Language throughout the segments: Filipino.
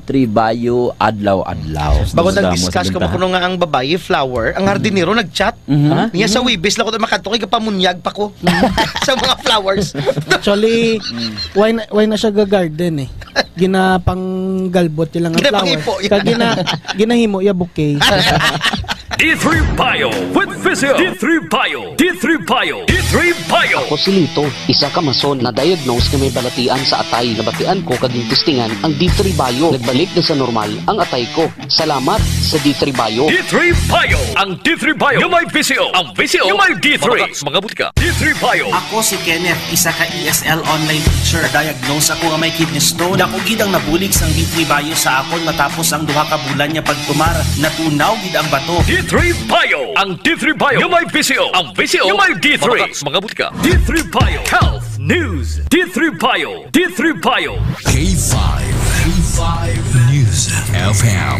Tribayo adlaw-adlaw. Bago nag-discuss ko kuno nga ang babae flower, ang hardinero nag-chat. Niya sa Webis lang ko makadto kay kapamunyag pa ko sa mga flowers. Actually, why na siya ga-garden eh. Ginapang galbot lang ang flower. Ginahimo ya bouquet. D3 Bio with Physio. D3 Bio. D3 Bio. D3 Bio. Ako si Lito, isa ka mason na diagnose na may balatian sa atay. Nabatian ko kaging testingan ang D3 Bio. Nagbalik na sa normal ang atay ko. Salamat sa D3 Bio. D3 Bio. Ang D3 Bio yung may Physio. Ang Physio yung may D3. Mga butika. D3 Bio. Ako si Kenneth, isa ka ESL online teacher. Diagnose ako nga may kidney stone. Dako gid ang nabulig sang D3 Bio sa akon matapos ang duha ka bulan niya pagtumar. Natunaw gid ang bato. D3 Bio. Ang D3 Bio yung may Physio. Ang Physio yung may D3. Mga butika. D3 Bio. Health News. D3 Bio. D3 Bio. K5 News FM,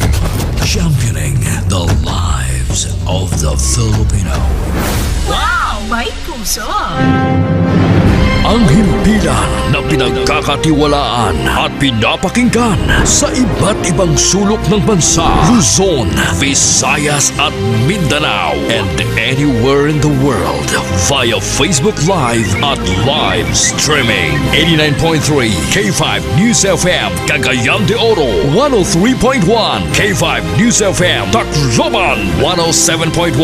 championing the lives of the Filipino. Wow! May puso! Ang himpilan na pinagkakatiwalaan at pinapakinggan sa iba't ibang sulok ng bansa, Luzon, Visayas at Mindanao, and anywhere in the world via Facebook Live at live streaming. 89.3 K5 News FM, Cagayan de Oro, 103.1 K5 News FM, Tacloban, 107.1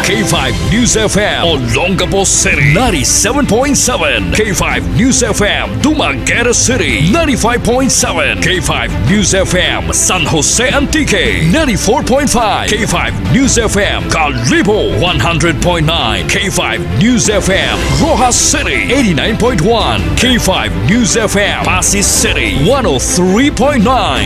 K5 News FM, Olongapo City, 97.7 K5 News FM, Dumaguete City, 95.7 K5 News FM, San Jose Antique, 94.5 K5 News FM, Calibo, 100.9 K5 News FM, Rojas City, 89.1 K5 News FM, Pasig City, 103.9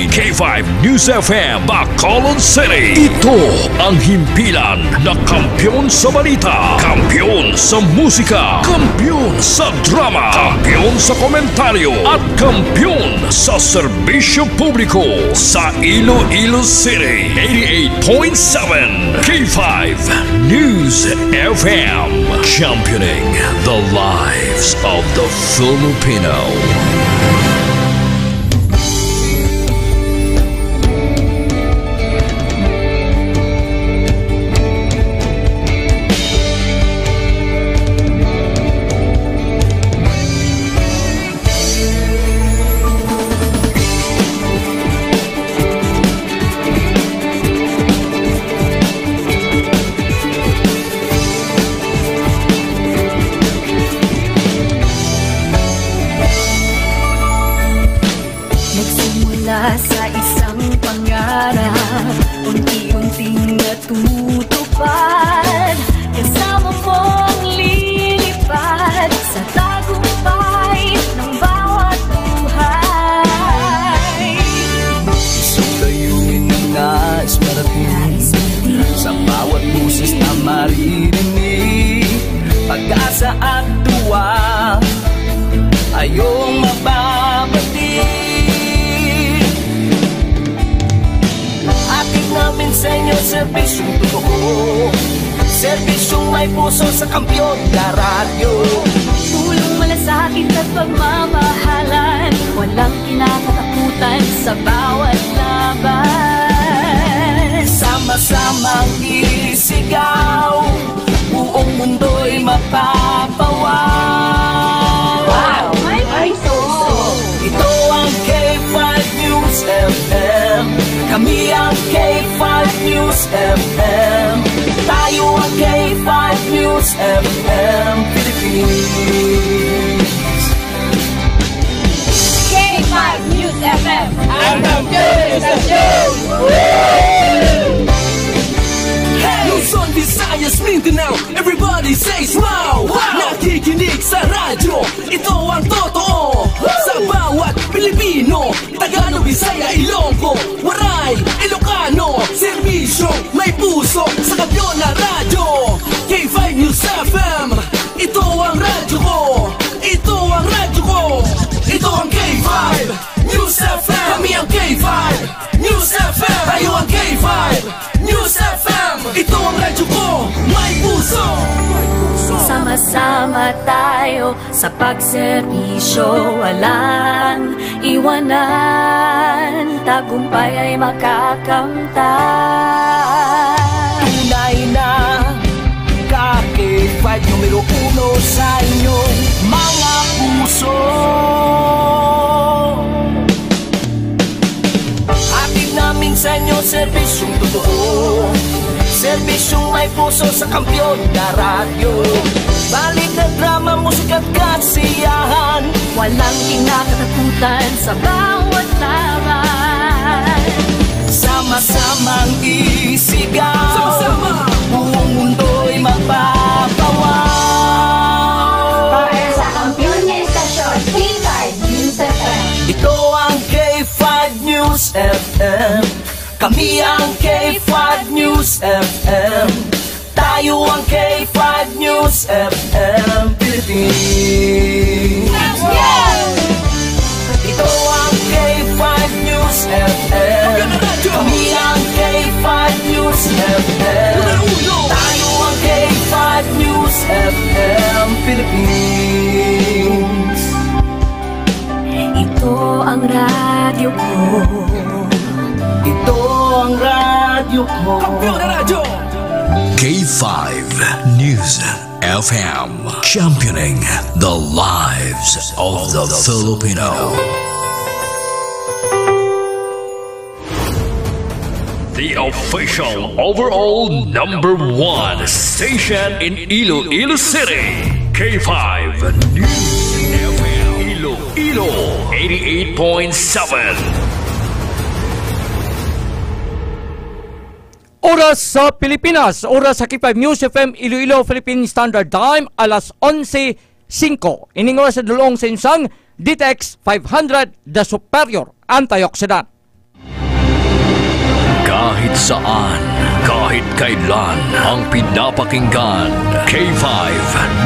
K5 News FM, Bacolod City. Ito ang himpilan na kampyon sa balita, kampyon sa musika, kampyon sa drama, kampyon sa komentaryo at kampyon sa serbisyo publiko sa Iloilo City. 88.7 K5 News FM, championing the lives of the Filipino. Sa isang pangarap, unti-unting natutupad. Kasama mong lilipad sa tagumpay ng bawat buhay. Isang layunin ng nais marating sa bawat busis na maririnig. Pag-asa at tuwa ayong mababatid. Ating namin sa inyo serbisyong totoo, serbisyong may puso sa kampyon na radyo. Tulong malasakit at pagmamahalan, walang kinakatakutan sa bawat laban. Sama-samang isigaw, buong mundo'y mapapawaw. Wow! May puso! Ito ang K5 News FM. Kami ang K5 News FM. Tayo ang K5 News FM Philippines. K5 News FM. Ang kampiyon sa news! Luzon, Visayas, Mindanao, everybody say smile! Nakikinig sa radyo, ito ang totoo. Sa bawat Pilipino, Tagalog, Bisaya, Ilonggo, Waray, Ilocano, serbisyo, may puso sa kampyon na radyo. K5 News FM, ito ang radyo ko. Ito ang radyo ko. Ito ang K5 News FM. Kami ang K5 News FM. Tayo ang K5 News FM. Ito ang radyo ko. May puso. Sama-sama tayo sa pagserbisyo, walang iwanan, tagumpay ay makakamtan. Tunay na K5 numero 1 sa inyong mga puso. Hatid namin sa inyo serbisyong totoo, serbisyong may puso sa Kampiyon na radyo. Balik na drama, musika at kasiyahan, walang kinakatakutan sa bawat laban. Sama-samang isigaw, sama-sama, buong mundo'y magpapawaw. Para sa Kampiyon na Estasyon, K5 News FM. Ito ang K5 News FM. Kami ang K5 News FM. Tayo ang K5 News FM Philippines. Let's go! Ito ang K5 News FM. Kami ang K5 News FM. Tayo ang K5 News FM Philippines. Ito ang radyo ko. Ito ang radyo ko. Kampiyon na radyo! K5 News FM, championing the lives of the Filipino. The official overall #1 station in Iloilo City, K5 News FM Iloilo 88.7. Oras sa Pilipinas, oras sa K5 News FM Iloilo Philippine Standard Time, alas 11:05. Ining oras sa dulong sa insang DTX 500 The Superior Antioxidant. Kahit saan, kahit kailan, ang pinapakinggan, K5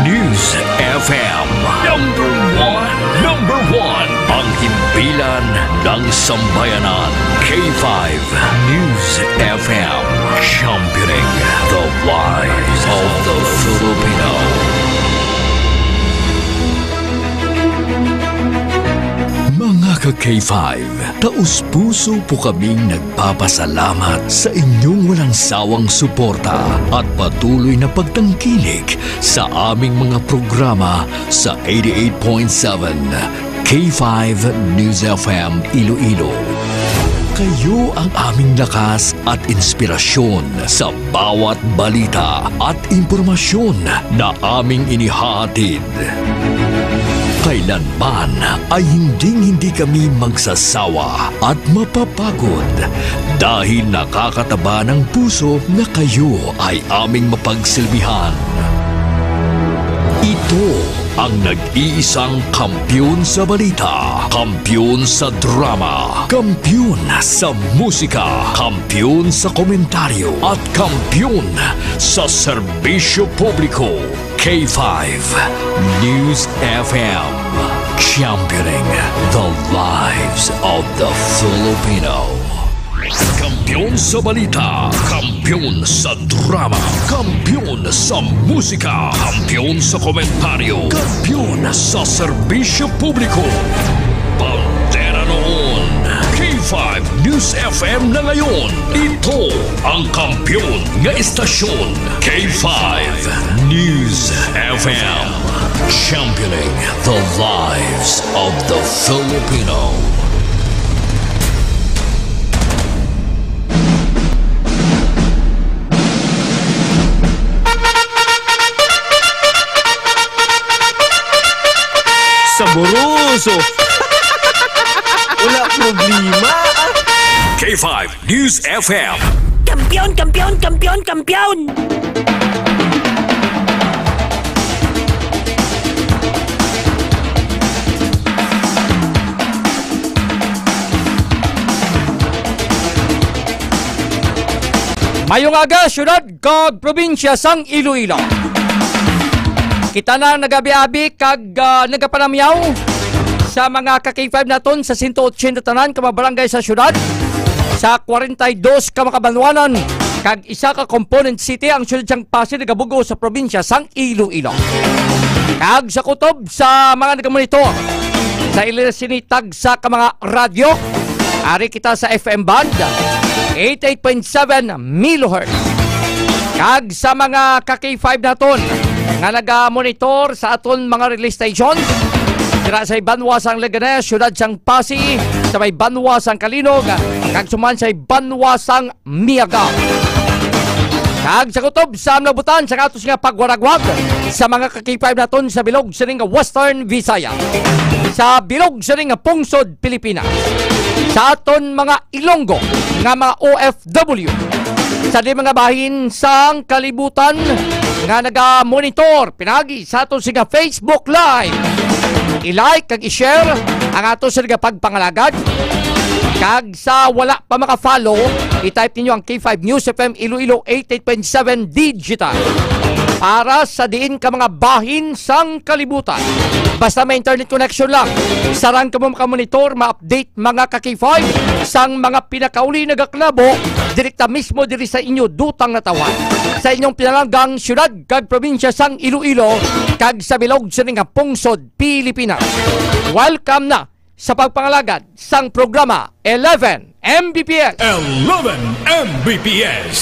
News FM. Number one, ang himpilan ng sambayanan. K5 News FM, championing the lives of the Filipino. Mga ka-K5, taus-puso po kaming nagpapasalamat sa inyong walang sawang suporta at patuloy na pagtangkilik sa aming mga programa sa 88.7 K5 News FM Iloilo. Kayo ang aming lakas at inspirasyon sa bawat balita at impormasyon na aming inihahatid. Kailanman ay hindi kami magsasawa at mapapagod dahil nakakataba ng puso na kayo ay aming mapagsilbihan. Ito ang nag-iisang kampiyon sa balita, kampiyon sa drama, kampiyon sa musika, kampiyon sa komentaryo, at kampiyon sa serbisyo publiko. K5 News FM, championing the lives of the Filipino. Kampiyon sa balita, kampiyon sa drama, kampiyon sa musika, kampiyon sa komentaryo, kampiyon sa serbisyo publiko. Pantera noon, K5 News FM na ngayon. Ito ang kampiyon nga estasyon, K5 News FM, championing the lives of the Filipino. Saboroso! Wala problema! K5 News FM. Kampiyon, kampiyon, kampiyon, kampiyon! Mayong aga, syudad kag probinsya sang Iloilo. Kita na nagabi-abi kag nagapanamyaw sa mga ka-K5 naton sa 180 tanan ka mga barangay sa syudad, sa 42 ka makabanwanan Kag isa ka component city ang siyudad sang Pasig nagabugo sa probinsya sang Iloilo. Kag sa kutob sa mga nagamonitor sa ilisinitag sa ka mga radyo, ari kita sa FM band 88.7 MHz. Kag sa mga ka-K5 naton nga naga-monitor sa aton mga relay station dira sa Banwa sang Leganes, siyudad sang Pasig, sa may Banwa sang Kalinog, kag suman sa Banwa sang Miaga. Kag sa kutob sa amnabutan sa katos nga pagwaragwag sa mga ka-K5 naton sa bilog sining Western Visaya, sa bilog sining Pungsod, Pilipinas, sa aton mga Ilonggo nga mga OFW, sa di mga bahin sang kalibutan nga naga-monitor pinagi sa aton siga Facebook Live. I-like kag i-share ang aton siga pagpangalagad. Kag sa wala pa maka-follow, i-type ninyo ang K5 News FM Iloilo 88.7 Digital para sa diin ka mga bahin sang kalibutan. Basta may internet connection lang, sarang ka mo makamonitor, ma-update mga ka-K5 sang mga pinakauli nagaklabo direkta mismo diri sa inyo dutang natawan sa inyong pinalanggang syudad kag probinsya sang Iloilo kag sa bilog sa nga Pungsod, Pilipinas. Welcome na sa pagpangalagad sang programa 11 Mbps. 11 Mbps.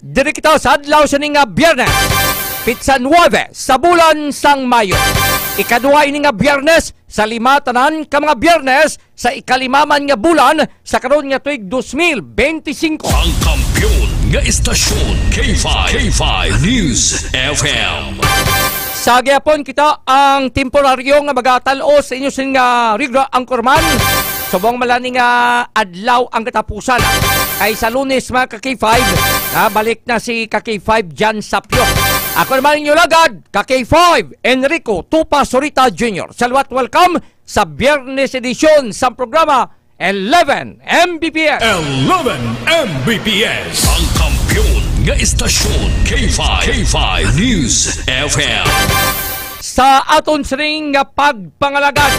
Diri kita sa adlaw sa nga Biyernes, Pitsa 9 sa bulan sang Mayo. Ikaduha ini nga Biyernes sa 5 tanan ka mga Biyernes sa ikalimaman nga bulan sa karon nga tuig 2025. Ang kampiyon nga istasyon K5 News FM. Sa gyapon kita ang temporaryo nga magatalo sa inyo sin nga Rigra Angkorman. Subong malani nga adlaw ang katapusan. Ay sa Lunes mga ka-K5, balik na si ka-K5 Jan Sapio. Ako naman ninyo lagad, ka-K5 Enrico Tupa Sorita Jr. Salwat welcome sa Biyernes edisyon sa programa 11 Mbps. 11 Mbps. Ang kampiyon nga istasyon K5 News FM. Sa aton sining nga pagpangalagad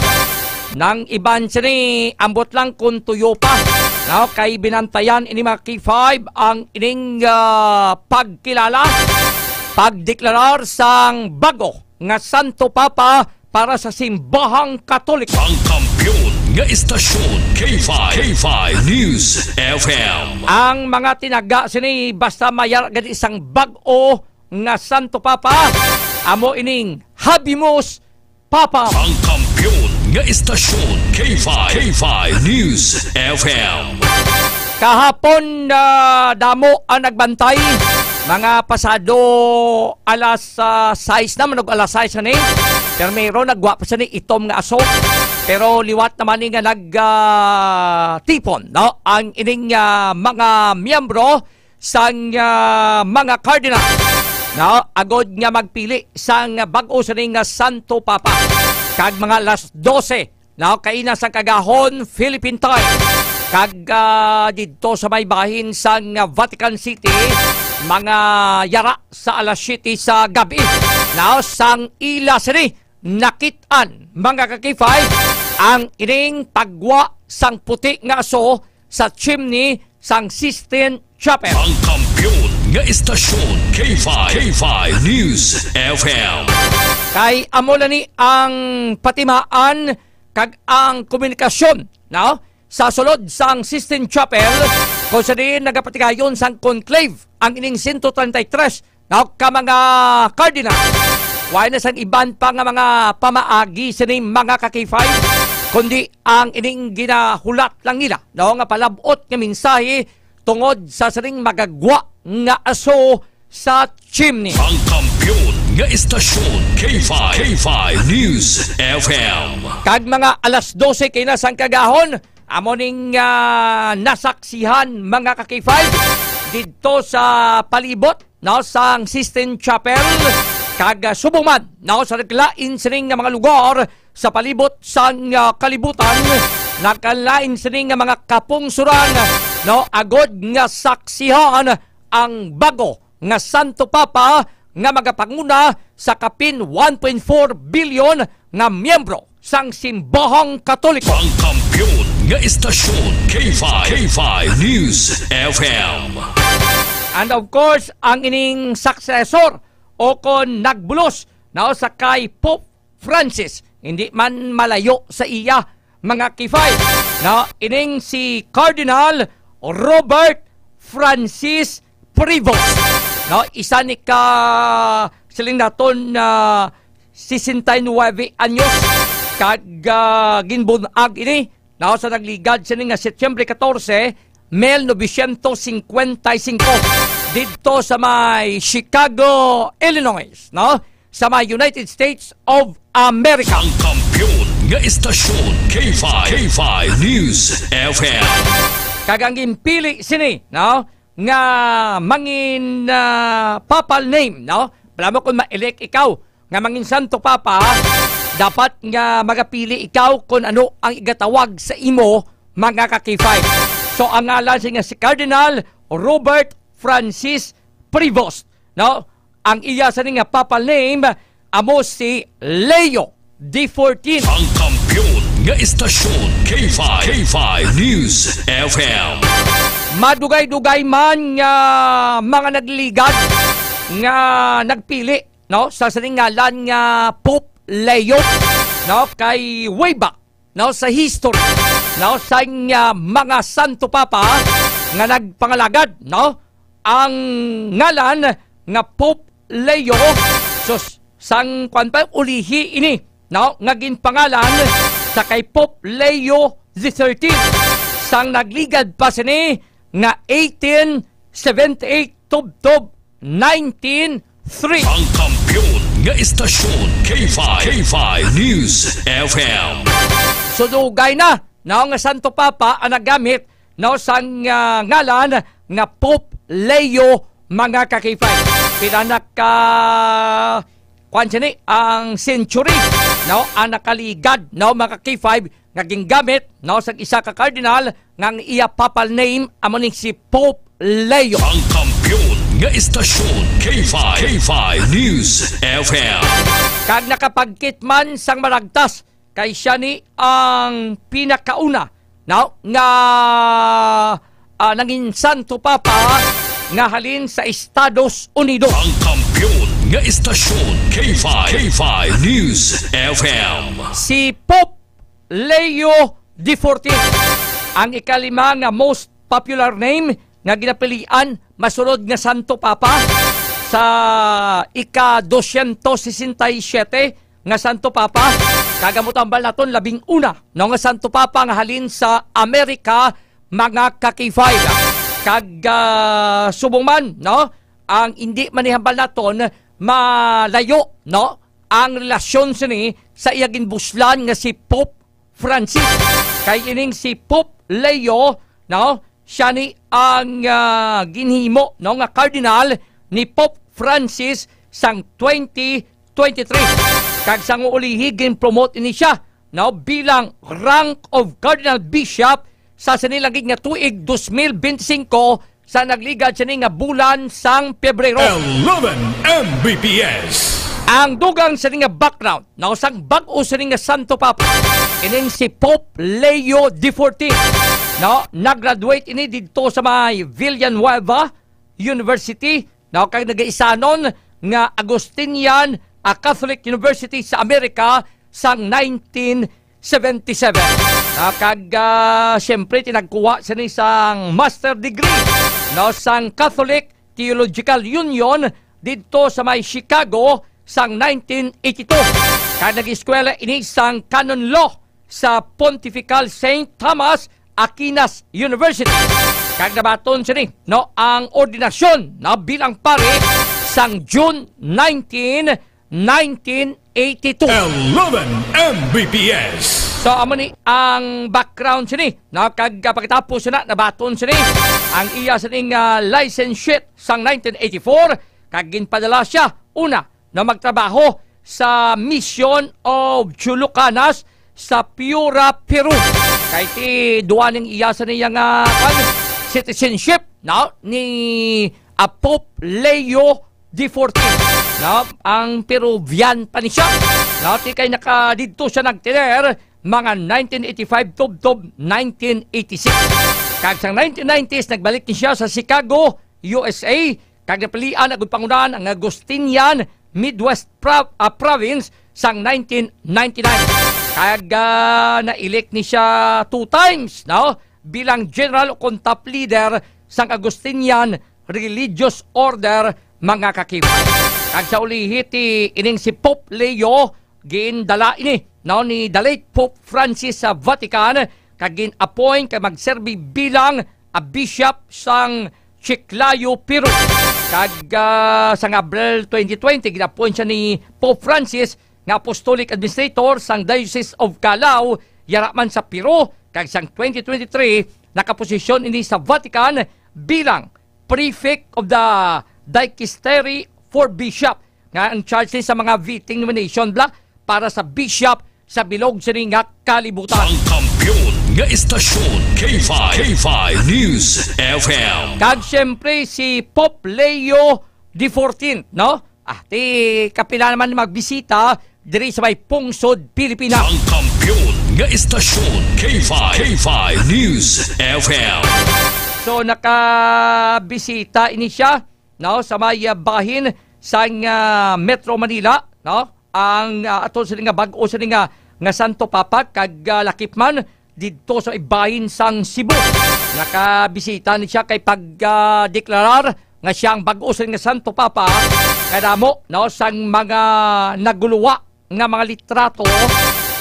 nang iban sini ambot lang kung tuyo pa. No, kay binantayan ini mga K5 ang ining pagkilala, pagdeklarar sang bago nga Santo Papa para sa simbahang Katoliko. Ang kampiyon nga istasyon K5 News FM. Ang mga tinaga sini basta mayar gadi isang bag-o nga Santo Papa, amo ining Habemus Papa. Ang kampiyon nga istasyon K5 News FM. Kahapon damo ang nagbantay, mga pasado alas 6 naman, alas 6 na ni. Pero mayroon nagwa pa siya ni itom nga aso. Pero liwat naman nga nagtipon, no? Ang ining mga miyembro sang mga cardinal, no? Agod nga magpili sang bag-o sa ning Santo Papa. Kag mga alas 12, no? Kaina sa kagahon Philippine time. Kag dito sa may bahin sang Vatican City, mga yara sa alas 7 sa gabi, no? Sang ila sini nakitaan mga ka-K5 ang ining tagwa sang puti nga aso sa chimney sang Sistine Chapel. Ang kampiyon nga istasyon K5 News FM. Kay amo ni ang patimaan kag ang komunikasyon, no? Sa sulod sang Sistine Chapel kung sa din nagapatigayon sang conclave ang ining 133 no? Ka mga cardinal. Why na sang iban pa nga mga pamaagi sa mga ka-K5, kundi ang ining ginahulat lang nila, no? Nga palabot nga mensahe tungod sa saring magagwa nga aso sa chimney. Ang kampiyon nga istasyon K5 News FM. Kag mga alas 12 kay nasang kagahon, amo ning nasaksihan mga ka-K5 dito sa palibot, no? Sang Sistine Chapel. Kag subuman, no? Sa naglain sining nga mga lugar sa palibot sang kalibutan, nakalain sining nga mga kapungsuran, no? Agod nga saksihan ang bago nga Santo Papa nga magapanguna sa kapin 1.4 billion nga miyembro sang simbahang Katoliko. Ang kampiyon nga istasyon K5 News FM. And of course, ang ining successor o kon nagbulos na sa kay Pope Francis, hindi man malayo sa iya mga K5 na ining si Cardinal Robert Francis Prevost. No, isa ni ka siling naton na 69 anyos kag ginbunag ini na sa nagligad sini nga Setyembre 14, 1955 dito sa may Chicago, Illinois, no? Sa may United States of America. Ang kampiyon nga istasyon K5 News FM. Kagangin pili sini, no? Nga mangin papal name, no? Wala mo kung ma-elect ikaw nga mangin Santo Papa, dapat nga magapili ikaw kung ano ang igatawag sa imo mga ka-K5. So ang ngalan siya nga si Cardinal Robert Francis Prevost, no? Ang iya sa nga papal name amo si Leo D14. Ang kampiyon nga istasyon K5 News FM. Madugay-dugay man nga mga nagligad nga nagpili, no, sa ngalan nga Pope Leo, no, kay way back, no, sa history, no, sa mga Santo Papa nga nagpangalagad, no, ang ngalan nga Pope Leo. So sang kwan pa ulihi ini, no, nga ginpangalan sa kay Pope Leo XIII, sang nagligad pa sini nga 1878 tub 1903. Ang kampiyon nga istasyon K5 News FM. So dugay na nga Santo Papa ang nagamit sang ngalan nga Pope Leo mga ka-K5. Pinanak ka ang century, no, ang nakaligad, no, mga K5 nga gingamit, no, sa isa ka cardinal nga iya papal name amo ni si Pope Leo. Ang kampiyon nga istasyon K5 News FM. Kag nakapagkit man sang maragtas kay siya ni ang pinakauna, no, nga nangin Santo Papa nga halin sa Estados Unidos. Ang kampiyon nga istasyon K5 News FM. Si Pope Leo XIV, ang ikalima nga most popular name nga ginapilian masunod nga Santo Papa sa ika-267 nga Santo Papa. Kagamutambal naton 11 no nga Santo Papa nga halin sa Amerika mga ka-K5. Kag subong man, no, ang hindi manihambal naton malayo, no, ang relasyon sini sa iyagin buslan nga si Pope Francis. Kay ining si Pope Leo, no, siya ni ang ginhimo, no, nga cardinal ni Pope Francis sang 2023. Kag sang ulihi gin-promote ini siya, no, bilang rank of Cardinal Bishop sa sinilagig nga tuig 2025 sa nagligad siya nga bulan sang Pebrero. 11 Mbps. Ang dugang sa nga background, na usang bag-o sa nga Santo Papa, ining si Pope Leo XIV, no, nag-graduate ini dito sa may Villanueva University, no, kag nag-isanon nga Agustinian Catholic University sa Amerika sang 1977. Kag siyempre tinagkuha sa isang master degree, no, sang Catholic Theological Union dito sa may Chicago sang 1982. Kag nag-eskwela ini sang canon law sa Pontifical St. Thomas Aquinas University. Kag nabaton siya ni, no, ang ordinasyon na bilang pare sang June 19, 1982. 11 Mbps. So amo ni ang background siya ni, no, kag pagkatapos siya nabaton siya ni ang iya sa ning license sheet sang 1984. Kag ginpadala siya una na magtrabaho sa Mission of Chulucanas sa Piura, Peru. Kay ti duwaning iya sa niyang citizenship, no, ni Pope Leo XIV. No, ang Peruvian pa ni siya. No, ti kay dito siya nagtiner mga 1985 tubtob 1986. Kag sa 1990s nagbalik ni siya sa Chicago, USA, kag napilian ang pangunahan ang Agustinian Midwest Province sang 1999. Kag na-elect ni siya 2 times, no? Bilang general o top leader sang Agustinian Religious Order, mga kakibay. Kag sa ulihit ining si Pope Leo gindala ini, no, ni the late Pope Francis sa Vatican, kag gin-appoint kay magserbi bilang a bishop sang Chiclayo, Peru. Kag sa Abril 2020 gin-appoint siya ni Pope Francis nga apostolic administrator sang Diocese of Calao, yaraman sa Peru. Kag sang 2023 nakaposisyon ini sa Vatican bilang prefect of the Dicastery for Bishop, nga ang charge sa mga vetting nomination para sa bishop sa bilog sa nga kalibutan. Ang kampiyon nga istasyon K5 News FM. Kag siyempre si Pope Leo XIV, no? Ti kapila naman magbisita diri sa may pungsod Pilipinas. Ang kampiyon nga istasyon K5 News FM. So nakabisita ini siya, no, sa may bahin sa Metro Manila, no? Ang ato sa nga bag-o sa nga Santo Papa kag lakipman dito sa ibahin sang Cebu. Nakabisita ni siya kay pagdeklarar nga siya ang bag-o sa nga Santo Papa, kadamo, no, sang mga naguluwa nga mga litrato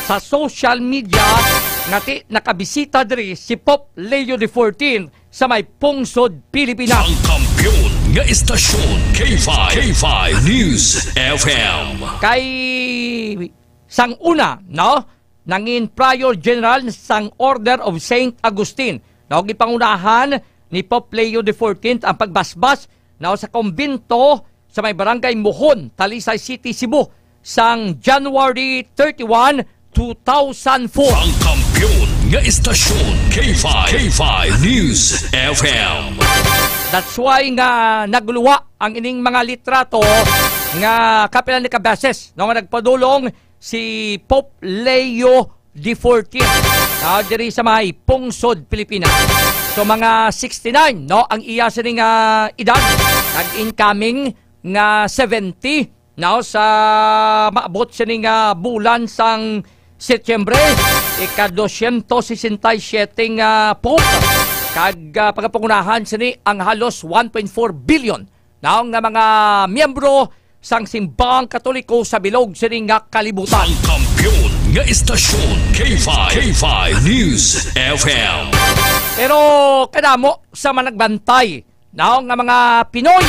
sa social media nga nakabisita diri si Pope Leo XIV sa may pungsod Pilipinas. Ang kampiyon nga istasyon K5 News FM. Kay sang una, no, nangin Prior General sang Order of Saint Agustin, no, gipangunahan ni Pope Leo XIV ang pagbasbas, no, sa kumbento sa may barangay Mohon, Talisay City, Cebu sang January 31, 2004. Ang kampiyon nga istasyon K5 News FM. That's why nga nagluwa ang ining mga litrato nga kapilan ni kabeses, no, nga nagpadulong si Pope Leo XIV, no, diri sa may pungsod Pilipinas. So mga 69, no, ang iya sa nga edad, nag-incoming nga 70, no, sa maabot sa nga bulan sang Setyembre, ika-267 nga Pope. Kag pagkapangunahan sini ang halos 1.4 billion na nga mga miyembro sang simbahang Katoliko sa bilog sini nga kalibutan. Ang kampiyon nga istasyon K5 News FM. Pero kadamo sa managbantay na nga mga Pinoy,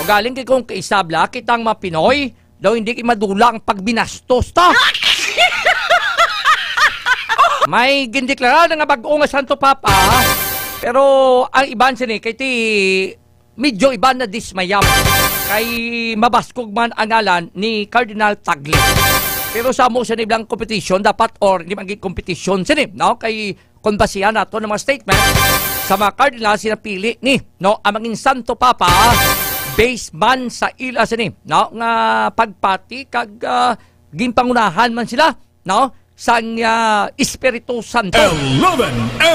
o galing kay kong kaisabla kitang mga Pinoy daw hindi madula ang pagbinastos ta. May gindeklara nga bag-o nga Santo Papa, pero ang iban sini kay ti medyo iban na dismayam kay mabaskog man ang ngalan ni Cardinal Tagle. Pero sa mo sa niblang competition dapat or di maging competition sini, no, kay kung basihan nato ng mga statement sa mga cardinal sinapili ni, no, ang maging Santo Papa based man sa ila sini, no, nga pagpati kag ginpangunahan man sila, no, sang Espiritu Santo. 11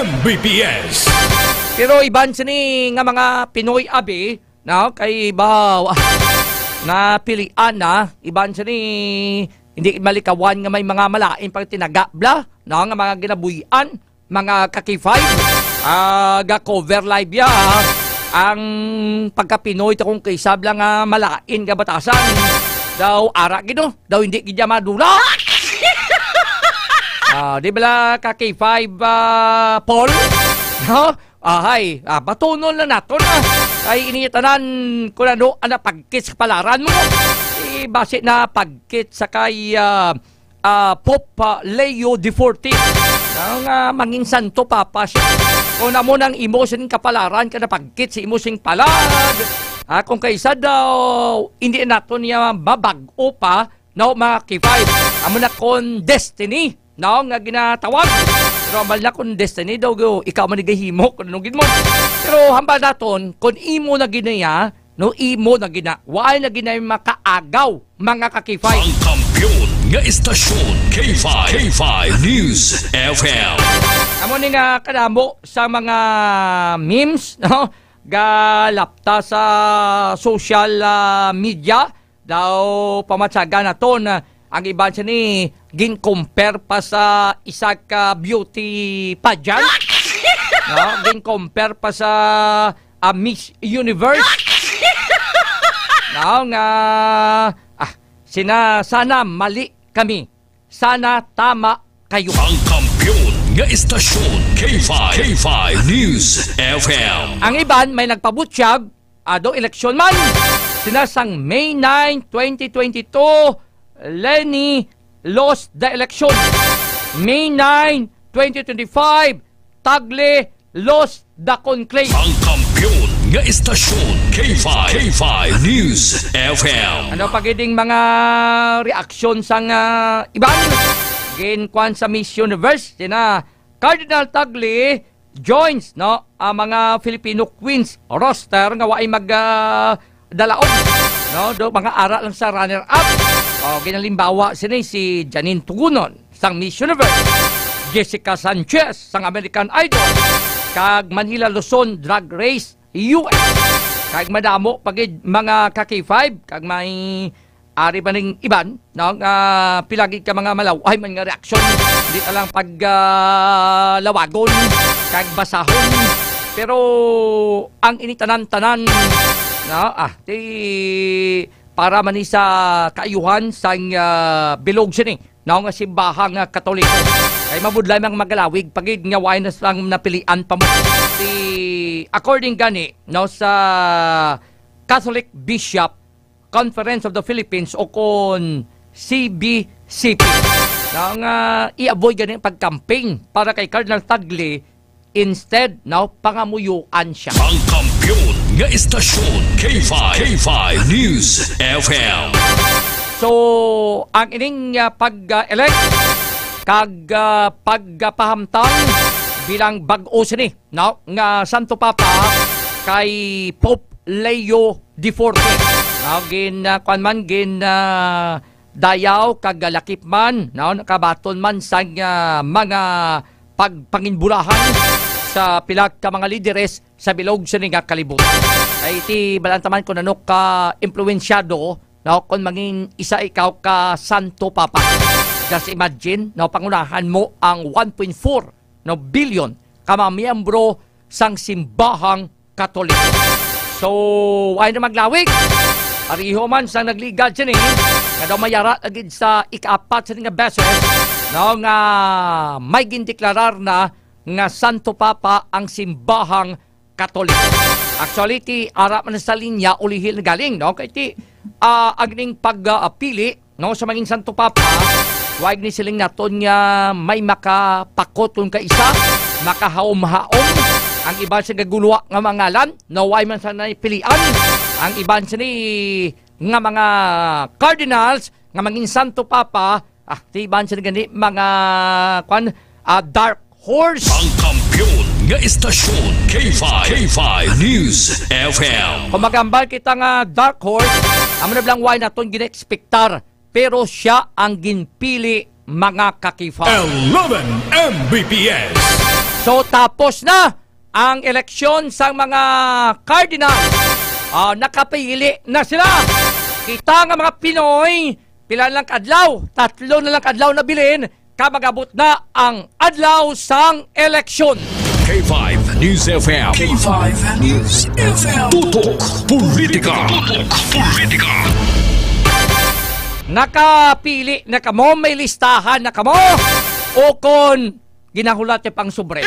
Mbps. Pero iban sini nga mga Pinoy abi, no, kay baw na pilian na iban sini hindi malikawan nga may mga malain pag tinagabla, no, nga mga ginabuyan, mga kakifay, ga cover live ya ang pagka-Pinoy ta kung kaisabla nga malain nga batasan daw ara gino daw hindi gidya madula. Di ba ka-K5 Paul? No? Ay, batunon na nato na. Ay initanan ko na no, pagkit sa palaran mo. Base na pagkit sa kay Pope Leo XIV. Ang manging Santo Papa siya. Kung na mo ng emotion kapalaran ka na pagkit sa emotion palad. Kung kaysa daw, hindi nato niya mabago pa, no, mga K5. Amo na kon destiny, no, nga ginatawag. Pero ambal na kung destiny daw, ikaw manigahimo, kung anong mo. Pero hambal naton, kung imo na ginaya, no, imo na gina, why na ginaya makaagaw, mga kakifay. Ang kampiyon nga nga istasyon K5 News FM. Amo ni nga kadamo sa mga memes, no? Galapta sa social media daw pamatsaga na to na ang iba siya ni gin-compare pa sa isa ka beauty pageant. No? Gin-compare pa sa Miss Universe. No, nga sana mali kami. Sana tama kayo. Ang kampiyon nga istasyon K5 News FM. Ang iban may nagpabutyag ado eleksyon man. Sinasang May 9, 2022 Lenny lost the election. May 9, 2025 Tagle lost the conclave. Ang kampiyon nga istasyon K5 News FM. Ano pagiding mga reaksyon sang iban? Ginkuan sa Miss Universe sina Cardinal Tagle joins no ang mga Filipino queens roster nga waay magdalaon no do mga ara lang sa runner up. Ginalimbawa si Janine Tugunon sang Miss Universe, Jessica Sanchez sang American Idol, kag Manila Luzon Drag Race US, kag madamo pagid mga ka-K5 kag may ari pa ning iban no pilagi ka mga malaw ay man nga reaksyon hindi ka lang pag lawagon kag basahon pero ang initanan-tanan no ti para man sa kaayuhan sang bilog sini no nga simbahang Katoliko kay mabudlay mang magalawig pagid nga way na sang napilian pa mo according gani no sa Catholic Bishop Conference of the Philippines o kon CBCP no nga i-avoid gani pag-campaign para kay Cardinal Tagle instead no pangamuyuan siya. Ang kampiyon nga istasyon K5 News FM. So ang ining pag-elect kag pagpahamtang bilang bag-o sini no nga Santo Papa kay Pope Leo XIV. Gin kuan man gin dayaw kag lakip man no nakabaton man sa mga pagpanginbulahan sa pilag ka mga lideres sa bilog sa nga kalibutan. Ay iti balantaman ko nanok ka impluwensyado no kon mangin isa ikaw ka Santo Papa. Just imagine no pangunahan mo ang 1.4 no billion ka mga miyembro sang simbahang Katoliko. So ay na maglawig. Ariho man sang nagligad siya nga daw mayara agad sa ika-4 sa nga beses no nga may gindeklarar na nga Santo Papa ang simbahang Katoliko. Actually ti ara man sa linya ulihil na galing no kay ti agning pagpili no sa maging Santo Papa wag ni siling naton nga may makapakot kung kaisa makahaom-haom ang iban sa gaguluwa nga mangalan no way man sa pilian ang iban sa ni nga mga cardinals nga maging Santo Papa ti iban sa gani mga dark horse. Ang kampiyon nga istasyon K5 News FM. Kung magambal kita nga dark horse amo na blang way naton gina-expectar pero siya ang ginpili mga ka-K5. 11 Mbps. So tapos na ang eleksyon sa mga cardinal. Nakapili na sila. Kita nga mga Pinoy, pila lang kadlaw, 3 na lang kadlaw na bilin, kamagabot na ang adlaw sang eleksyon. K5 News FM. K5 News FM. Tutok Politika. Tutok Politika. Nakapili na kamo, may listahan na kamo, o kon ginahulat niya pang sobre.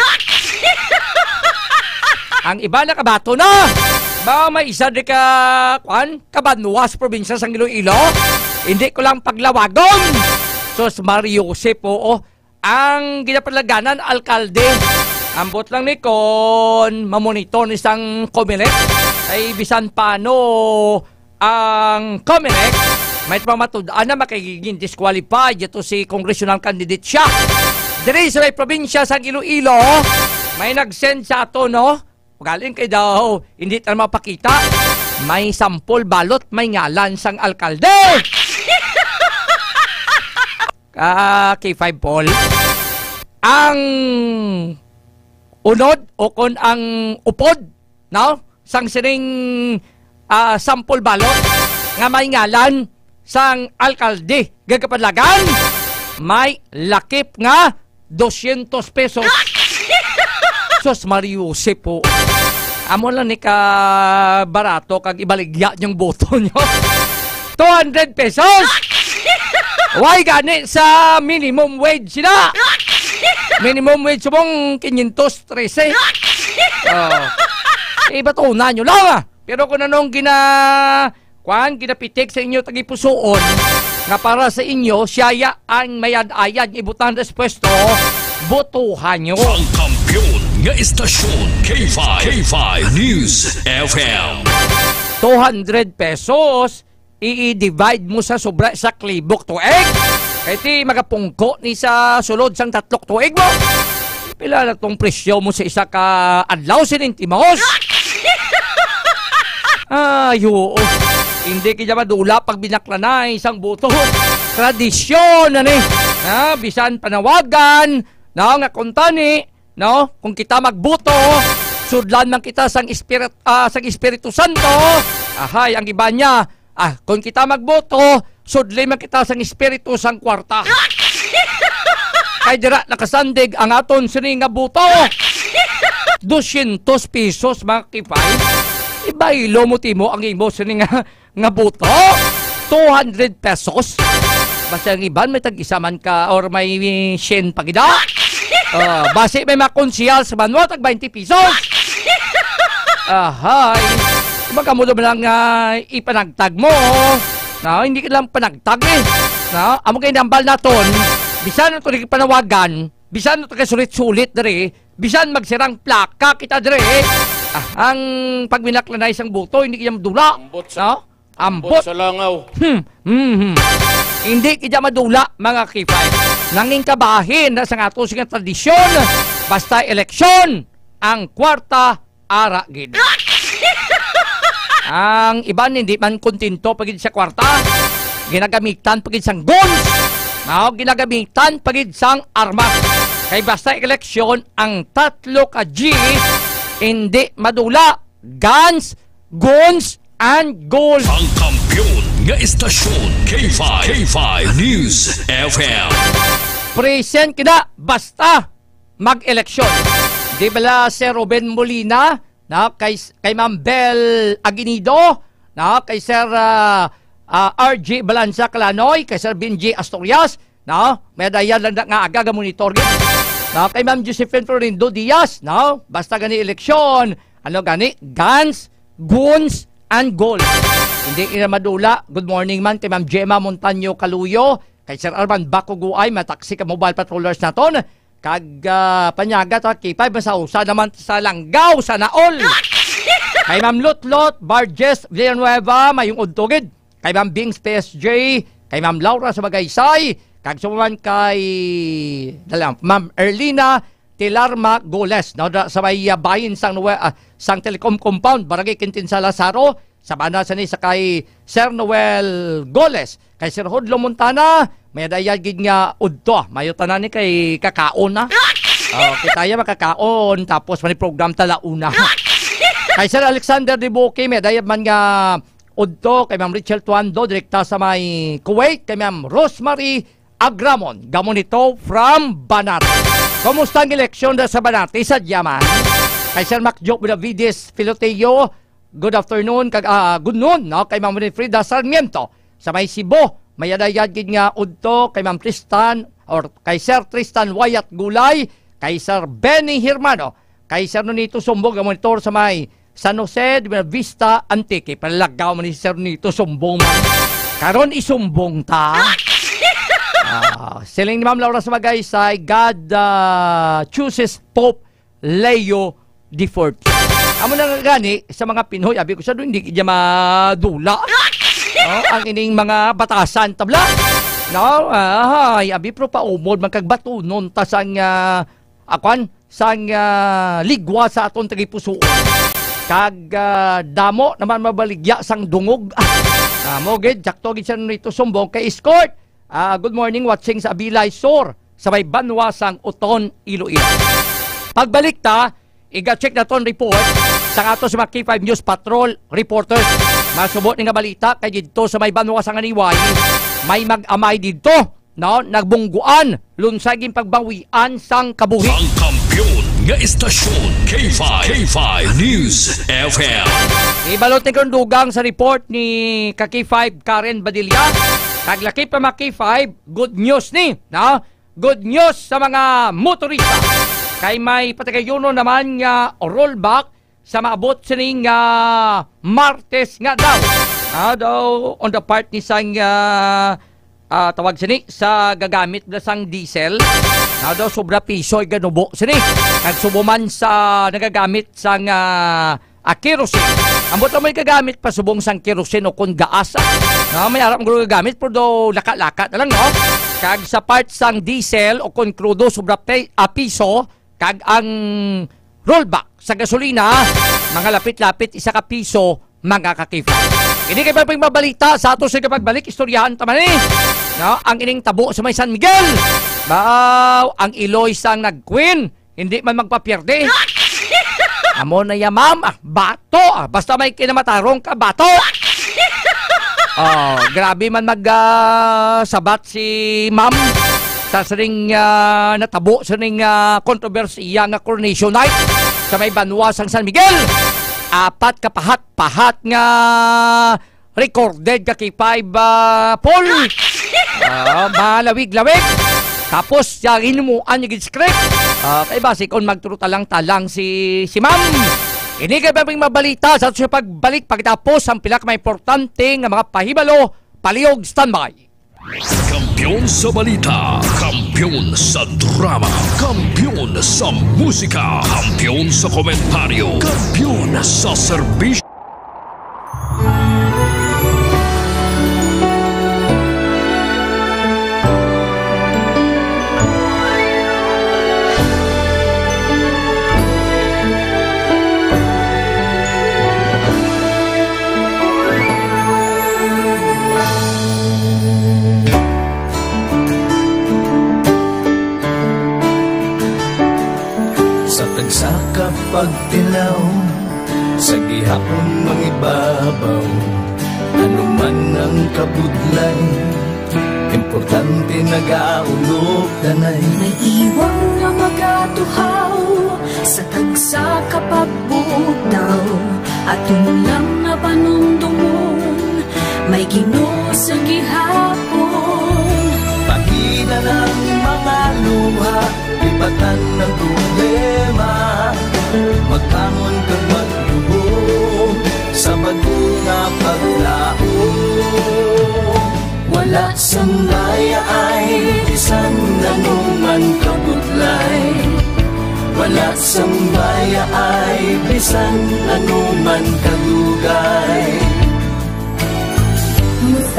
Ang iba nakabato na. Ba may isa di ka Kabanwa sa probinsya sang Iloilo. Hindi ko lang paglawagon. Sos Mario Jose po ang ginapalaganan alkalde. Ambot lang ni kon mamonitor ni sang Comelec ay bisan paano ang Comelec may pamatud-an na makiging disqualified ito si congressional candidate siya. Diri sa may probinsya sang Iloilo may nag-send sa ato no. Galing kay daw, hindi tayo mapakita. May sampol balot, may ngalan sang alkalde. K5 Paul. Ang unod o kung ang upod, no? Sang sining sample balot nga may ngalan sang alkalde gagapadlagan, may lakip nga 200 pesos. Sos Mariuse po. Amo lang ni ka barato kag ibaligya yung boto nyo. 200 pesos! Why gani sa minimum wage sila? Minimum wage mong 513. Iba to na nyo lang Pero kung anong ginapitik sa inyo tagipusoon nga para sa inyo, siyaya ang mayad-ayad ibutan sa pwesto, botohan nyo. Ang kampiyon nga istasyon, K5 News FM. 200 pesos, i-divide mo sa sobra sa klibok tuig. Kaya ti magapungko ni sa sulod sang 3 tuig mo. Pila na tong presyo mo sa isa ka adlaw sinintimos. Ayo, hindi kaya madula pag binakla na isang boto. Tradisyon na ni. Bisan panawagan, nga kuntani, kung kita magboto, sudlan man kita sang Espiritu Santo. Ahay, ang iba niya, kung kita magboto, sudlan man kita sang Espiritu sang kwarta. Kay dira nakasandig ang aton sini nga boto. 200 pesos mga kipay. Ibaylo mo timo ang imo sini nga boto. 200 pesos. Basta ang iban may tag-isa man ka or may shen pagida. Base may makonsiyal sa manual tag 20 pesos. Ahay. Baka mo lang ipanagtag mo. Hindi ka lang panagtag amo kayo nambal naton. Bisan ito panawagan. Bisan ito sulit-sulit dere. Bisan magsirang plaka kita dere. Ang pagbinakla na isang boto, hindi kaya madula. Ambot sa langaw. Hindi kaya madula, mga kipay. Nanging kabahin na sa ato sigang tradisyon, basta eleksyon, ang kwarta aragid. Ang iban hindi man kontento pagid sa kwarta, ginagamitan pagid sang guns, ginagamitan pagid sang armas. Kay basta eleksyon, ang 3 ka G, hindi madula, guns, and gold. Ang kampiyon nga istasyon, K5 News FM. Present kita, basta mag-eleksyon. Di bala si Ruben Molina, kay Ma'am Bel Aginido, kay Sir RG Balanza Calanoy, kay Sir Benji Asturias, may dayan lang nga aga monitor kay Ma'am Josephine Florindo Diaz, basta gani eleksyon, gani, guns, and gold. Hindi ina madula. Good morning man kay Ma'am Gemma Montaño Caluyo, kay Sir Arman Bakuguay, mataksi ka mobile patrollers naton, kag panyaga to, kipay masausa naman sa Langgaw, sa Naol. Kay Ma'am Lutlot Barges Villanueva, mayong udtogid. Kay Ma'am Bings PSG, kay Ma'am Laura sa Magaysay, kag sumaman kay Ma'am Erlina Tilarma Goles, sa may bayin sang Telecom Compound, Barangay Quintin sa Lazaro, sa banda sa kay Sir Noel Goles, kay Sir Hodlo Montana, may dayagid nga udto, mayo tanan ni kay kakaon na. Kita ya makakaon, tapos may program talauna. Kay Sir Alexander Dibuki, may dayab man nga udto, kay Ma'am Richel Tuando, direkta sa may Kuwait, kay Ma'am Rosemary Agramon, gamon ito from Banat. Kumusta ang eleksyon sa Banati sa Diaman? Kay Sir Macjok Benavides Filoteo, good afternoon, good noon, kay Ma'am Frida Sarmiento. Sa may Cebu, may adayagid nga udto, kay Ma'am Tristan, or kay Sir Tristan Wyatt Gulay, kay Sir Benny Hirmano, kay Sir Nonito Sumbong, gamon ito sa may San Jose de Vista Antique. Palagaw man ni Sir Nonito Sumbong. Karon isumbong ta. Siling ni Ma'am Laura sa Magaysay, God chooses Pope Leo XIV. Amo na gani sa mga Pinoy, abi ko sa doon, hindi kaya madula. Ang ining mga batasan tabla. Abi pro pa umod, magkagbatunon ta sang ligwa sa aton tagipusoon. Kag damo naman mabaligya sang dungog. Moged, jakto gid siya nito sumbong kay escort. Good morning, watching sa Abilay Sur sa may Banwasang Uton, Iloilo. Pagbalik ta, iga-check na ton report sa ato sa mga K5 News Patrol reporters. Masubot nga balita kay dito sa may Banwasang Aniway, may mag-amay dito, no? Nagbungguan, lunsaging pagbawian sang kabuhi. Ang kampiyon nga istasyon K5 News FM. Ibalot ni Kondugang sa report ni K5 Karen Badilla. Kaglaki pa mga K5, good news ni, no? Good news sa mga motorista. Kay may patagayuno naman nga rollback sa maabot sining Martes nga daw. Daw on the part ni sang tawag sini sa gagamit na sang diesel. Daw sobra piso ganubo sini. Nagsubuman sa nagagamit sang kerosene. Ambot na may gagamit pa subong sang kerosene o kung gaasa. May arap ng gagamit pero do laka-laka na lang, no? Kag sa part sang diesel o kung crudo sobra piso. Kag ang rollback sa gasolina, mga lapit-lapit, isa ka piso, mga kakifa. Hindi kayo pang mabalita sa ato sa kapagbalik, istoryahan taman eh. No? Ang ining tabo sa may San Miguel. Ang Iloy sang nag-queen, hindi man magpapierde. Amo na ya ma'am, bato. Basta may kinamatarong ka, bato. Grabe man sabat si ma'am. Sa sining natabo sa sining kontrobersiya nga Coronation Night sa may Banwasang San Miguel. 4 kapahat-pahat nga recorded ka K5 Paul. Malawig-lawig. Tapos hinumuan yung script. Kay basi kung magturutalang-talang si ma'am. Ini kay babing mabalita sa pagbalik pagtapos ang pila ka may importante nga mga pahibalo. Palihog standby. Kampiyon sa balita, kampiyon sa drama, kampiyon sa musika, kampiyon sa komentaryo, kampiyon sa serbisyo. Sa kapagtilaw, sa gihapon mangibabaw, ano man ang kabudlay, importante nagaulog danay. May iwang nga magatuhaw, sa tagsa kapagbutaw, at lang nga panumdumon, may Ginoo sa gihapon. Pahina ng mga luha, lipatan ng problema, magbangon kang magluhog sa bagong paglaong. Wala sang laya ay bisan nanuman kabudlay, wala sang laya ay bisan nanuman kadugay.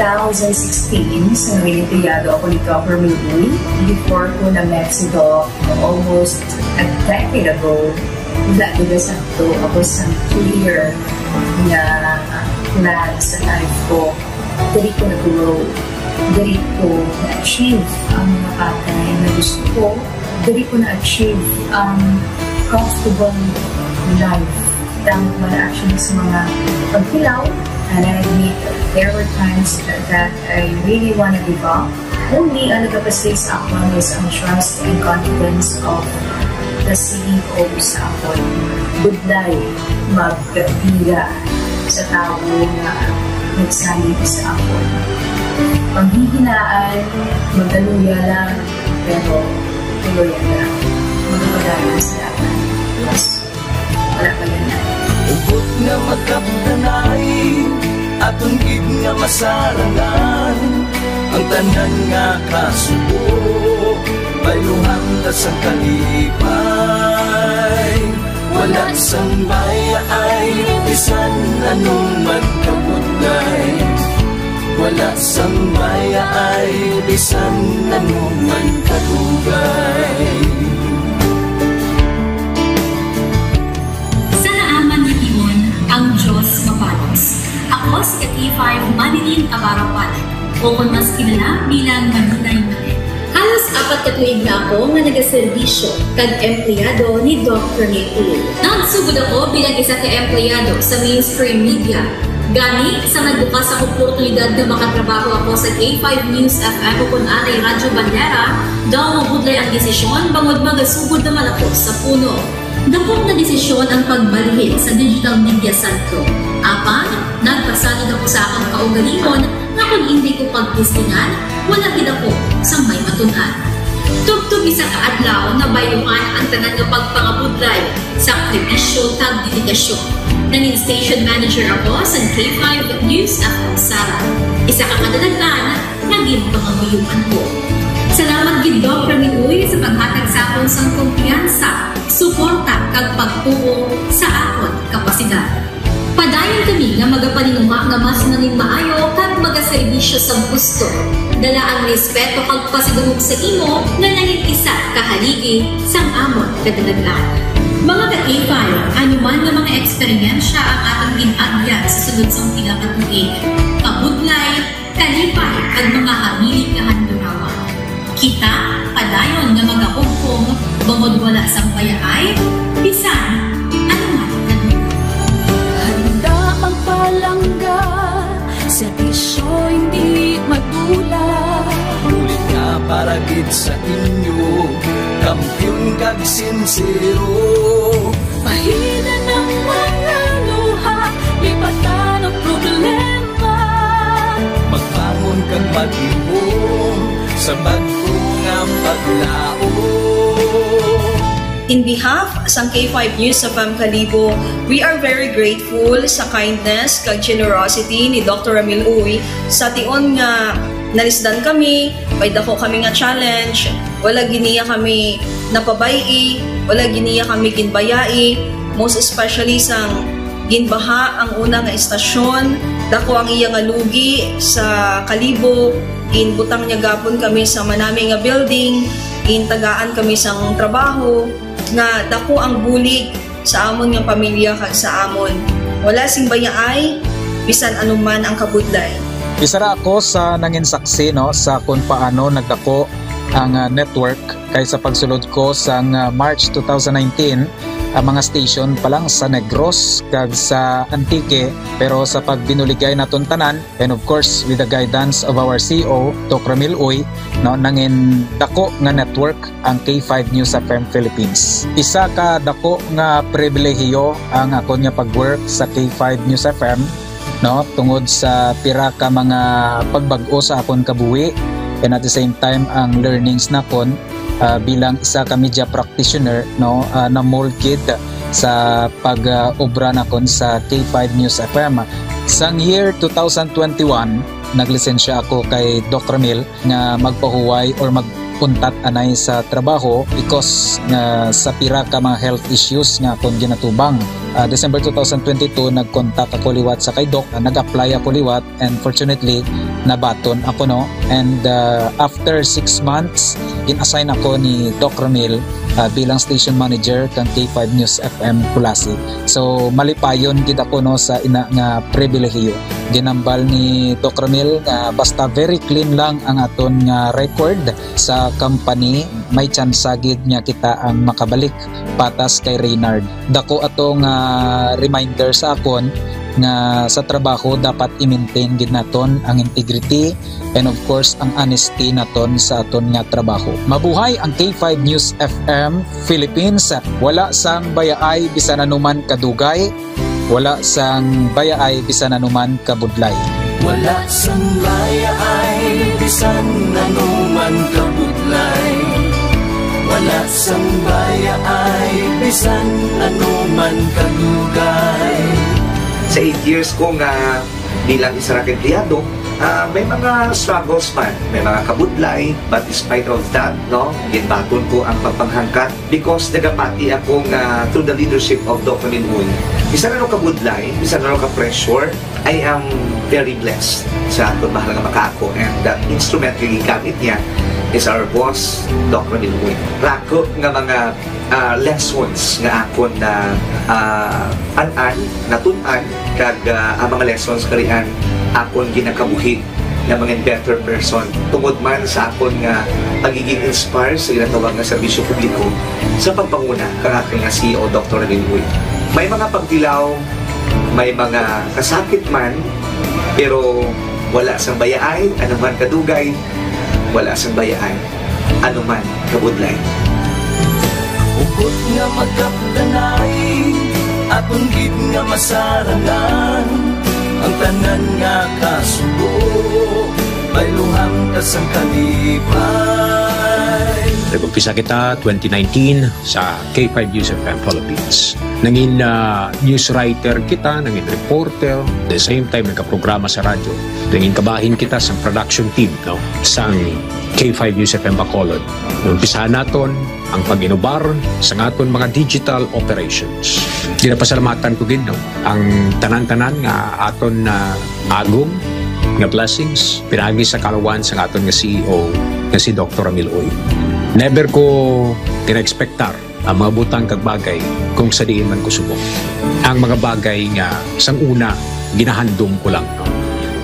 2016, sa Riyado ako nito for maybe before ko na Mexico almost a decade ago. Diba ako sa clear na plan sa life ko. Dari ko na-grow. Dari ko na-achieve ang mga patay na gusto ko. Dari ko na-achieve ang comfortable life. Dahil wala actually sa mga pagkilaw. And I admit there were times that I really want to give up. Only ang nagpapaslis ako is ang trust and confidence of the CEO sa ako. Budlay, magkabira sa tao na nagsalit sa ako. Panghihinaan, magdaluya lang, pero tuloy lang. Magpapadalan sa laban. Yes, wala pa yan. Ubot nga magkapdanay, atong gid nga masarangan, ang tanan nga kasubo, bayluhan ka sa kalipay. Wala sang baya ay bisan anuman kabudlay, wala sang baya ay bisan anuman kadugay. Ang Diyos mapalos. Ako si K5 Manilin Abarapan. o kung mas kilala bilang Manunay Manet. Halos 4 ka tuig na ako nga nagaserbisyo kag empleyado ni Dr. Nick. Nagsugod ako bilang isa ka empleyado sa mainstream media. Gani, sa nagbukas ang oportunidad na makatrabaho ako sa K5 News FM o kung atay Radyo Bandera, daw mabudlay ang desisyon bangod magasugod naman ako sa puno. Dapong na desisyon ang pagbalhin sa digital media sentro. Apan, nagpasalid ako sa akong kaugalingon na kung hindi ko pagtistingan, wala gid ako sa may matunan. Tugtog isa ka adlaw na bayuhan ang tanan nga pagpangabudlay sa sakripisyo tag dedikasyon. Nanging station manager ako sa K5 News FM Sala. Isa ka kadalagan, naging panganguyuan ko. Salamat gid Dr. Miuy sa paghatag sa akong sang kumpiyansa, suporta kag pagtuo sa akon kapasidad. Padayon kami nga magapaninuma nga mas naning maayo kag magaserbisyo sa gusto. Dala ang respeto kag pasidungog sa imo nga nanging isa kahaligi sang amon kadalagan. Mga ka-K5, anuman nga mga eksperyensya ang atong ginagyan sa sunod sang pinakatuig. Kabudlay, kalipay, at mga hamilig na handurawan. Kita, padayon nga mag-augpong, bangod wala sang payaay, bisan, anuman na handa magpalangga, servisyo hindi magula. Ulit nga para gid sa inyo, kampiyon kag sincero. Mahina ng mga luha, lipatan ang problema. Magbangon kag mag-ibong sa bagong ang paglao. In behalf sa K5 News FM Kalibo, we are very grateful sa kindness kag generosity ni Dr. Ramil Uy sa tion nga nalisdan kami, may dako kami nga challenge, wala giniya kami napabayi, wala giniya kami ginbayai, most especially sang ginbaha ang una nga istasyon, dako ang iya nga lugi sa Kalibo, ginbutang niya gapon kami sa manami nga building, gintagaan kami sang trabaho, nga dako ang bulig sa amon nga pamilya kag sa amon. Wala sing bayaay, bisan anuman ang kabudlay. Isa ra ako sa nangin saksi no sa kung paano nagdako ang network kay sa pagsulod ko sa March 2019 ang mga station pa lang sa Negros kag sa Antique, pero sa pagbinuligay naton tanan and of course with the guidance of our CEO Dr. Ramil Uy no nangin dako nga network ang K5 News FM Philippines. Isa ka dako nga pribilehiyo ang ako nga pagwork sa K5 News FM no tungod sa pira ka mga pagbag-o sa akon kabuhi and at the same time ang learnings nakon bilang isa ka media practitioner no na mold kid sa pag-obra nakon sa K5 News FM. Sang year 2021 naglisensya ako kay Dr. Ramil nga magpahuway or magpuntat anay sa trabaho because sa pira ka mga health issues nga akong ginatubang. December 2022 nag-contact ako liwat sa kay Doc, nag-apply ako liwat and fortunately nabaton ako no, and after 6 months in-assign ako ni Doc Ramil bilang station manager kang K5 News FM Kulasi. So malipayon gid ako no sa ina nga pribilehiyo. Ginambal ni Doc Ramil nga basta very clean lang ang aton nga record sa company, may chance gid nga kita ang makabalik patas kay Reynard. Dako atong reminder sa akon nga sa trabaho dapat i-maintain gid naton ang integrity and of course ang honesty naton sa aton nga trabaho. Mabuhay ang K5 News FM Philippines. Wala sang bayaay bisan anuman kadugay, wala sang bayaay bisan anuman kabudlay. Wala sang bayaay bisan anuman kabudlay. Wala sang bayaay bisan anuman kadugay. Sa 8 years ko nga bilang isa ra ka empleyado, may mga struggles man, may mga kabudlay, but despite of that, no, ginbaton ko ang pagpanghangkat because nagapati ako nga through the leadership of Dr. Minun. Isa na kabudlay, isa na ka-pressure, I am very blessed sa atong mahal nga makaako, and the instrument nga gigamit niya is our boss, Dr. Minun. Rako nga mga lessons nga akon na natunan kag ang mga lessons karian akon ginakabuhi nga mga better person tungod man sa akon nga pagiging inspired sa ginatawag nga serbisyo publiko sa pagpanguna kang aking nga CEO Dr. Ramil Uy. May mga pagdilaw, may mga kasakit man, pero wala sang bayaay, anuman kadugay, wala sang bayaay, anuman kabudlay. Ukot nga magkapdanay, atong gid nga masarangan, ang tanan nga kasubo, bayluhang kasang kalipay. Nag-umpisa kita 2019 sa K5 News FM Philippines. Nangin news writer kita, nangin reporter, at the same time nagka-programa sa radyo. Nangin kabahin kita sa production team sang K5 News FM Bacolod. Umpisahan naton ang pag-inubar sa aton mga digital operations. Ginapasalamatan ko gid ang tanan-tanan nga aton na agong nga blessings pinagi sa kalawan sa aton nga CEO nga si Dr. Ramil Uy. Never ko tina-expectar ang mga butang kag bagay kung sa diin man ko subok. Ang mga bagay nga sang una ginahandom ko lang.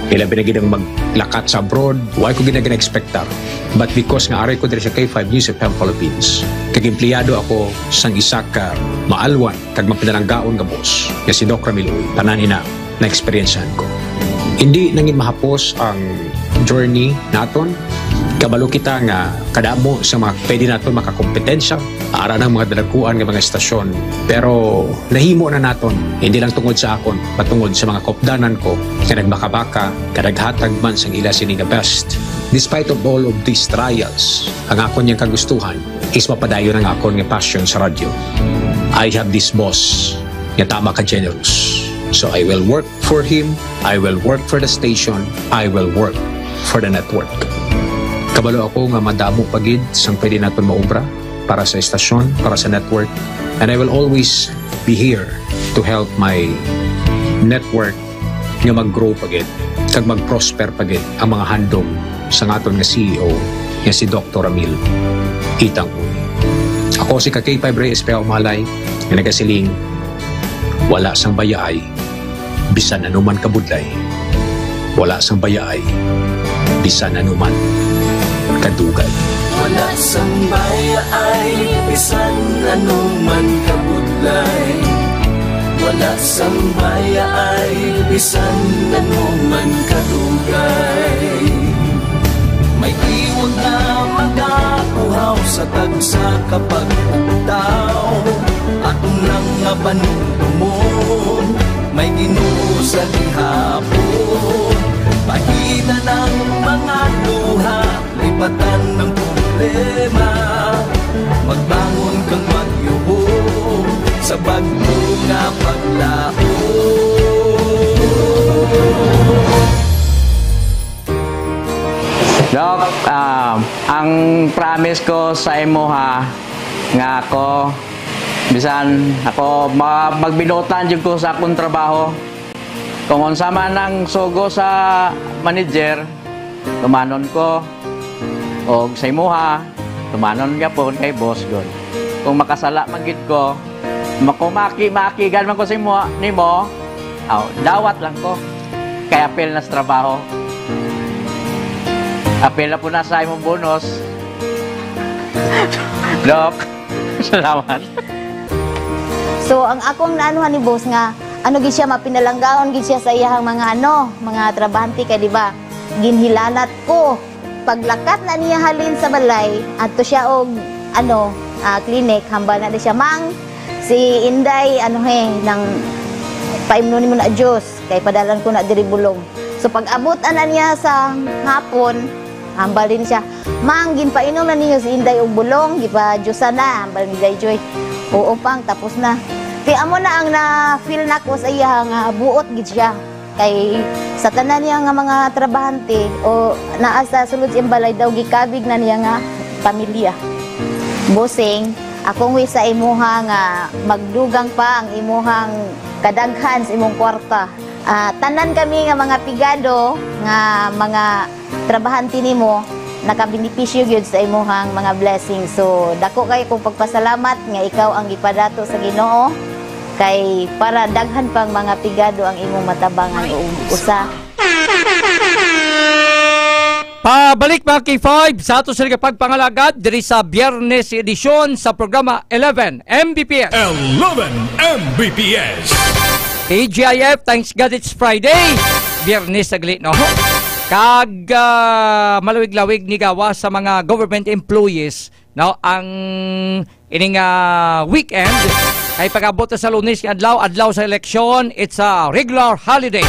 Kailan binagidang maglakat sa abroad, why ko gina-expectar. But because nga aray ko diri sa K5 News FM Philippines, kag empleyado ako sang isa ka maalwan kag mapinalanggaon nga boss, nga si Dr. Ramil Uy, tanan ina na experiencehan ko. Hindi nangin mahapos ang journey naton. Kabalo kita nga kadamo sa mga pwede naton makakompetensya ara ng mga dalaguan ng mga estasyon. Pero nahimo na naton, hindi lang tungod sa akon, patungod sa mga kopdanan ko na nagbaka-baka, kadaghatag man sang ila sini nga best. Despite of all of these trials, ang akon niyang kagustuhan is mapadayon ang akon nga passion sa radyo. I have this boss nga tama ka generous. So I will work for him, I will work for the station, I will work for the network. Kabalo ako nga madamo pagid sang pwede naton maubra para sa estasyon, para sa network. And I will always be here to help my network nga mag-grow pagid, kag mag-prosper pagid ang mga handom sa aton nga CEO nga si Dr. Ramil Itang Uy. Ako si K5 Reyes Peao Malay nga nagasiling wala sang bayaay bisan anuman kabudlay. Wala sang bayaay bisan anuman kadugay. Wala sang bayaay bisan anuman kabudlay. Wala sang bayaay bisan anuman kadugay. May iwag na magapuhaw sa tagsa kapag ugtaw. Atong lang nga panuntumon, may Ginoo sa gihapon. Pahina ng mga luha, lipatan ng problema. Magbangon kang magyubong sa bagyo nga paglao. Dok, ang promise ko sa imo ha, nga ako, bisan ako magbinutan jud ko sa akong trabaho. Kung unsa man ang sugo sa manager, tumanon ko. O sa imo ha, tumanon gyapon kay boss god. Kung makasala magid ko, makumaki-makigan man ko sa imo nimo, dawat lang ko. Kay apel na sa trabaho. Apel na po na sa imong bonus. Dok, salamat. So ang akong naanuhan ni boss nga gid siya mapinalanggaon gid siya sa iyang mga mga trabahante kay di ba? Ginhilanat ko paglakat na niya halin sa balay adto siya og clinic hambal na di siya mang si Inday nang paimno nimo na Dios kay padalan ko na diri bulong. So pag abot ana niya sa hapon hambal din siya mang ginpainom na niyo si Inday og bulong gipa-Diyosan na hambal ni Joy. Oo pang tapos na. Kaya amo na ang na-feel na ko sa iya nga buot gid siya. Kay sa tanan niya nga mga trabahante o naa sa sulod sa balay daw gikabig na niya nga pamilya. Bossing, akong wish sa imuha nga magdugang pa ang imuhang kadaghan sa imong kwarta. Tanan kami nga mga pigado nga mga trabahante nimo nakabenepisyo gyud sa imuhang mga blessings. So dako kay kong pagpasalamat nga ikaw ang gipadato sa Ginoo kay para daghan pang mga pigado ang imong matabangan o usa. Pabalik mga K5 sa ato sa pagpangalagad diri sa Biyernes edisyon sa programa 11 Mbps. 11 Mbps. TGIF, thanks God it's Friday. Biyernes saglit, no? Kag malawig-lawig ni gawa sa mga government employees, no? Ang ining weekend ay pag-abot sa Lunes adlaw sa eleksyon, it's a regular holiday.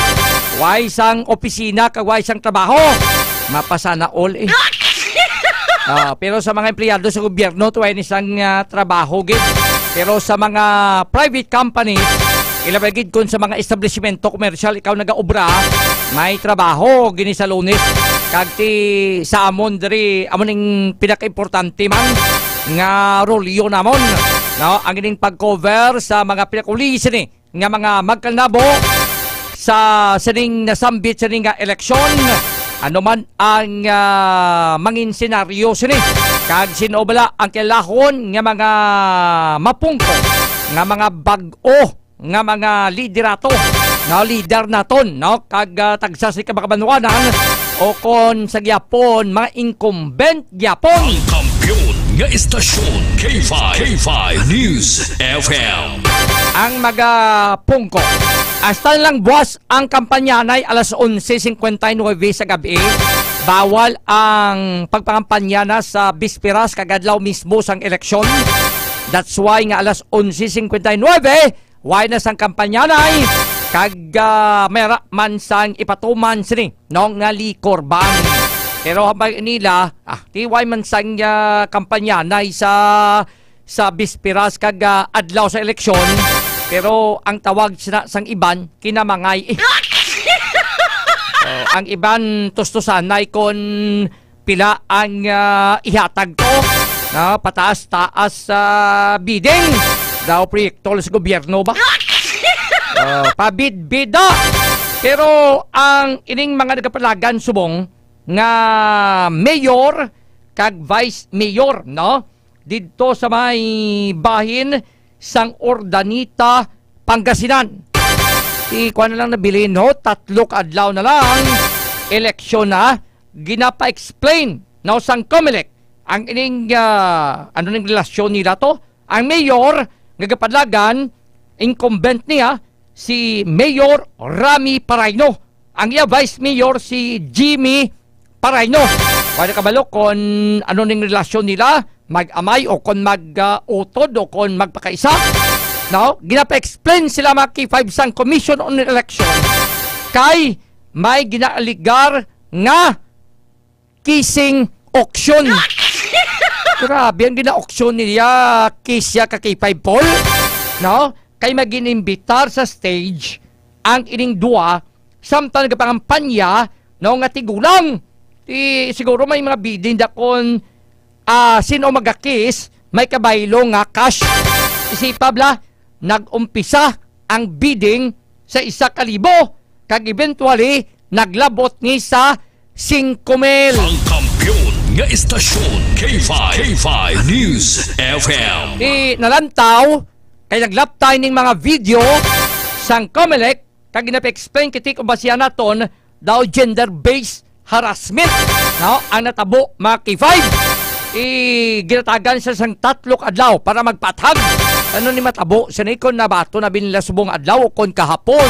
Why sang opisina kag why sang trabaho? Mapasana all eh. Pero sa mga empleyado sa gobyerno, tuway isang trabaho gid. Pero sa mga private company, ilabagid kun sa mga establishmento komersyal, ikaw nagaobra, may trabaho gini sa Lunes. Kag ti sa amon diri amon ning pinaka-importante man nga rolyo namon, no? Ang ining pag-cover sa mga pinakulisin ni nga mga magkalnabo sa sining nasambit sining eleksyon. Ano man ang mangin senaryo sini, kag sinobala ang kilahon nga mga mapungko, nga mga bag-o, nga mga liderato, na leader naton, no? Kag tagsasi ka makabanwanan o kon sa gyapon mga incumbent gyapon. Ang kampiyon nga istasyon K5 News FM. Ang mga pungko. Hasta lang buwas ang kampanya nay alas 11:59 sa gabi. Bawal ang pagpangampanya na sa bisperas kagadlaw mismo sang eleksyon. That's why nga alas 11:59 why na sang kampanya nay kag mera man sang ipatuman sini nong nga likorban. Pero habang nila tiway man sang kampanya nay sa bisperas kag adlaw sa eleksyon. Pero ang tawag sang iban, kinamangay. Ang iban tustusanay kon pila ang ihatag ko. Pataas-taas sa bidding. Daw proyekto sa gobyerno ba? Pabid-bida. Pero ang ining mga nagapalagan subong nga mayor kag vice mayor, no? Dito sa may bahin sang Ordanita, Pangasinan. Ikuha na lang nabilin, no? 3 adlaw na lang. Eleksyon na. Ginapa-explain, no? Sang COMELEC. Ang ining, ano ning relasyon nila to? Ang mayor, nagapadlagan, incumbent niya, si Mayor Rami Paraino. Ang iya vice mayor, si Jimmy Paraino. Pwede kabalo kung ano ning relasyon nila, mag-amay o kung mag-utod o kung magpakaisa. No? Ginapa-explain sila mga K5 sang Commission on Election kay may ginaaligar nga kissing auction. Grabe ang gina-auction niya kisya ka K5 Paul. No? Kay mag-inimbitar sa stage ang ining dua samtang nagapangampanya no nga tigulang. Siguro may mga bidding da kung sino magakis, may kabaylo nga cash. Isipabla, nag-umpisa ang bidding sa 1,000. Kag eventually, naglabot ni sa 5,000. Ang kampiyon nga istasyon K5 News FM. Nalantaw, kay naglaptay ning mga video sang COMELEC, kag ginapa-explain kitik o basya naton, daw gender-based harassment. No? Ang natabo mga K5. Ginatagan siya sang 3 adlaw para magpatag. Ano ni matabo? Sinikon na bato na binila subong adlaw kon kahapon.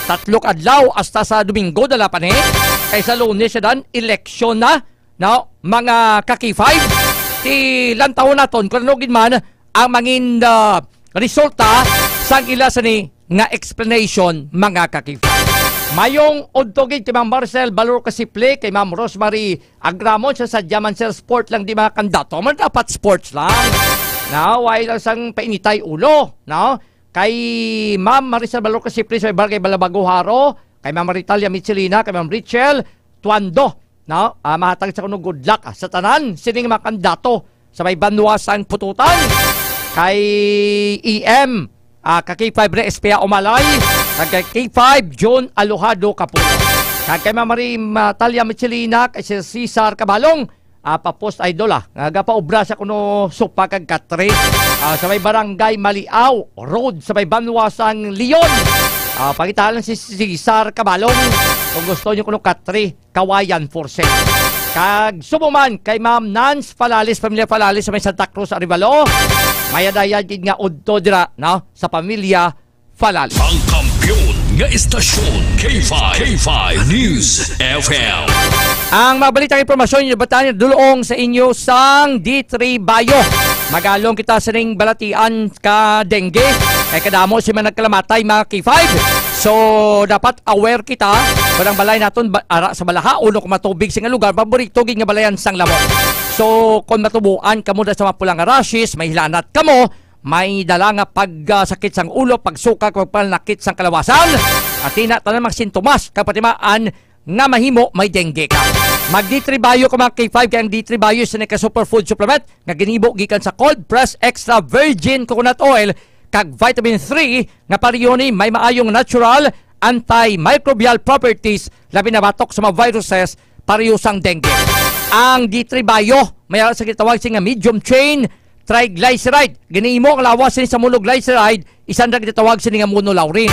3 adlaw hasta sa Domingo dala pa ni. Kay sa Lunes siya dan, eleksyon na. No? Mga ka-K5. Lantaw naton kung ano man ang mangin resulta sang ila sa ni nga explanation mga ka-K5. Mayong udtogig kay Ma'am Marcel Balor Kasiple, kay Ma'am Rosemary Agramon sa sadyaman sir sport lang di mga kandidato. Man dapat sports lang. Now, why lang sang painitay ulo, no? Kay Ma'am Maricel Balor Kasiple sa Barangay Balabaguharo, kay Ma'am Maritalia Michelina, kay Ma'am Richel Tuando, no? Mahatag sa kuno good luck sa tanan sining mga kandidato sa may banwasang pututan. Kay EM K5 Re Espea Umalay, kay K5 John Alojado Kapulo, kay Ma'am Talia Michelina, kay Cesar Cabalong, pa-post idol nagapaobra sa kuno sopa kag katre sa may barangay Maliaw Road sa may banwasang Leon. Pakitaan lang si Cesar Cabalong kung gusto nyo kunong katri, kawayan for sale. Kag sumuman kay Ma'am Nance Falalis, pamilya Falalis sa may Santa Cruz, Arivalo. Mayadaya din nga udto dira, no? Sa pamilya Falalis. Ang kampiyon nga istasyon K5 News FM. Ang mabalitang impormasyon yung bataan dulong sa inyo sang D3 Bayo. Magalong kita sa ring balatian ka dengue. Kaya kadamo si man nagkalamatay mga K5. So, dapat aware kita. Parang balay natin ara sa balaha. Uno kung matubig sa nga lugar. Paborito nga balayan sang lamok. So, kung matubuan ka mo sa mapulang rashes, may hilanat ka mo, may dala nga pagsakit sang ulo, pagsuka, pagpanakit sang kalawasan. At tinatanan mga sintomas kapatimaan nga mahimo may dengue ka. Mag D3 Bio ka mga K5 kaya ang D3 Bio sa neka superfood supplement nga ginibo gikan sa cold press extra virgin coconut oil kag vitamin 3 nga pareho ni may maayong natural antimicrobial properties labi na batok sa mga viruses pareho sang dengue. Ang D3 Bio may sa gitawag nga medium chain triglyceride. Ginimo ang lawas sa monoglyceride, isang nagtitawag sa nga monolaurin.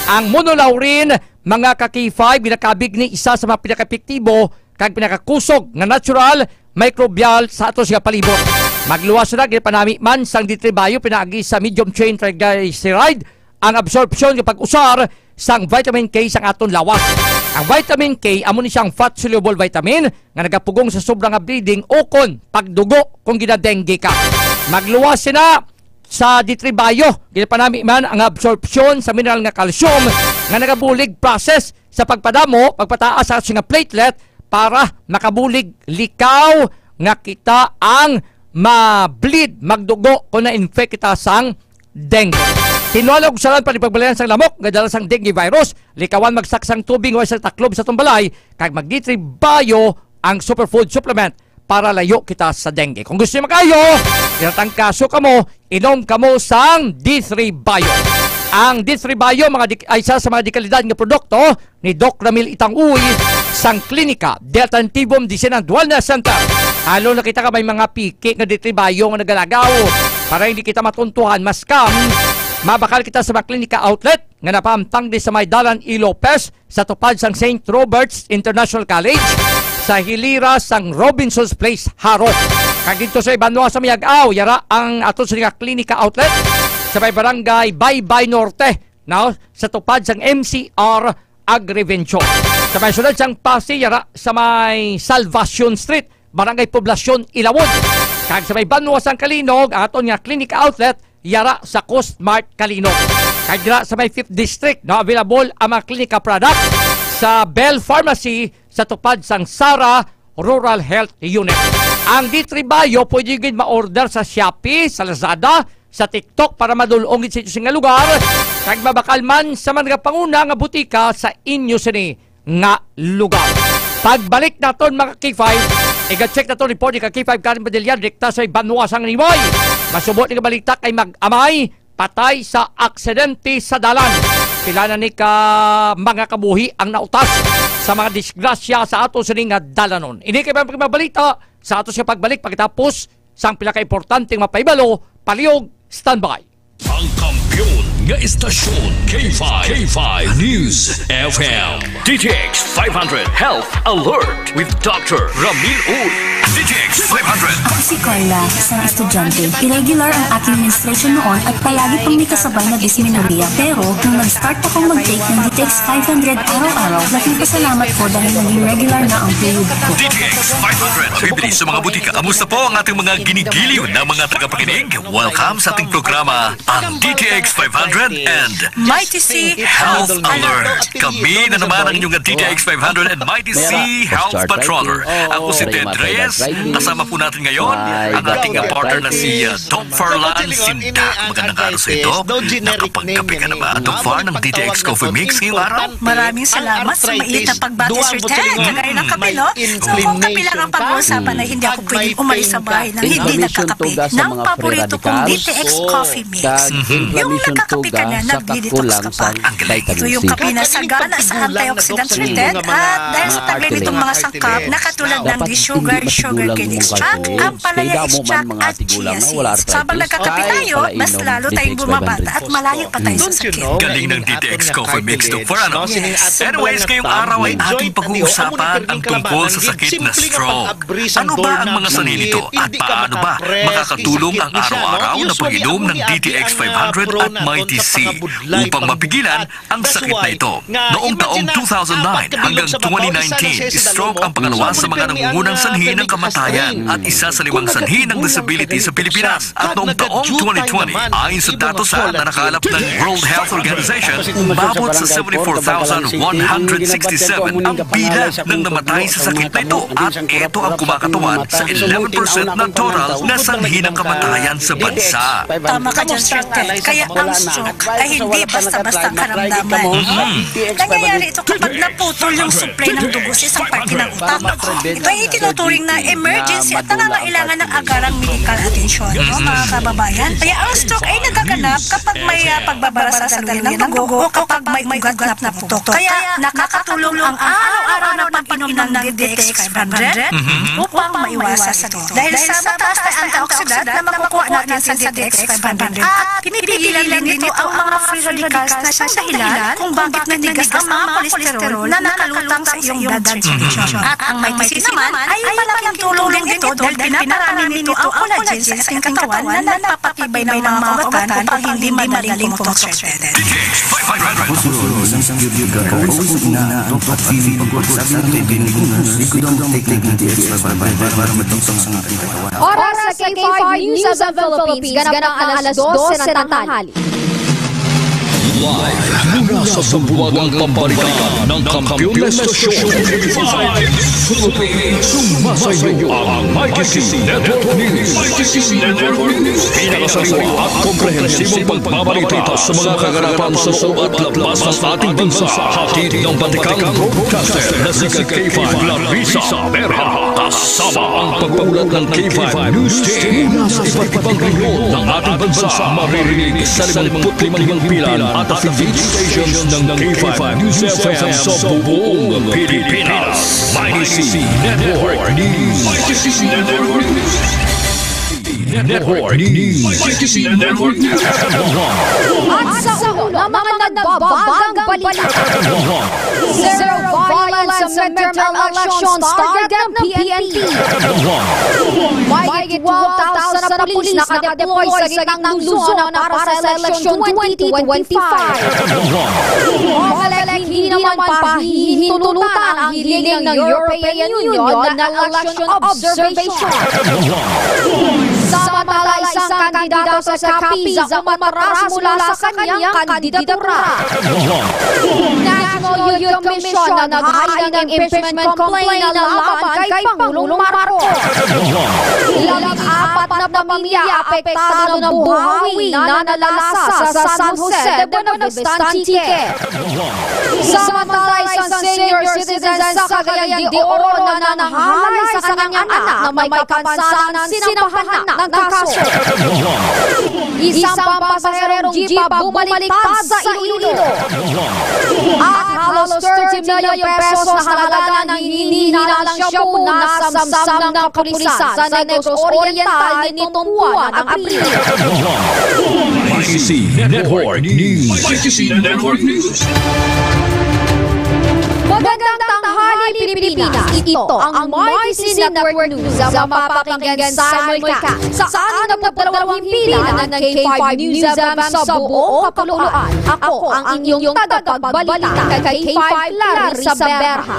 Ang monolaurin, mga ka-K5, binakabig ni isa sa mga pinaka-epektibo kag pinakakusog nga natural microbial sa ato siya palibot. Magluwas na ginpanami man sang D3 Bio pinaagi sa medium chain triglyceride ang absorption kapag usar sang vitamin K sang aton lawas. Ang vitamin K amo ni siyang fat soluble vitamin nga nagapugong sa sobrang bleeding o kon pagdugo kung ginadengue ka. Magluwas na sa D3 Bio, ginpanami man ang absorption sa mineral nga calcium nga nagabulig process sa pagpadamo, pagpataas sa nga platelet para makabulig likaw nga kita ang ma-bleed, magdugo kung na-infect kita sang dengue. Tinualag usalan pa ni pagbalayan sang lamok nga dala sang dengue virus, likawan magsaksang tubig o sa taklob sa tumbalay kag mag D3 Bio ang superfood supplement para layo kita sa dengue. Kung gusto nyo makayo, tinatang kaso ka mo, inom ka mo sang D3 Bio. Ang D3 Bio ay isa sa mga dekalidad nga produkto ni Doc Ramil Itanguy sang Klinika Delta Antibum Disenan Wellness Center. Halo na kita ka may mga piki nga D3 Bio nga nagalagaw para hindi kita matuntuhan maskam. Mabakal kita sa mga klinika outlet nga napamtang di sa may Dalan E. Lopez sa tupad sang St. Robert's International College sa hilira sang Robinson's Place, Haro. Kag dito sa Ibanwa sa Miag-aw, yara ang ato sa nga klinika outlet sa may barangay Baybay Norte, now, sa tupad sang MCR Agriventure. Sa may sunod sang Pasig, yara sa may Salvacion Street, barangay Poblasyon, Ilawod. Kag sa may Banwa sang Kalinog, ang aton nga klinika outlet, yara sa Coast Mart, Kalinog. Kag yara sa may 5th District, na available ang mga klinika product sa Bell Pharmacy sa tupad sang Sara Rural Health Unit. Ang D3 Bio pwede gid ma-order sa Shopee, sa Lazada, sa TikTok para madulong sa inyo nga lugar. Kag mabakal man sa mga panguna nga butika sa inyo sini nga lugar. Pagbalik naton mga K5, i-check na to report ni K5 Karen Badilyan direkta sa Banwa sang Nimoy. Masubot ni balita kay mag-amay patay sa aksidente sa dalan. Kilala ni ka mga kabuhi ang nautas sa mga disgrasya sa ato sa nga dalanon. Ini kay mabalita sa ato siya pagbalik pagkatapos sang pinaka-importanteng mapaibalo, palihog, standby. Ang kampiyon nga istasyon K5 News FM. DTX 500 Health Alert with Dr. Ramil Uy. DTX 500. Ako si Carla, isang estudyante. Irregular ang aking menstruation noon at palagi pang may kasabay na dysmenorrhea. Pero nung nag-start akong mag-take ng DTX 500 araw-araw, laking pasalamat ko dahil naging regular na ang period ko. DTX 500. Bibili sa mga butika. Kamusta po ang ating mga ginigiliw na mga tagapakinig? Welcome sa ating programa, ang DTX 500 and Mighty C Health Alert. Kami na naman ang inyong DTX 500 and Mighty C Health Patroller. Ako si Ted Reyes. Kasama po natin ngayon ang ating partner na si Doc Farlan Sindak. Magandang araw sa ito. Nakapagkape ka na ba, Doc Far, ng DTX Coffee Mix ngayong araw? Maraming salamat sa maiit na pagbati, Sir Ted. Kagaya ng kape, no? So kung kape lang ang pag-uusapan ay hindi ako pwedeng umalis sa bahay nang hindi nagkakape ng paborito kong DTX Coffee Mix. Yung nakakape kape ka na, nag-detox ka pa. Ito yung kape na sagana sa antioxidant treated at dahil sa taglay nitong mga sangkap na katulad ng sugar cane extract, ampalaya extract at chia seeds. Sabang nagkakape tayo, mas lalo tayong bumabata at malayo pa tayo sa sakit. Galing ng DTX Coffee Mix to for ano? Anyways, ngayong araw ay ating pag-uusapan ang tungkol sa sakit na stroke. Ano ba ang mga sanhi nito at paano ba makakatulong ang araw-araw na pag-inom ng DTX 500 at Mighty C upang mapigilan ang sakit na ito? Noong taong 2009 hanggang 2019, stroke ang pangalawa sa mga nangungunang sanhi ng kamatayan at isa sa 5 sanhi ng disability sa Pilipinas. At noong taong 2020, ayon sa datos na nakalap ng World Health Organization, umabot sa 74,167 ang bilang ng namatay sa sakit na ito at ito ang kumakatawan sa 11% ng total na sanhi ng kamatayan sa bansa. Tama ka dyan, Sir Ted. Kaya ang stroke ay hindi basta-basta karamdaman. Nangyayari ito kapag naputol yung supply ng dugo sa isang parte ng utak. Ito ay itinuturing na emergency at nangangailangan ng agarang medical attention, mga kababayan. Kaya ang stroke ay nagaganap kapag may pagbabara sa daluyan ng dugo o kapag may ugat na putok. Kaya nakakatulong ang araw-araw na pag-inom ng DTX 500 upang maiwasan ito. Dahil sa mataas na antioxidant na makukuha natin sa DTX 500 at pinipigilan din nito ang mga free radicals na siyang dahilan kung bakit nanigas ang mga kolesterol na nakalutang sa iyong blood circulation. At ang Mighty C naman ay malaking tulong din ito dahil pinaparami nito ang collagen sa ating katawan na napapatibay ng mga kawatan upang hindi madaling pumutok-shredded. Oras sa K5 News of the Philippines, ganap ang alas 12 ng tanghali. Live mula sa Sambuagang Pambalikan ng Kampiyon na Estasyon Philippines, sumasayo ang Mighty C Network News. Pinakasariwa at komprehensibong pagbabalita sa mga kaganapan sa loob at labas ng ating bansa. Hatid ng batikang broadcaster na si K5 Larissa Berha. Kasama ang pagpamulat ng K5 News Team mula sa iba't ibang rehiyon ng ating bansa. Maririnig sa 55 pilan at affiliate stations ng K5 News FM sa buong Pilipinas. Mighty C Network News. Mighty C Network News. Network News. Mighty C Network News. At sa ulo ng mga nagbabagang balita. Zero violence sa midterm elections target ng PNP. Mahigit 12,000 na pulis nakadeploy sa gitnang Luzon para sa election 2025. Hindi naman pahihintulutan ang hiling ng European Union na election observation. Samantala, isang kandidato sa Capiz ang umatras mula sa kanyang kandidatura. National Youth Commission na naghain ng impeachment complaint na laban kay Pangulong Marcos. 14 na pamilya apektado ng buhawi na nalalasa sa San Jose de Buenaventura Antique. Samantala, isang senior citizen sa Cagayan de Oro na nanahalay sa kanyang anak na may kapansanan sinampahan ng kaso. Isang pampasaherong jeep bumaliktad sa Iloilo. At halos 30 million pesos na halaga ng hinihinalang shabu na samsam ng kapulisan sa Negros Oriental nitong buwan ng Abril. Mighty C Network News. Mighty C Network News. Magandang tanghali, Pilipinas! Ito ang Mighty C Network News ang mapapakinggan simulcast sa 62 himpilan ng K5 News FM sa buong kapuluan. Ako ang inyong tagapagbalita kay K5 Larissa Berha.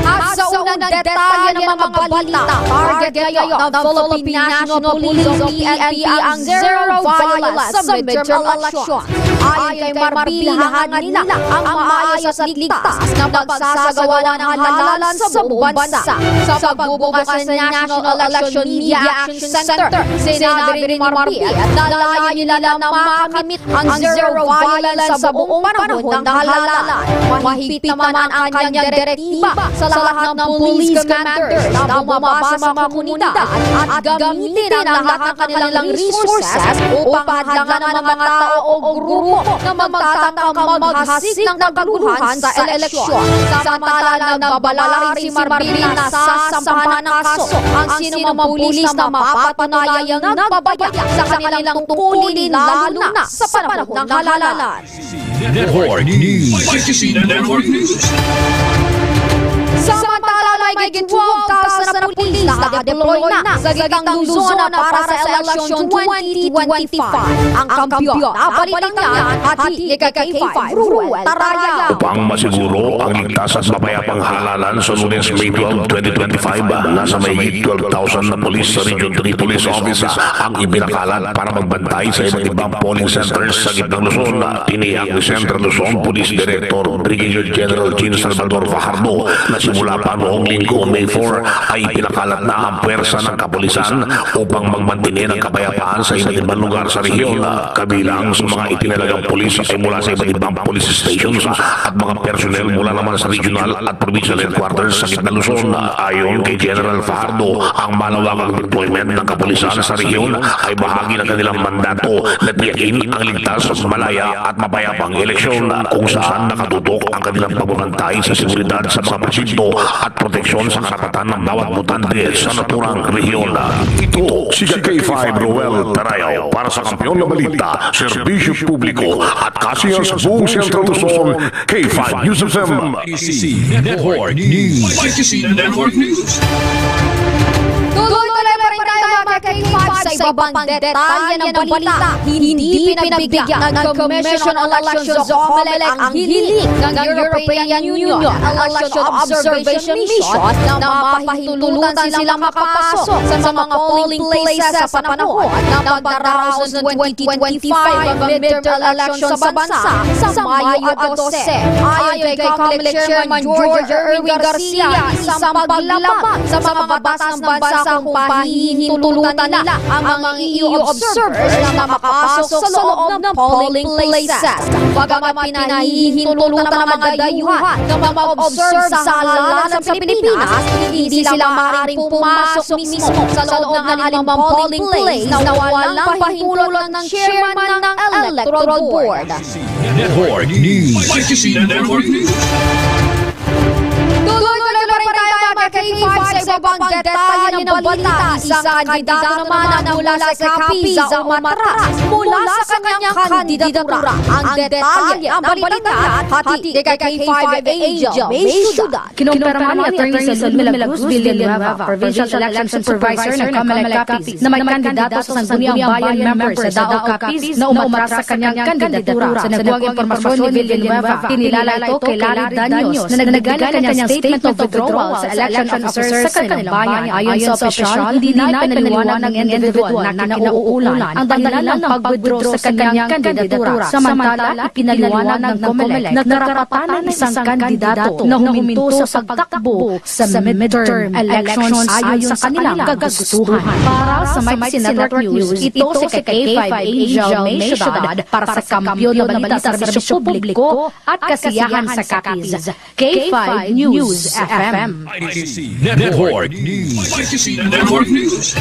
At sa unang detalye ng mga balita, target ngayon ng Philippine National Police o PNP ang zero violence sa midterm election. Ayon kay Marbil, hahangan nila ang maayos at ligtas na pagsasagawa ng halalan sa buong bansa. Sa pagbubukas ng National Election Media Action Center, sinabi rin ni Marbil at nalayo nila na makamit ang zero violence sa buong panahon ng halalan. Mahigpit naman ang kanyang direktiba sa lahat ng police commanders na bumaba sa mga komunidad at gamitin ang lahat ng kanilang resources upang hadlangan ang mga tao o grupo na magtatangkang maghasik ng kaguluhan sa eleksyon. Samantala nagbabala rin si Marvin na sasampahan ng kaso ang sinumang pulis na mapatunayang nagbabaya sa kanilang tungkulin lalo na sa panahon ng halalan. Network News. Network News. Samantala may 12,000 na pulis na deploy na sa gitang Luzon para sa election 2025. Ang kampiyon, nabalitan yan, hati ni K5 Ruel Taraya. Upang masiguro ang ligtas at mapayapang halalan sa Lunes, May 12, 2025, nasa may 12,000 na pulis sa Region 3 Police Office ang ibinakalat para magbantay sa iba't ibang polling centers sa gitnang Luzon. Tiniyak ni Central Luzon Police Director Brigadier General Jean Salvador Fajardo na simula pa noong linggo May 4 ay pinakalat na ang puwersa ng kapulisan upang magmantinin ang kapayapaan sa iba't ibang lugar sa rehiyon. Kabilang sa mga itinalagang pulis ay mula sa iba't ibang police stations at mga personnel mula naman sa regional at provincial headquarters sa gitna Luzon. Ayon kay General Fajardo, ang malawakang deployment ng kapulisan sa rehiyon ay bahagi ng kanilang mandato na tiyakin ang ligtas, malaya at mapayapang eleksyon kung saan nakatutok ang kanilang pagbabantay sa seguridad sa mga presinto at proteksyon sa karapatan ng bawat botante sa naturang rehiyon. Ito si K5 Ruel Tarayaw para sa Kampiyon na Balita, Serbisyo Publiko at kasiyan sa buong Central Luzon, K5 News FM. Network News. Network News. Tuloy-tuloy pa rin tayo mga K5 sa ibang detalye ng balita. Hindi pinagbigyan ng Commission on Elections o COMELEC ang hiling ng European Union Election Observation Mission na mapahintulutan silang makapasok sa mga polling places sa panahon ng pagdaraos ng 2025 midterm election sa bansa sa Mayo 12. Ayon kay COMELEC Chairman George Erwin Garcia, isang paglaban sa mga batas ng bansa kung pahihintulutan nila ang mga EU observers na makapasok sa loob ng polling places. Bagamat pinahihintulutan ng mga dayuhan na mag-observe sa halalan sa Pilipinas, hindi sila maaaring pumasok mismo sa loob ng alimang polling place na walang pahintulutan ng chairman ng Electoral Board. Network News. Network News. Tuloy-tuloy pa rin tayo mga K5 sa ibang detalye ng balita. Isang kandidato naman mula sa Capiz ang umatras mula sa kanyang kandidatura. Ang detalye ang balita yan, hati kay K5 Angel May Ciudad. Kinumpirma ni Attorney Salud Milagros Villanueva, Provincial Election Supervisor ng COMELEC Capiz, na may kandidato sa Sangguniang Bayan member sa Dao Capiz na umatras sa kanyang kandidatura. Sa nagbuwang impormasyon ni Villanueva, kinilala ito kay Larry Daños na nagagaling kanyang statement of withdrawal sa election officer sa kanilang bayan. Ayon sa opisyal, hindi na pinaliwanag ng individual na kinauulan ang dahilan ng pag-withdraw sa kanyang kandidatura. Samantala, ipinaliwanag ng COMELEC na karapatan ng isang kandidato na huminto sa pagtakbo sa midterm elections ayon sa kanilang kagustuhan. Para sa Mike Network News, ito si K5 Angel May Ciudad para sa Kampiyon na Balita sa Serbisyo Publiko at Kasiyahan sa Capiz. K5 News FM. Network News. Network News.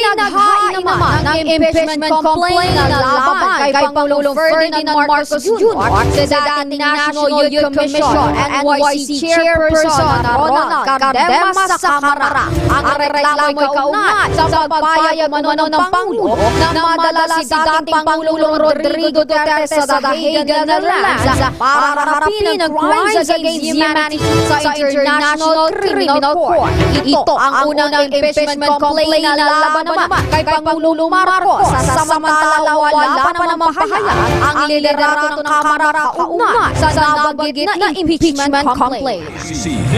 Naghain naman ng impeachment complaint na laban kay Pangulong Ferdinand Marcos Jr. sa dating National Youth Commission NYC Chairperson na Ronald Cardema sa Kamara. Ang reklamo ay kaugnay sa pagpayag umano ng Pangulo na madala si dating Pangulong Rodrigo Duterte sa The Hague, Netherlands para harapin ang crimes against humanity sa International Criminal Court. Ito ang unang impeachment complaint na laban naman kay Pangulong Marcos. Samantala wala pa naman pahayag ang liderato ng Kamara kaugnay sa nabanggit na impeachment complaint.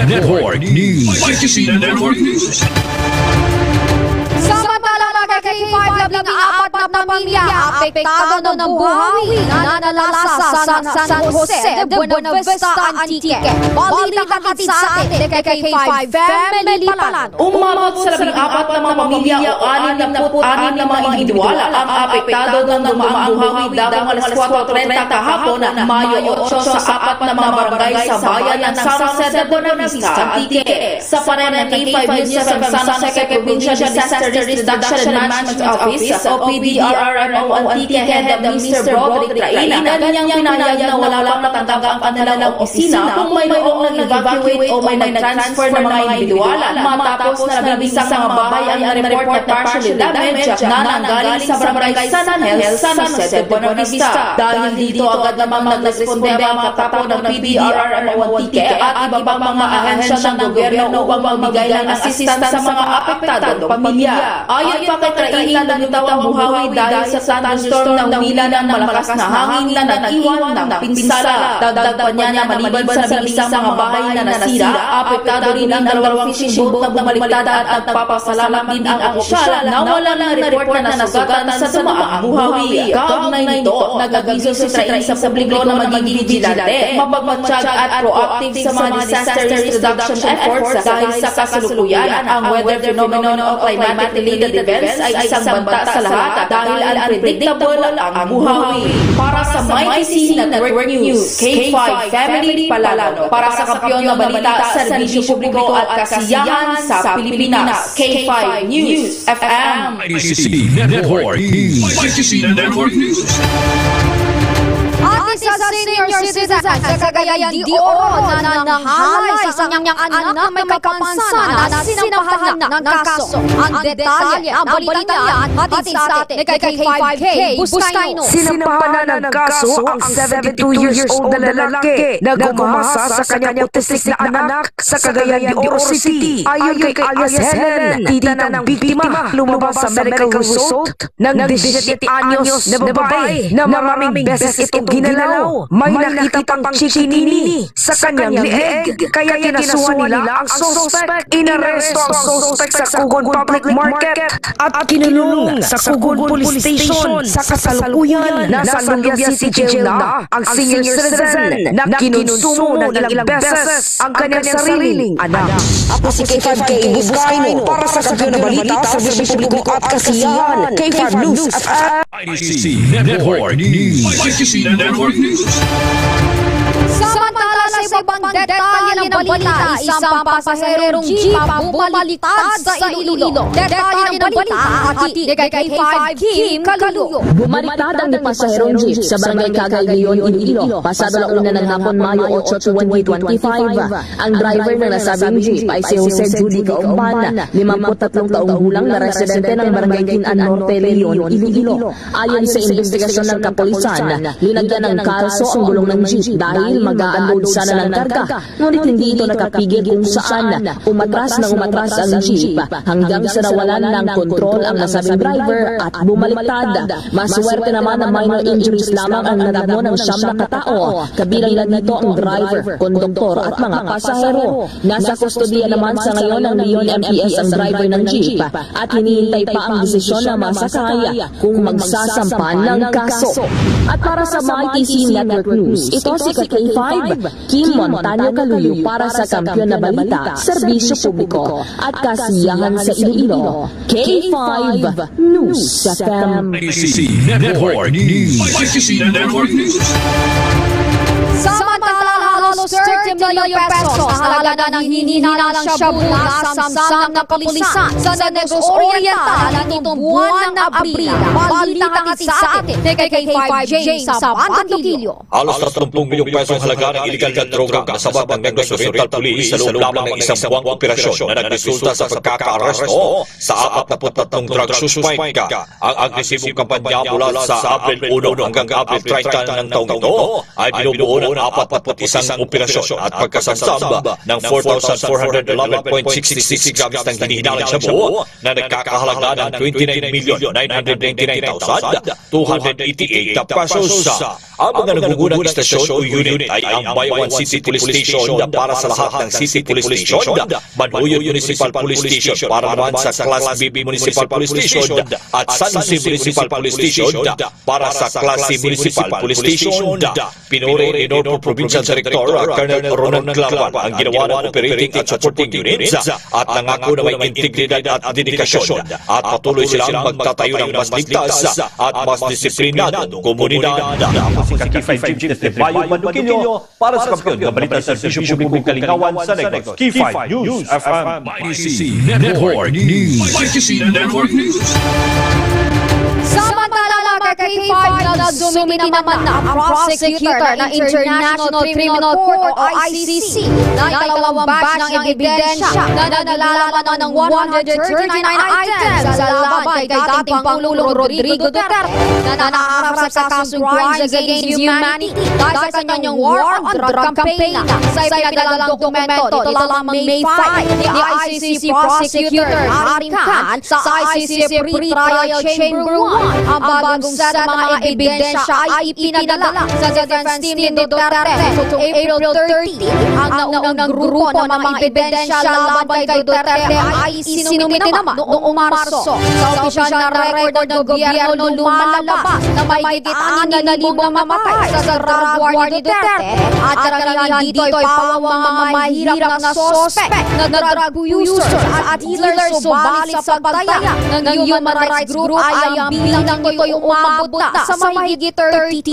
Network News. Network News. Samantala mga K5, 14 na pamilya apektado ng buhawi na nalalasa sa San Jose de Buena Vista Antique. Balita hatid sa atin kay K5 Family Palano. Umabot sa 14 na mga pamilya o 66 na mga individual ang apektado ng dumaang buhawi dagang alas 4:30 kahapon na Mayo 8 sa 4 na mga barangay sa bayan ng San Jose de Buena Vista Antique. Sa pareha ng K5 News sa San Jose Provincial Disaster Risk Reduction and Management Office o PDRMO Antique Head Mr. Broderick Traina, kanyang pinayag na wala lang natatangga ang kanilang opisina kung mayroong nag-evacuate o may nag-transfer ng mga individual matapos na nabisang mga bahay ang na-report na partially damaged na nanggaling sa barangay San Angel, San Jose de Buena Vista. Dahil dito agad namang nag-responde ang mga kapo ng PDRMO Antique at ibang mga ahensya ng gobyerno upang magbigay ng assistance sa mga apektadong pamilya. Ayon pa kay Traina, lumitaw ang buhawi dahil sa thunderstorm na umila ng malakas na hangin na nag-iwan ng pinsala. Dagdag pa niya na maliban sa isang mga bahay na nasira, apektado rin ang dalawang fishing boat na bumaliktad at nagpapasalamat din ang opisyal na wala ng report na nasugatan sa dumaang buhawi. Kaugnay nito, nag-abiso si Traina sa publiko na magiging vigilante, mapagmatsyag at proactive sa mga disaster risk reduction efforts dahil sa kasalukuyan ang weather phenomenon o climate-related events ay isang banta sa lahat dahil unpredictable ang buhawi. Para sa MyTC Network News, K5 Family Palano. Para sa kampyon na balita, serbisyo publiko at kasiyahan sa Pilipinas. K5 News FM. MyTC Network News. MyTC Network News. At isa senior citizen sa Cagayan de Oro na nanghalay sa kanyang anak na may kapansanan na sinampahan ng kaso. Ang detalye, ang balita yan, hatid sa atin kay K5K Buscaino. Sinampahan ng kaso ang 72 years old na lalaki na gumasa sa kanyang autistic na anak sa Cagayan de Oro City. Ayon kay alias Helen, tita ng biktima, lumabas sa medical result ng 17 anyos na babae na maraming beses itong ginalaw. May nakita pang chikinini sa kanyang lieg, kaya kinasuhan nila ang suspect. Inaresto ang suspect sa Kugon Public Market at kinulong sa Kugon Police Station. Sa kasalukuyan, nasa Lumbia City Jail na ang senior citizen na kinonsumo ng ilang beses ang kanyang sariling anak. Ako si K5K Buscaino para sa kampyon na balita sa serbisyo publiko at kasiyahan. K5 News FM. MyTC Network News. MyTC Network News. Samantala sa ibang detalye ng balita, isang pasaherong jeep bumalitad sa Iloilo. Detalye ng balita, hatid kay K5 Kim Kaluyo. Bumalitad ang pasaherong jeep sa barangay Cagayan, Iloilo. Pasado lang una ng hapon, Mayo 8, 2025. Ang driver na nasabing jeep ay si Jose Judy Kaumban, 53 taong gulang na residente ng barangay Kinan Norte, Leon, Iloilo. Ayon sa investigasyon ng kapulisan, linagyan ng kalso ang gulong ng jeep dahil mag-a-unload sana ng karga, ngunit hindi ito nakapigil kung saan umatras ang jeep hanggang sa nawalan ng kontrol ang nasabing driver at bumaliktad. Maswerte naman na minor injuries lamang ang nadamo ng 9 na katao, kabilang na dito ang driver, konduktor at mga pasahero. Nasa kustodiya naman sa ngayon ng Leon MPS ang driver ng jeep at hinihintay pa ang desisyon ng masakay kung magsasampan ng kaso. At para sa MyTC Network News, ito si K5 Kim Montaño Kaluyo para sa kampyon na balita, serbisyo publiko at kasiyahan sa Iloilo. K5 News FM. MyTC Network News. MyTC Network News. Samantala, halos 30 million pesos ang halaga ng hinihinalang shabu na samsam ng kapulisan sa Negros Oriental nitong buwan ng Abril. Balita hatid sa atin kay K5 James sa Bantukilyo. Halos 30 milyong pesos halaga ng iligal na droga kasabot ng Negros Oriental Police sa loob lamang ng isang buwang operasyon na nagresulta sa pagkaka-aresto sa 43 drug suspect. Ang agresibong kampanya mula sa Abril 1 hanggang Abril 30 ng taong ito ay binubuo ng 41 operasyon at pagkasamsam ng 4,411.66 grams ng hinihinalang shabu na nagkakahalaga ng 29,999,288 pesos. Ang mga nagugunang istasyon o unit ay ang Bayawan City Police Station para sa lahat ng City Police Station, Manuyot Municipal Police Station para naman sa Class B Municipal Police Station at San Jose Municipal Police Station para sa Class C Municipal Police Station. Pinuri ni Northern Provincial Director Colonel Ronald Clavan ang ginawa ng operating at supporting units at nangako na may integridad at dedikasyon at patuloy silang magtatayo ng mas ligtas at mas disiplinadong komunidad. Si K5 Chief Bayo Mandukilyo para sa kampiyon ng balita sa Serbisyo Publikong Kalingawan sa Negros. K5 News FM. YTC Network News. YTC Network News. Samantala mga K5 nagsumiti naman na ang prosecutor ng International Criminal Court o ICC na ikalawang batch ng ebidensya na naglalaman ng 139 items sa laban kay dating Pangulong Rodrigo Duterte na nakaharap sa kasong crimes against humanity dahil sa kanyang war on drug campaign. Sa ipinadalang dokumento, ito lamang May 5 ni ICC Prosecutor Harim Khan sa ICC Pre-Trial Chamber 1. Ang bagong set ng mga ebidensya ay ipinadala sa defense team ni Duterte to April 30. Ang naunang grupo ng mga ebidensya laban kay Duterte ay isinumiti naman noong Marso. Sa opisyal na record ng gobyerno lumalabas na mahigit 6,000 mamatay sa drug war ni Duterte at karamihan dito ay pawang mga mahirap na suspect na drug user at dealer subalit sa pagtaya ng human rights group ay ang bilang ito'y umabot na sa mahigit 30,000.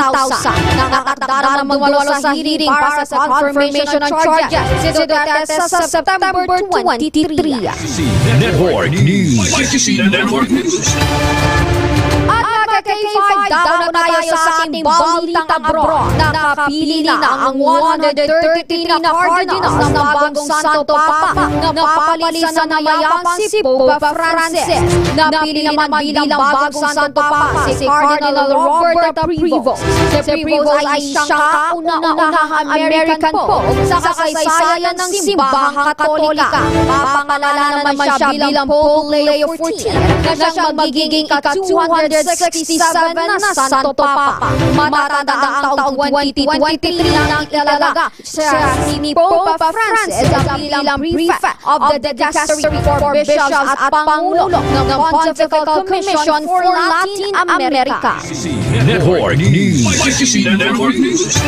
Nakatakda na magwalo sa hearing para sa confirmation ng charges si Duterte sa September 23. Network News. YTC Network News. At mga K5, daw na tayo sa ating balitang abroad. Nakapili na ang 133 na cardinals ng bagong Santo Papa na papalitan na mayapang si Pope Francis. Napili naman bilang bagong Santo Papa si Cardinal Robert Prevost. Si Prevost ay siyang kauna-unahang American Pope sa kasaysayan ng simbahang Katolika. Papangalanan naman siya bilang Pope Leo XIV na siyang magiging ka-267 na Santo Papa. Matatanda ang taong 2023 nang ilalaga siya si Pope Francis bilang Prefect of the Dicastery for Bishops at Pangulo ng Pontifical Commission for Latin America. Network News. YTC Network News.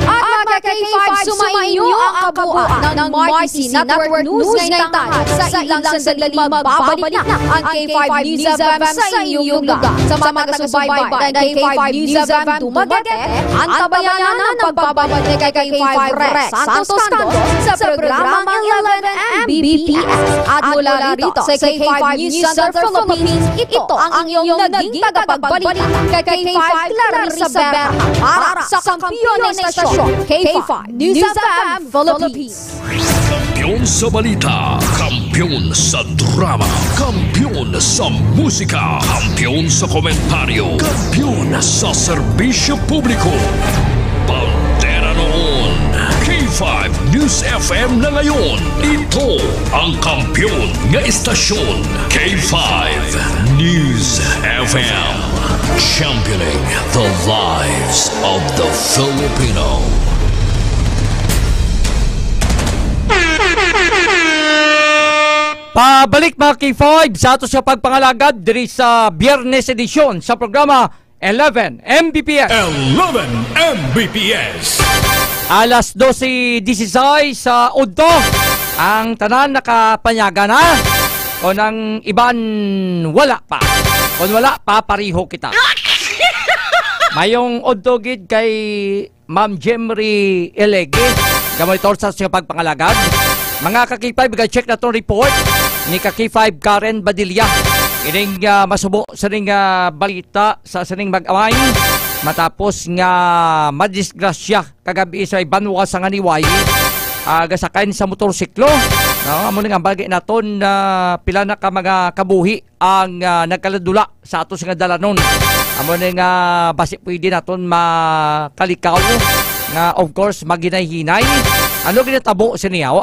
At mga K5, sumainyo ang kabuuan ng Marcy Network News ngayong tanghali. Sa ilang sandali magbabalik na ang K5 News FM sa inyong lugar. Sa mga taga-subaybay ng K5 News FM Dumaguete, antabayan na ng pagbabalik kay K5 Res Santos Cantos sa programang 11 Mbps. At mula rito sa K5 News Center Philippines, ito ang iyong naging tagapagbalita kay K5 Clarissa Berha para sa kampiyon ng estasyon K5 News FM Philippines. Kampiyon sa balita, kampiyon sa drama, kampiyon sa musika, kampiyon sa komentaryo, kampiyon sa serbisyo publiko. Pantera noon, K5 News FM na ngayon. Ito ang kampiyon ng estasyon, K5 News FM. Championing the lives of the Filipino. Pabalik mga K5 sa ato sa pagpangalagad diri sa Biyernes edisyon sa programa 11 Mbps. 11 Mbps. Alas 12:16 sa Udto. Ang tanan nakapanyaga na. O nang iban wala pa. Kung wala pa, pariho kita. Mayong Udto gid kay Ma'am Jemry Elege. Gamay torsa sa pagpangalagad. Mga ka-K5, check na itong report ni ka-K5 Karen Badilla. Ining masubo sa ring balita sa saning mag-amay. Matapos nga madisgrasya kagabi sa Banwa sa Nganiway. Gasakain sa motorsiklo. Amo nga bagay naton na pila na ka mga kabuhi ang nagkaladula sa ato nga dalanon. Amo nga basi pwede naton makalikaw nga of course maginay-hinay. Ano ginatabo sa niya?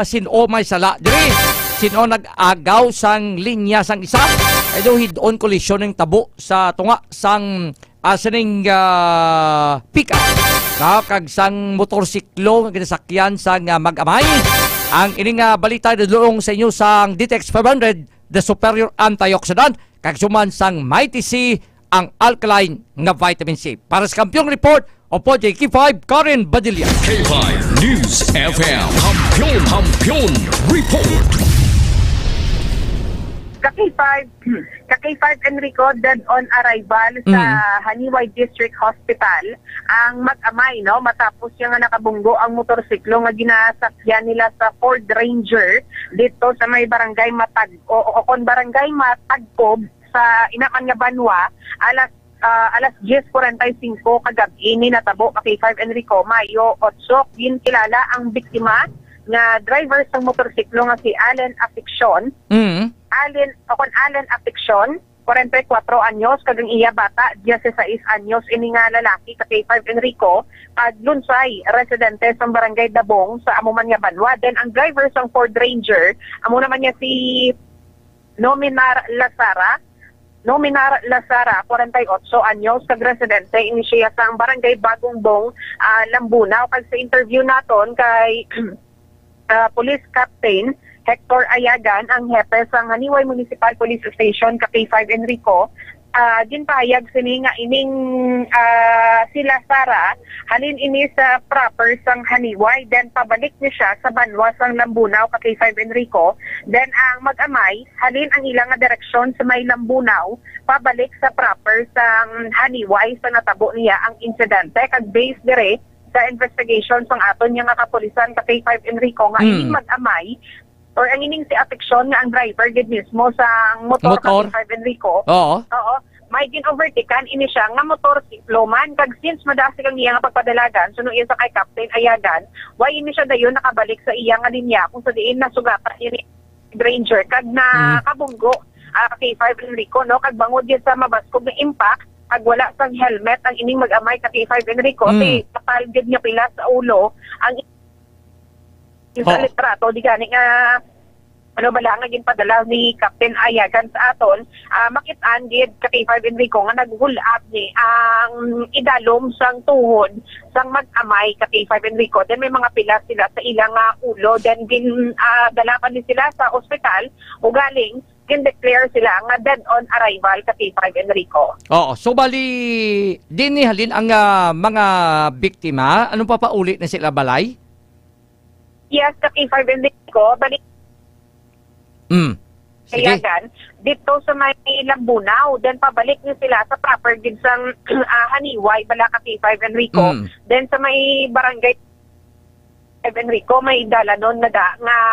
Sino may sala diri? Sino nag-agaw sang linya sang isa? Edo hid-on collision ng tabo sa tunga sang asaning pick-up kag sang motorsiklo nga ginasakyan sang mag-amay. Ang ining balita dulong sa inyo sang DTX 500 the superior antioxidant kag suman sang Mighty C ang alkaline nga vitamin C. Para sa Kampiyon Report, opo JK5 Karen Badilla. K5 News FM Kampiyon Report. Ka-K5 Enrico dead on arrival sa Haniway District Hospital ang mag-amay no matapos yung nakabunggo ang motorsiklo nga ginasakyan nila sa Ford Ranger dito sa may barangay barangay Matagkob sa Inakan nga Banwa alas 10:45 kagabi ni natabo ka-K5 Enrico Mayo 8 kilala ang biktima nga driver sa motorsiklo nga si Allen Affection. Allen Affection, 44 anyos, kagang iya bata, 16 anyos, ini nga lalaki, ka-K5 Enrico, at lunsay, residente sa barangay Dabong sa amuman nga Banwa. Then ang driver sa Ford Ranger, amo naman niya si Nominar Lazara, 48 anyos, kag-residente, ini siya sa barangay Bagongbong, Lambuna. Pag sa interview naton kay Police Captain Hector Ayagan, ang hepe sa Haniway Municipal Police Station, ka-K5 Enrico, ginpahayag sini nga ining sila Sara, halin ini sa proper sang Haniway, then pabalik niya siya sa Banwa sang Lambunaw, ka-K5 Enrico, then ang mag-amay, halin ang ilang direksyon sa may Lambunaw, pabalik sa proper sang Haniway, sa natabo niya ang insidente, kag-base dire sa investigation sang aton niya nga kapulisan, ka-K5 Enrico, nga ining mag-amay, or ang ining si Affection nga ang driver gid mismo sa motor ka-K5 Enrico. Oo, may gin-overtaken ini siya nga motorsiklo man, kag since madasi kang iya nga pagpadalagan suno iya sa kay Captain Ayagan, why ini siya dayon nakabalik sa iya nga linya kung sa diin nasugatan ini Ranger kag nakabunggo ka-K5 Enrico no, kag bangod diya sa mabaskog nga impact ag wala sang helmet ang ining mag-amay ka-K5 Enrico, kapal gid niya pila sa ulo ang sa litrato di gani nga bala nga ginpadala ni Captain Ayagan sa aton, makit-an gid ka-K5 Enrico nga naghulat ni ang idalom sang tuhod sang mag-amay ka-K5 Enrico. Then may mga pila sila sa ilang ulo, then dalapan ni sila sa ospital o galing declare sila nga dead on arrival ka-K5 Enrico. Oo, so bali din ni halin ang mga biktima, anong papaulit na sila balay? Yes, ka-K5 Enrico, balik Kayagan, dito sa may Lambunaw, then pabalik niyo sila sa proper din sang Haniway, bala ka-K5 Enrico, then sa may barangay Enrico, may dala nun na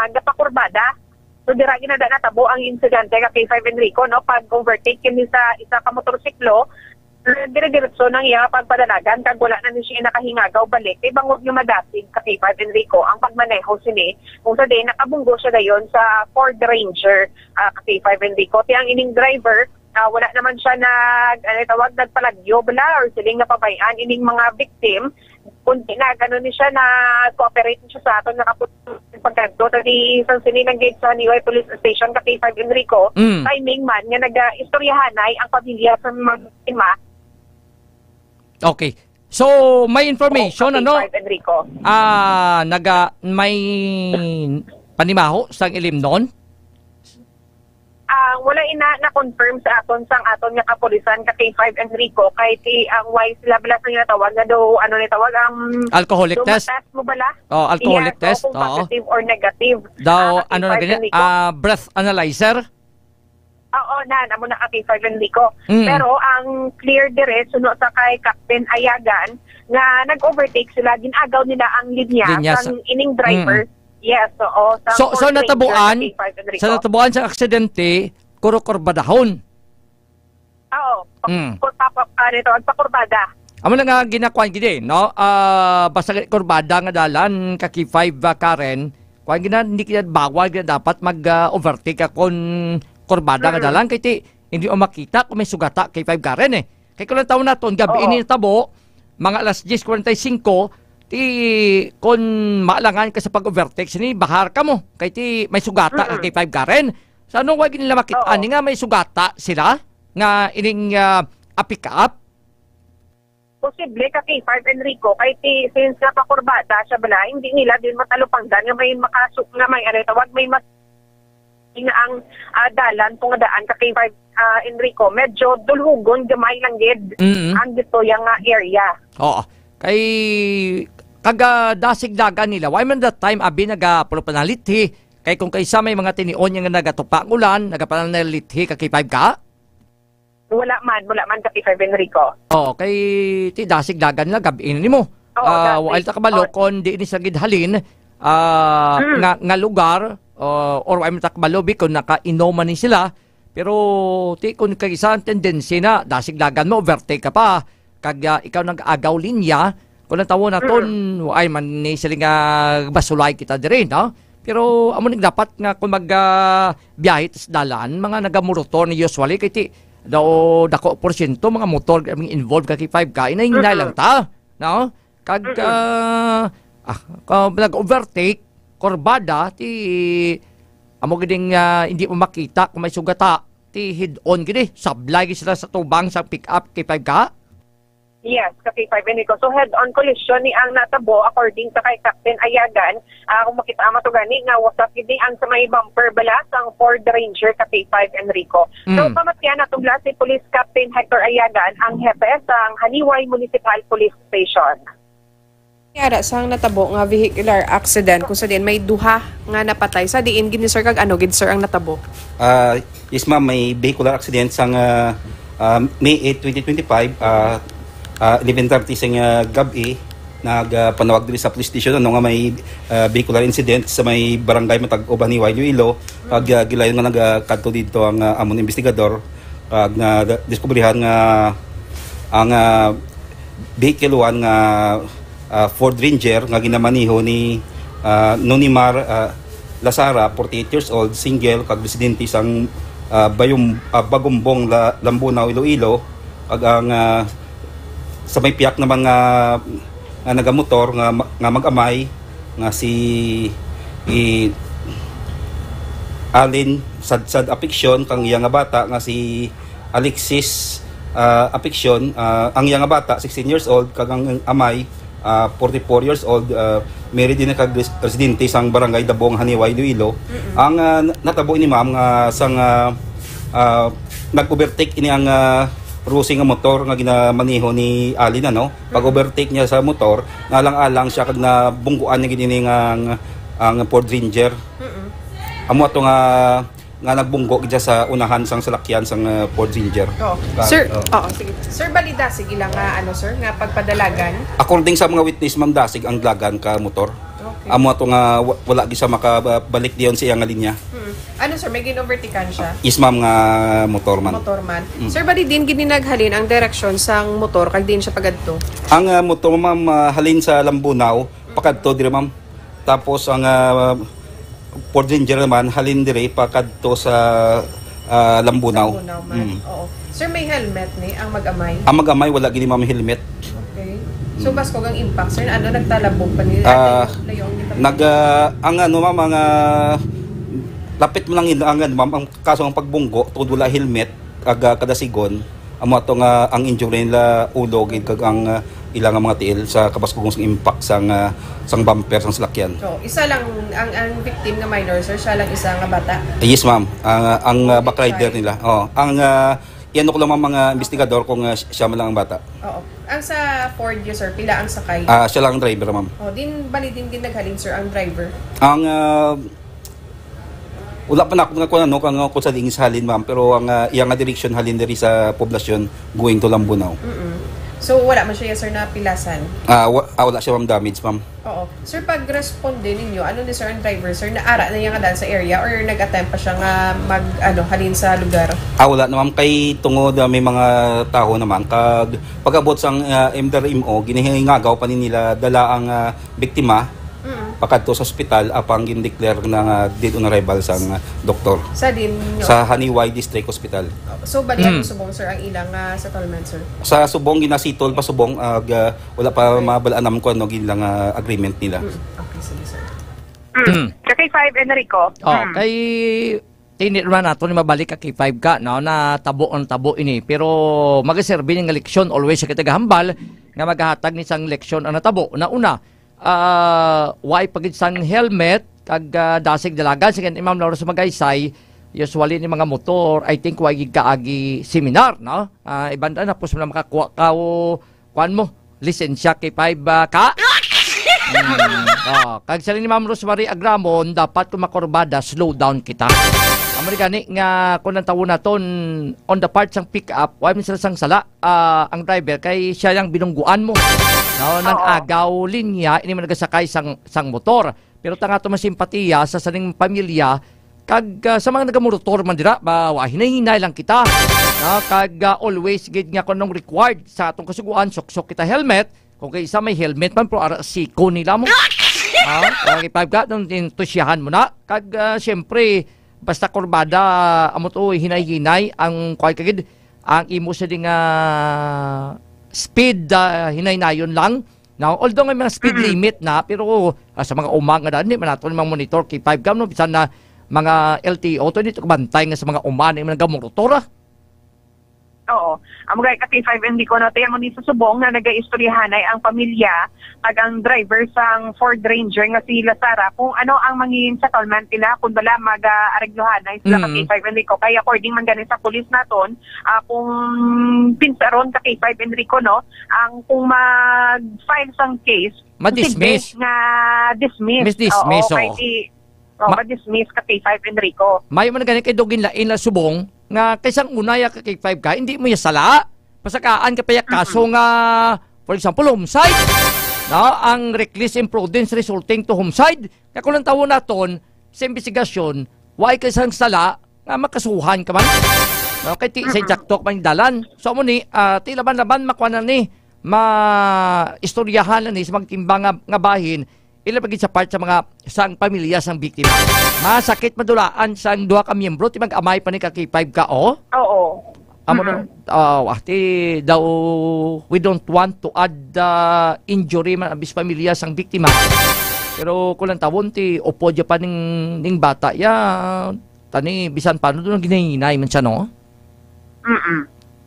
gapakurbada. So dira ginada natabo ang insidente ka-K5 Enrico no, pag overtake kini sa isa ka motorsiklo, dire-diretso nang iya pagpadalagan kag wala na ni siya nakahingagaw balik kay bangod yung madasig ka-K5 Enrico ang pagmaneho sini kung sa day nakabunggo siya dayon sa Ford Ranger ka-K5 Enrico. Tiyang ining driver wala naman siya nagpalagyo bala or siling napabayan ining mga victim, kundi na gano'n ni siya na cooperate siya sa aton pagkanto tadi isang sininang gate sa Haniway Police Station ka-K5 Enrico, timing man nga nag-istoryahanay ang pamilya sa mga biktima. Okay. So may information Enrico. May panimaho sang ilim noon? Wala na-confirm sa aton sang aton nga kapulisan ka-K5 Enrico kay ang why sila bala sa tawag nga daw ni tawag ang alcoholic test mo bala? Alcoholic test. Kung positive or negative. Daw na ganyan? Breath analyzer? Oo, namo na ka-K5 Enrico. Pero ang clear dire suno sa kay Captain Ayagan nga nag-overtake sila, ginagaw nila ang linya sang ining driver. Yes, oo. So natabuan sa aksidente, kurbadahon. Oo. Pagpakurbada. Amo na nga ginakuan gid no? Basta kurbada nga dalan ka-K5 Karen, kuan gina hindi kita bawal gina dapat mag-overtake kon kurbada nga dalan kay hindi o makita kung may sugata K5 Karen Kay kulang taon naton gabi ini tabo mga alas 10:45 kon maalangan ka sa pag-overtake sini bahar ka mo kay may sugata kay 5 Karen. Sa anong wag nila makita ni nga may sugata sila nga ining pick up posible ka K5 Enrico kay since nakakurbada siya bala, hindi nila din matalupangdan nga may makasuk nga may tawag may mas nga ang dalan tong daan ka K5 Enrico medyo dulhugon gamay lang gid ang dito yang area. Oo. Kay kaga dasigdagan nila why man that time abi nagapulupanalit kay kung kaysa may mga tinion nga nagatupakulan nagapanalithi ka K5 ka? Wala man ka K5 Enrico. Oo, kay ti dasigdagan na gabi nimo. Wala ta kabalo kon di ni sagid halin nga lugar or why man ta kabalo kon nakainoman ni sila pero ti kun kaysa tendency na dasigdagan mo overtake ka pa kag ikaw nag-agaw linya kung ang tawo naton ay man ni sila nga basulay kita diri no. Pero amo ning dapat nga kung magbiyahe sa dalan mga nagamotor ni usually kay ti daw dako porsyento mga motor kaming involved kay 5 ka inahinay lang ta no kag nag-overtake kurbada ti amo giding hindi mo makita kung may sugata ti head on gid sablay gid sila sa tubang sa pick up kay 5 ka. Yes, ka K5 Enrico. So head-on collision ni ang natabo according sa kay Captain Ayagan. Kung makita mo to gani nga wasap gid ang sa may bumper balas ang Ford Ranger ka K5 Enrico. So pamatyan natugla si Police Captain Hector Ayagan ang hepe sa Haniway Municipal Police Station. Yara sang natabo nga vehicular accident kung sa din may duha nga napatay sa diin gid ni sir kag ano gid sir ang natabo. Yes ma'am, may vehicular accident sang May 8, 2025 11:30 sa gabi nagpanawag diri sa police station nga may vehicular incident sa may barangay matag Ubaniway Iloilo kag gilayon nga nagkadto dito ang amon investigador kag na diskubrihan nga ang vehicle nga Ford Ranger nga ginamaniho ni Nonimar Lasara 48 years old single kag residente sang Bagumbong Lambunaw Iloilo kag ang sa may piyak naman nga nagamotor nga mag-amay nga si Alin Sadsad Apiksyon kang iya nga bata nga si Alexis Apiksyon ang iya nga bata 16 years old kag ang amay 44 years old married din kag residente sang barangay Dabong Haniway Iloilo. Ang natabo ni ma'am nga sang nag-overtake ini ang cruising nga motor nga ginamaniho ni Alin no. Pag overtake niya sa motor, nalang-alang siya kag nabungguan niya gini ang Ford Ranger. Amo ato nga nagbunggo gid sa unahan sang salakyan sang Ford Ranger. Sir, sige. Sir balida sige lang nga sir nga pagpadalagan. According sa mga witness ma'am dasig ang dlagan ka motor. Amo ato nga wala gid sa makabalik diyon sa iyang linya. Ano sir, may gin-overtaken siya? Yes ma'am nga motorman. Sir, bali din gini naghalin ang direksyon sang motor kag din siya pagadto? Ang motor ma'am halin sa Lambunaw, pakadto dire ma'am. Tapos ang Ford Ranger naman halin dire pakadto sa Lambunaw. Oo. Sir, may helmet ni ang mag-amay? Ang mag-amay wala gini ma'am helmet. Okay. So basko kang impact sir, nagtalabog pa ni ang ma'am ang lapit mo lang ang ma'am ang kaso ang pagbunggo tungod wala helmet kada sigon amo ato nga ang injury nila ulo gid kag ang ilang mga tiil sa kabaskugong impact sang bumper sang salakyan. So isa lang ang victim nga minor sir, siya lang isa nga bata. Yes ma'am, ang back rider nila. Ang iyan ko lang mga investigador kung siya man lang ang bata. Oo. Ang sa Ford sir, pila ang sakay? Siya lang ang driver ma'am. Din bali din naghalin sir ang driver. Ang wala pa na ako nga kung sa dingis halin ma'am pero ang iyang direction halin diri sa poblasyon going to Lambunaw. So wala man siya sir na pilasan? Wala siya ma'am damage ma'am. Oo. Sir, pag-responde ninyo, ano ni sir ang driver sir, naara na niya nga daan sa area or nag-attempt pa siya nga halin sa lugar? Wala na ma'am kay tungod may mga tao naman kag pag-abot sang MDRMO ginihingagaw pa nila dala ang biktima pakadto sa ospital apang gin-declare na dead on arrival sang doktor. Sa din sa Haniway District Hospital. So bali ang Subong sir ang ilang settlement sir? Sa Subong ginasitol pa Subong wala pa mabalaan naman ko ginlang agreement nila. Okay, sige sir. Kay 5 Enrico. Kay tinirman nato ni mabalik ka kay 5 ka no na tabo ini pero magaserbi ning leksyon always sa kitagahambal nga maghatag ni sang leksyon ang natabo. Na una, why pagid sang helmet kag dasig dalagan sa Imam Lauro sa Magaysay, usually ni mga motor, I think why kaagi seminar, no? Ibanda na po sa makakuha ka kuan mo, lisensya kay 5 ka. Kag sa ni Ma'am Rosemary Agramon, dapat kung makurbada, slow down kita. Amerikani nga kung nang tawo naton on the part sang pick up, why man sila sang sala ang driver kay siya yang binungguan mo. No, nang agaw linya ini man nagasakay sang motor. Pero tanga to masimpatiya sa saning pamilya kag sa mga nagamotor man dira ba hinay-hinay lang kita. No, kag always gid nga kunong required sa atong kasuguan sok-sok kita helmet. Kung kay isa may helmet man pro ara siko nila mo. Kag ipagka nung entusyahan mo na kag syempre basta kurbada amo to hinay-hinay ang kuay kagid ang imo sa ding speed hinay-nayon lang. Now, although may mga speed limit na pero sa mga umang nga dani man nato mga monitor kay 5 gam no bisan na mga LTO to dito bantay nga sa mga uman nga motor. Oo. Ang mga K5 ko no tayo mo ni sa subong na nagaistoryahanay ang pamilya kag ang driver sang Ford Ranger nga si Lazara kung ano ang mangin settlement nila kung bala mag-areglohanay sila K5 ko. Kaya according man ganin sa pulis naton kung pinsaron ka K5 ko no ang kung mag-file sang case ma-dismiss nga dismiss. Dismiss. Ma-dismiss ka K5 Enrico. May man ganin kay dugin lain la subong nga kaysang unaya ka kay 5 ka, hindi mo sala. Pasakaan ka payak kaso nga, for example, homicide. No? Ang reckless imprudence resulting to homicide. Kaya kung lang tawo naton sa investigasyon, why kaysang sala nga makasuhan ka man. No? Kaya ti sa jaktok man dalan. So mo ni, ti laban-laban makwanan ni, ma-istoryahan na ni sa magtimbang nga bahin, ilabagin sa part sa mga sang pamilya sang biktima. Masakit madulaan sang duha ka miyembro ti mag-amay pa ni ka kay 5 ka Oo. Amo na daw we don't want to add injury man abis pamilya sang biktima. Pero kung lang tawon ti opo dya pa ning bata ya tani bisan paano doon ginahinay man siya no?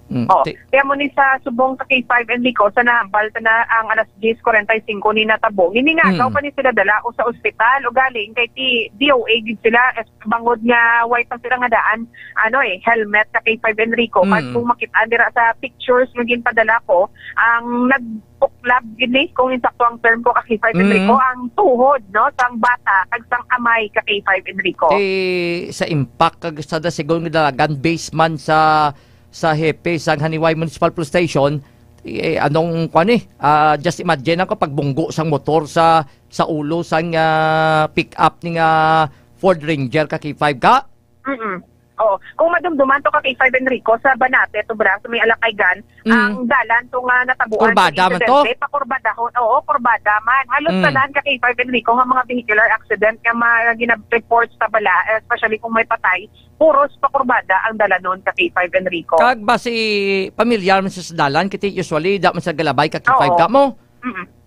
Kaya mo ni sa subong sa K5 Enrico sa nahambal na ang alas 10:45 ni natabo. Hiningagaw pa ni sila dala o sa ospital o galing kay ti DOA gid sila bangod nga white ang sila nga daan helmet sa K5 Enrico. Kung makita dira sa pictures nga ginpadala ko ang nagpuklab gini kung insakto ang term ko ka K5 Enrico ang tuhod no sang bata kag sang amay ka K5 Enrico. Sa impact kag sa sigon nga dalagan basement sa hepe sa Haniway Municipal Police Station anong just imagine ako pagbunggo sang motor sa ulo sang pick up ni Ford Ranger ka K5 ka. Kung madumduman to ka K5 Enrico sa Banate to braso may Alakaygan ang dalan to nga natabuan kurbada man to pakurbadahon kurbada man halos talan ka K5 Enrico nga mga vehicular accident nga ginab-report sa bala especially kung may patay puros pakurbada ang dalanon ka K5 Enrico. Kag basi pamilyar man sa dalan kiti usually da man sa galabay ka K5 ka mo.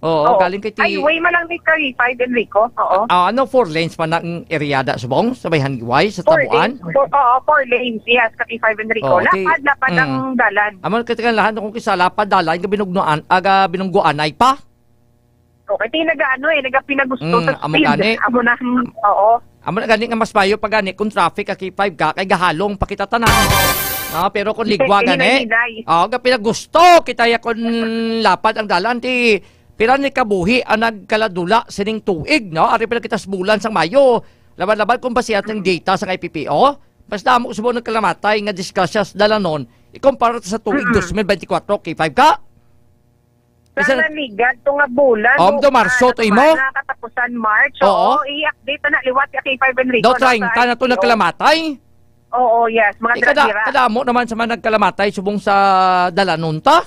Galing kay ti highway man lang ni K5 Enrico. Ano 4 lanes pa nang eryada subong sa may highway sa tabuan? 4 lanes yes ka K5 Enrico. Lapad ang dalan. Amon katikan lahat kung kisa lapad dalan ga binugnuan binungguan ay pa. Okay, ti nagapinagusto sa speed. Amo na gani nga mas payo pag gani kung traffic ka K5 ka kay gahalong pakita tanan. Pero kung ligwa gani, pinagusto kita ya kung lapad ang dalan ti pira ni kabuhi ang nagkaladula sining tuig no ari pala kita bulan sang Mayo. Laban-laban kung basiyat ng data sa IPPO, basta mo subo nagkalamatay nga discussions dalanon ikumpara sa tuig 2024 K5 ka. Sa naligat to nga bulan. Marso to imo. Nakatapusan March. I-update na liwat ka K5 Enrico. Do 30 na to nagkalamatay. Oo, yes. Mga kada mo naman sa mga nagkalamatay subong sa dalanunta.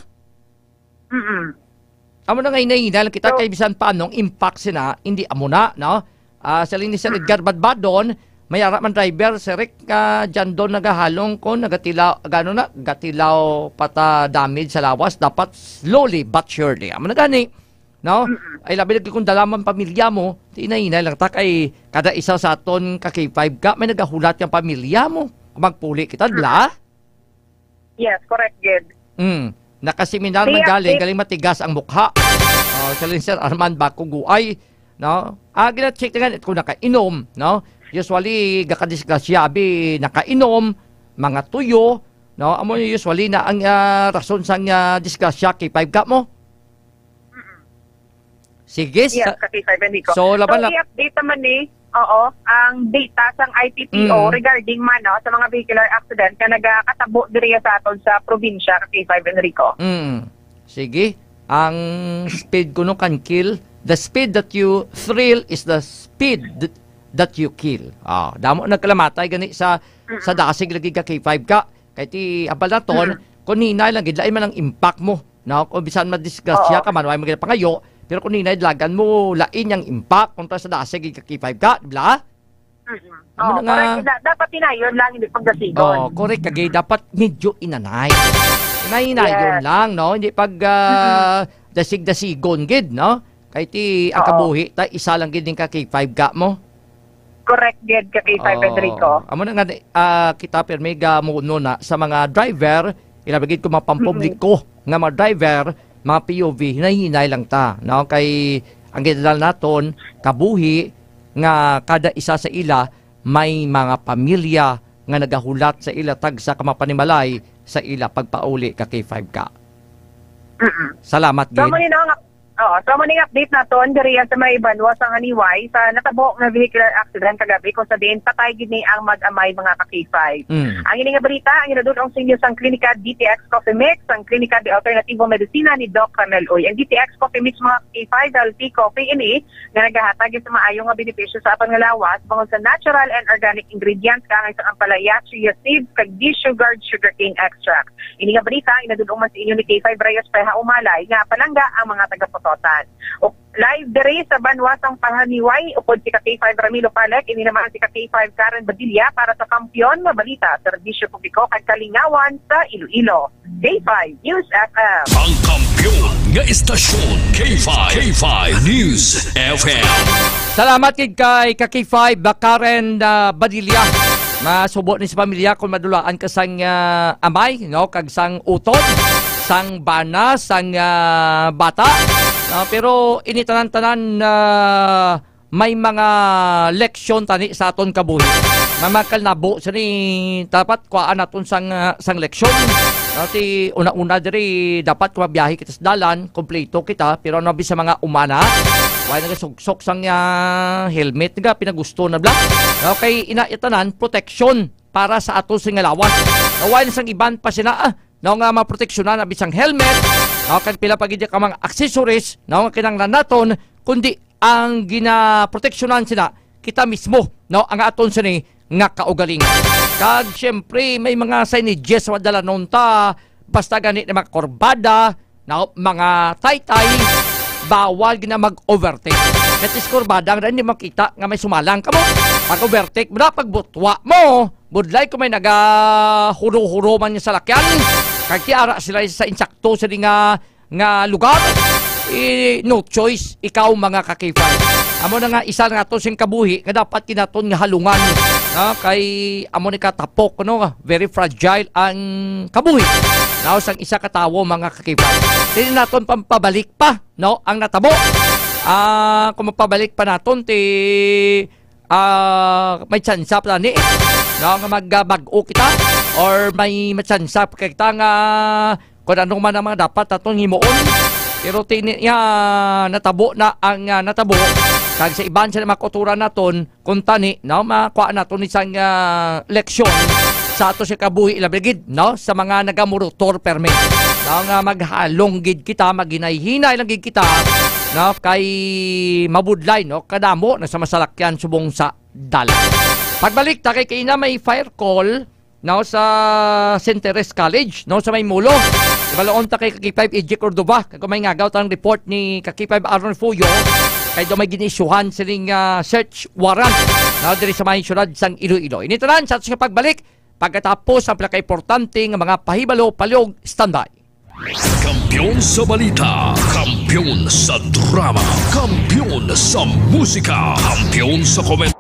Amo na ngayon lang kita kay bisan pa anong impact sina hindi amo na no. Sa linis sa Edgar Badbadon mayara man driver si Rick dyan doon nagahalong ko nagatilaw gatilaw pata damage sa lawas dapat slowly but surely amo na gani no ay labi kung dalaman pamilya mo tinay-inay lang ta kay kada isa sa aton ka K5 ka may nagahulat yung pamilya mo magpuli kita dla. Yes, correct, good. nakaseminar man galing matigas ang mukha. Sila Sir Arman Bakuguay, no? Gina-check na ganit kung nakainom, no? Usually, gakadisgrasyabi, nakainom, mga tuyo, no? Amo usually na ang rason sang disgrasya K5 ka mo? Sige. Yes, K5 Enrico. So, i-update naman ang data sang ITPO regarding man sa mga vehicular accident na nagkatabo diri sa aton sa probinsya K5 Enrico. Sige. Ang speed kuno can kill. The speed that you thrill is the speed that you kill. Damo nagkalamatay gani sa dasig lagi ka K5 ka. Kay ti abal naton kun hinay lang gid lain man ang impact mo. No, kung bisan madisgrasya ka man way magila pangayo. Pero kung ninay, lagan mo, lain yung impact kontra sa dasig, K5 ka, bla? Correct. Dapat inayon lang, hindi pagdasigon. Correct. Kagay, dapat medyo inanay. Inayon lang, no? Hindi pag dasig-dasigon, gid, no? Kahit ang kabuhi, isa lang gid din ka K5 ka mo. Correct, gid ka K5 Enrico. Amo na nga, kita permega muno na sa mga driver, ilabagid ko mapampublik ko, nga mga driver, mga POV, hinahinay lang ta. No? Kay ang ginadal naton, kabuhi, nga kada isa sa ila, may mga pamilya nga nagahulat sa ila tag sa kamapanimalay sa ila pagpauli ka K5 ka. Salamat, Gid. So maning update naton diri sa may Banwa sa Haniway sa natabo nga vehicular accident kagabi kung sabihin patay gid ni ang mag-amay mga ka-K5. Ang ini nga balita ang inadulong sa inyo sang Klinika DTX Coffee Mix, ang Klinika de Alternativo Medicina ni Doc Ramel Uy. Ang DTX Coffee Mix mga K5 healthy coffee ini nga nagahatag sa maayo nga benepisyo sa aton nga lawas bangod sa natural and organic ingredients kangay sa ampalaya, chia seeds, kag de-sugared sugarcane extract. Ini nga balita inadulong man sa inyo ni K5 Reyes Peha Umalay nga palangga ang mga taga live diri sa Banwasang Panghaniway upod si K5 Ramilo Palek, ini naman si K5 Karen Badilla para sa Kampiyon nga balita, serbisyo publiko kag kalingawan sa Iloilo. K5 News FM. Ang kampiyon nga istasyon K5 News FM. Salamat kay K5 Karen Badilla. Masubo ni sa pamilya kung madulaan ka sang amay, no, kag sang uton, sang bana, sang bata. Pero initanan-tanan may mga leksyon tani sa aton kabuhi. Mamakal nabo sa ni dapat kuhaan naton sang leksyon. Ti una-una diri dapat kumabiyahe kita sa dalan, kompleto kita, pero nabi sa mga umana, wala nagasugsok sang helmet nga pinagusto na bla. Okay, inaitanan protection para sa aton sing lawas. Wala sang iban pa sina nga maproteksyonan na bisang helmet, kan pila pagidya ka mga accessories, nga kinanglan naton, kundi ang ginaproteksyonan sila, kita mismo, ang aton sini nga kaugaling. Kag syempre may mga signages sa dala nun ta, basta ganit na mga korbada, mga taytay, bawal gina mag-overtake. Katis korbada, nga hindi makita nga may sumalang ka mo. Pag-overtake mo na, pagbutwa mo, budlay kung may naga-huro-huro man niya sa lakyan, kag tiara sila sa insakto sa nga lugar, no choice, ikaw mga ka-K5. Amo na nga isa nga to sing kabuhi nga dapat kinaton nga halungan. Kay amo ni katapok, very fragile ang kabuhi. Sang isa katawo mga ka-K5. Hindi naton pampabalik pa, ang natabo. Kung mapabalik pa naton, may tsansa pa ni nga magbag-o kita or may matsansa pa kita nga kung anong man ang mga dapat atong himuon. Pero natabo na ang natabo kag sa iban sa makuturan naton kung tani makuha naton isang leksyon sa ato si kabuhi ilabigid sa mga nagamurotor permit nga maghalong gid kita maghinay-hinay lang gid kita kay mabudlay kadamo na sa masalakyan subong sa dalan. Pagbalik ta kay kaina may fire call sa St. Teres College sa may Mulo. Ibalaon ta kay K5 EJ Cordova kung may ngagaw tang report ni K5 Aaron Fuyo kay do may ginisyuhan siling search warrant diri sa may syudad sang Iloilo. Initanan sa pagbalik pagkatapos ang pinaka-importante nga mga pahibalo palihog standby. Kampiyon sa balita, kampiyon sa drama, kampiyon sa musika, kampiyon sa komento.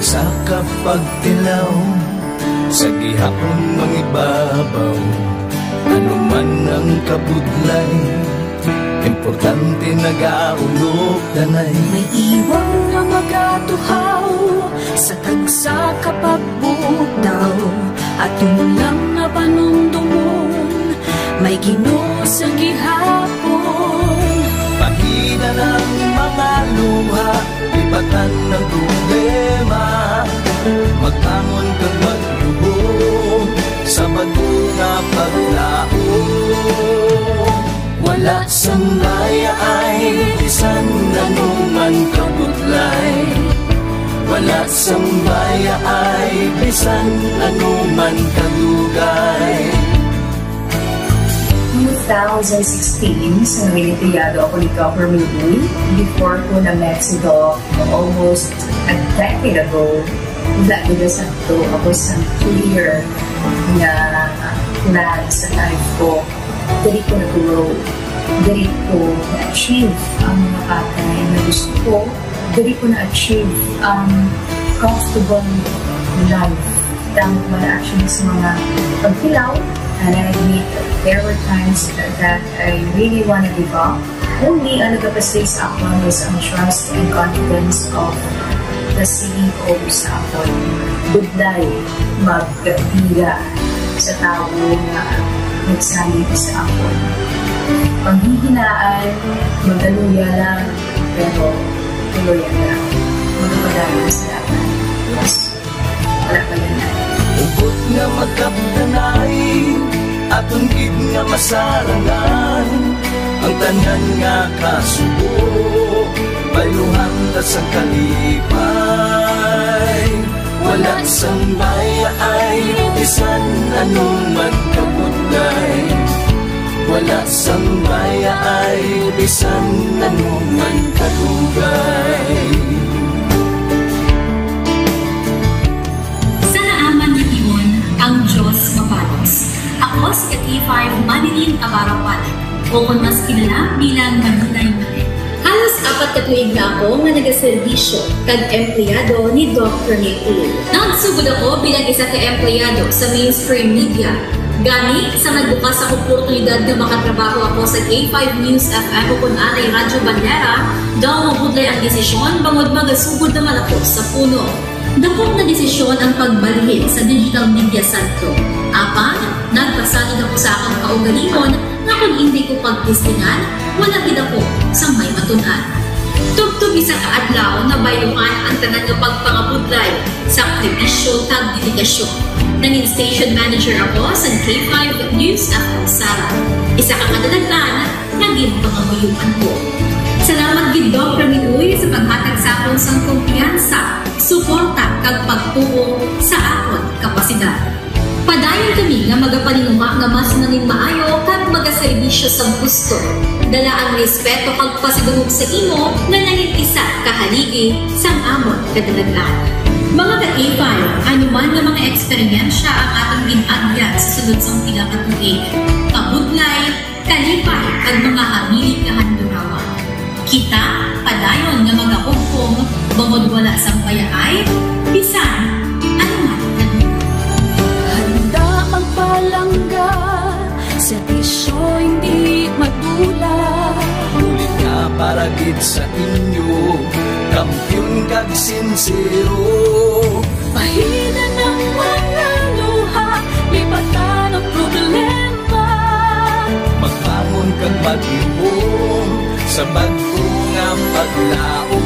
sa kapagtilaw, sa gihapon mangibabaw, ano man ang kabudlay, importante nagaulog danay. May iwang nga magatuhaw sa tagsa kapagbudaw, at yun lang nga panumdumon, may Ginoo sa gihapon. Pahina ng mga luha, ibatan ng problema, magtangon kang maglubog sa madunga paglaong. Wala sang daya ay bisan anuman kabudlay, wala sang daya ay bisan anuman kadugay. 2016, sa Militariado ako ni Dr. Milby. Before ko na Mexico, almost a decade ago, dahil sa ito, ako isang clear na plan sa life ko. Dali ko na-grow, dali ko na-achieve ang mga patay na gusto ko, dali ko na-achieve ang comfortable life. Dahil ko na-achieve sa mga pagkilaw. And I admit there were times that I really want to give up. Only ang nagkapasay sa akin was ang trust and confidence of the CEO sa akin. Budlay, magkapila sa tao na nagsalit sa akin. Panghihinaan, magaluya lang, pero tuluyan lang. Magpapadala sa lahat. Yes, wala pa yan na. Ubot nga magkapdanay, atong gid nga masarangan, ang tanan nga kasubo, bayuhan ta sa kalipay. Wala sang baya ay bisan anuman kabudlay, wala sang baya ay bisan anuman kadugay. Ang Diyos mapalos. Ako si K5 Manilin Abarapan, o kung mas kilala bilang Manunay Manil. Halos 4 ka tuig na ako nga nagaservisyo kag empleyado ni Dr. Nicole. Nagsugod ako bilang isa ka empleyado sa mainstream media. Gani sa nagbukas sa oportunidad na makatrabaho ako sa K5 News FM o kung anay Radyo Bandera, daw mabudlay ang desisyon bangod magasugod naman ako sa puno. Dakong na desisyon ang pagbalhin sa digital media santo. Apan, nagpasalig ako sa akong kaugalingon na kung hindi ko pagtistingan, wala gid ako sa may matunan. Tugtog isa ka adlaw na bayuhan ang tanan nga pagpangabudlay sa aktivisyo kag dedikasyon. Nanging station manager ako sa K5 News FM Sara. Isa ka kadalaglan naging pangamayuan ko. Salamat gid Dr. Miluy sa paghatag sa akon sang kumpiyansa, suporta kag pagtuo sa akon kapasidad. Padayon kami nga magapaninuma nga mas nanging maayo kag magaserbisyo sa gusto. Dala ang respeto kag pasidungog sa imo nga nanging isa kahaligi sang amon kadalaglan. Mga ka-A5, anuman nga mga eksperyensya ang atong ginagyan sa sunod sang pila ka tuig. Kabudlay, kalipay kag mga hamilig nga handurawan. Kita, padayon nga magakugpong, bangod wala sang payaay, bisan, anuman na handa ang palangga, servisyo hindi madula. Ulit nga para gid sa inyo, kampiyon kag sincero. Pahina ng mga luha, lipatan ang problema. Magbangon kag mag-ibong sa bagong nga paglao.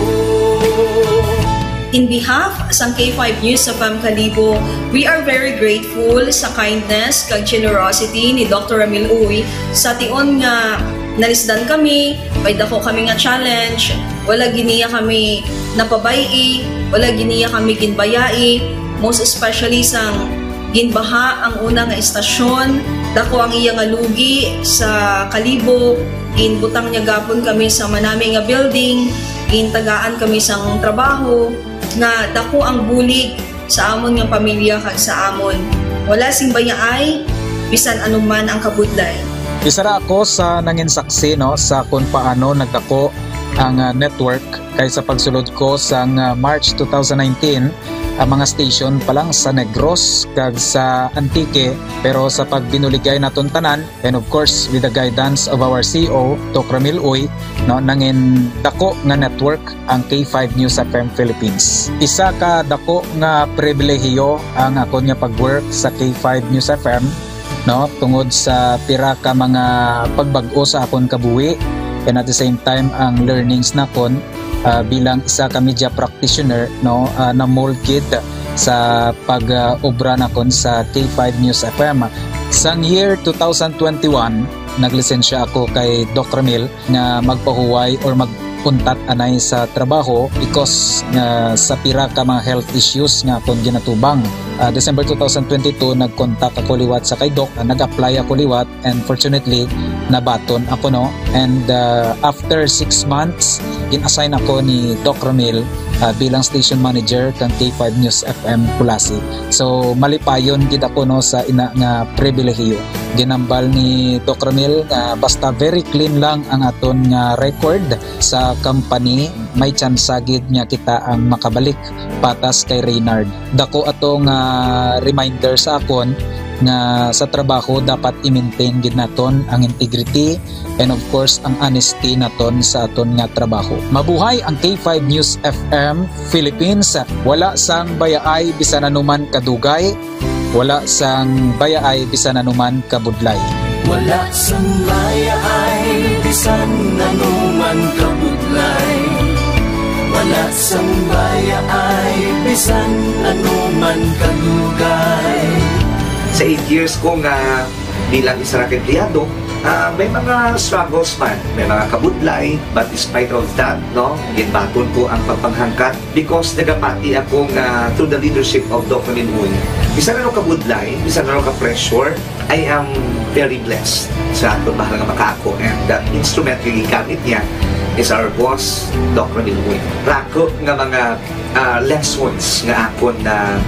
In behalf sa K5 News FM Kalibo, we are very grateful sa kindness kag generosity ni Dr. Ramil Uy sa tion nga nalisdan kami, may dako kami nga challenge, wala giniya kami napabayi, wala giniya kami ginbayai, most especially sang ginbaha ang una nga istasyon, dako ang iya nga lugi sa Kalibo, ginbutang niya gapon kami sa manami nga building, gintagaan kami sang trabaho, nga dako ang bulig sa amon nga pamilya kag sa amon. Wala sing bayaay, bisan anuman ang kabudlay. Isa ra ako sa nangin saksi no sa kung paano nagdako ang network kay sa pagsulod ko sa March 2019 ang mga station pa lang sa Negros kag sa Antique, pero sa pagbinuligay naton tanan and of course with the guidance of our CEO Dr. Ramil Uy, no, nangin dako nga network ang K5 News FM Philippines. Isa ka dako nga pribilehiyo ang ako nga pagwork sa K5 News FM, no, tungod sa pira ka mga pagbag-o sa akon kabuhi and at the same time ang learnings nakon bilang isa ka media practitioner, no, na molded sa pag-obra nakon sa K5 News FM. Sang year 2021 naglisensya ako kay Dr. Ramil nga magpahuway or magpuntat anay sa trabaho because sa pira ka mga health issues nga akong ginatubang. December 2022 nagkontak ako liwat sa kay Doc, nag-apply ako liwat and fortunately nabaton ako, no, and after 6 months in-assign ako ni Doc Ramil bilang station manager kang K5 News FM Pulasi. So malipayon gid ako, no, sa ina nga pribilehiyo. Ginambal ni Doc Ramil nga basta very clean lang ang aton nga record sa company, may chance gid nga kita ang makabalik patas kay Reynard. Dako atong reminder sa akon nga sa trabaho dapat i-maintain gid naton ang integrity and of course ang honesty naton sa aton nga trabaho. Mabuhay ang K5 News FM Philippines. Wala sang bayaay bisan anuman kadugay, wala sang bayaay bisan anuman kabudlay. Wala sang bayaay bisan anuman kabudlay. Wala sang bayaay bisan anuman kadugay. Sa 8 years ko nga bilang isa ra empleyado, may mga struggles man, may mga kabudlay, but despite of that, no, ginbaton ko ang pagpanghangkat because nagapati ako nga through the leadership of Dr. Minmoy. Bisa na kabudlay, bisa na ka-pressure, I am very blessed sa ato bahang makaako, and the instrument nga gigamit niya is our boss, Dr. Minmoy. Rako nga mga lessons nga akon na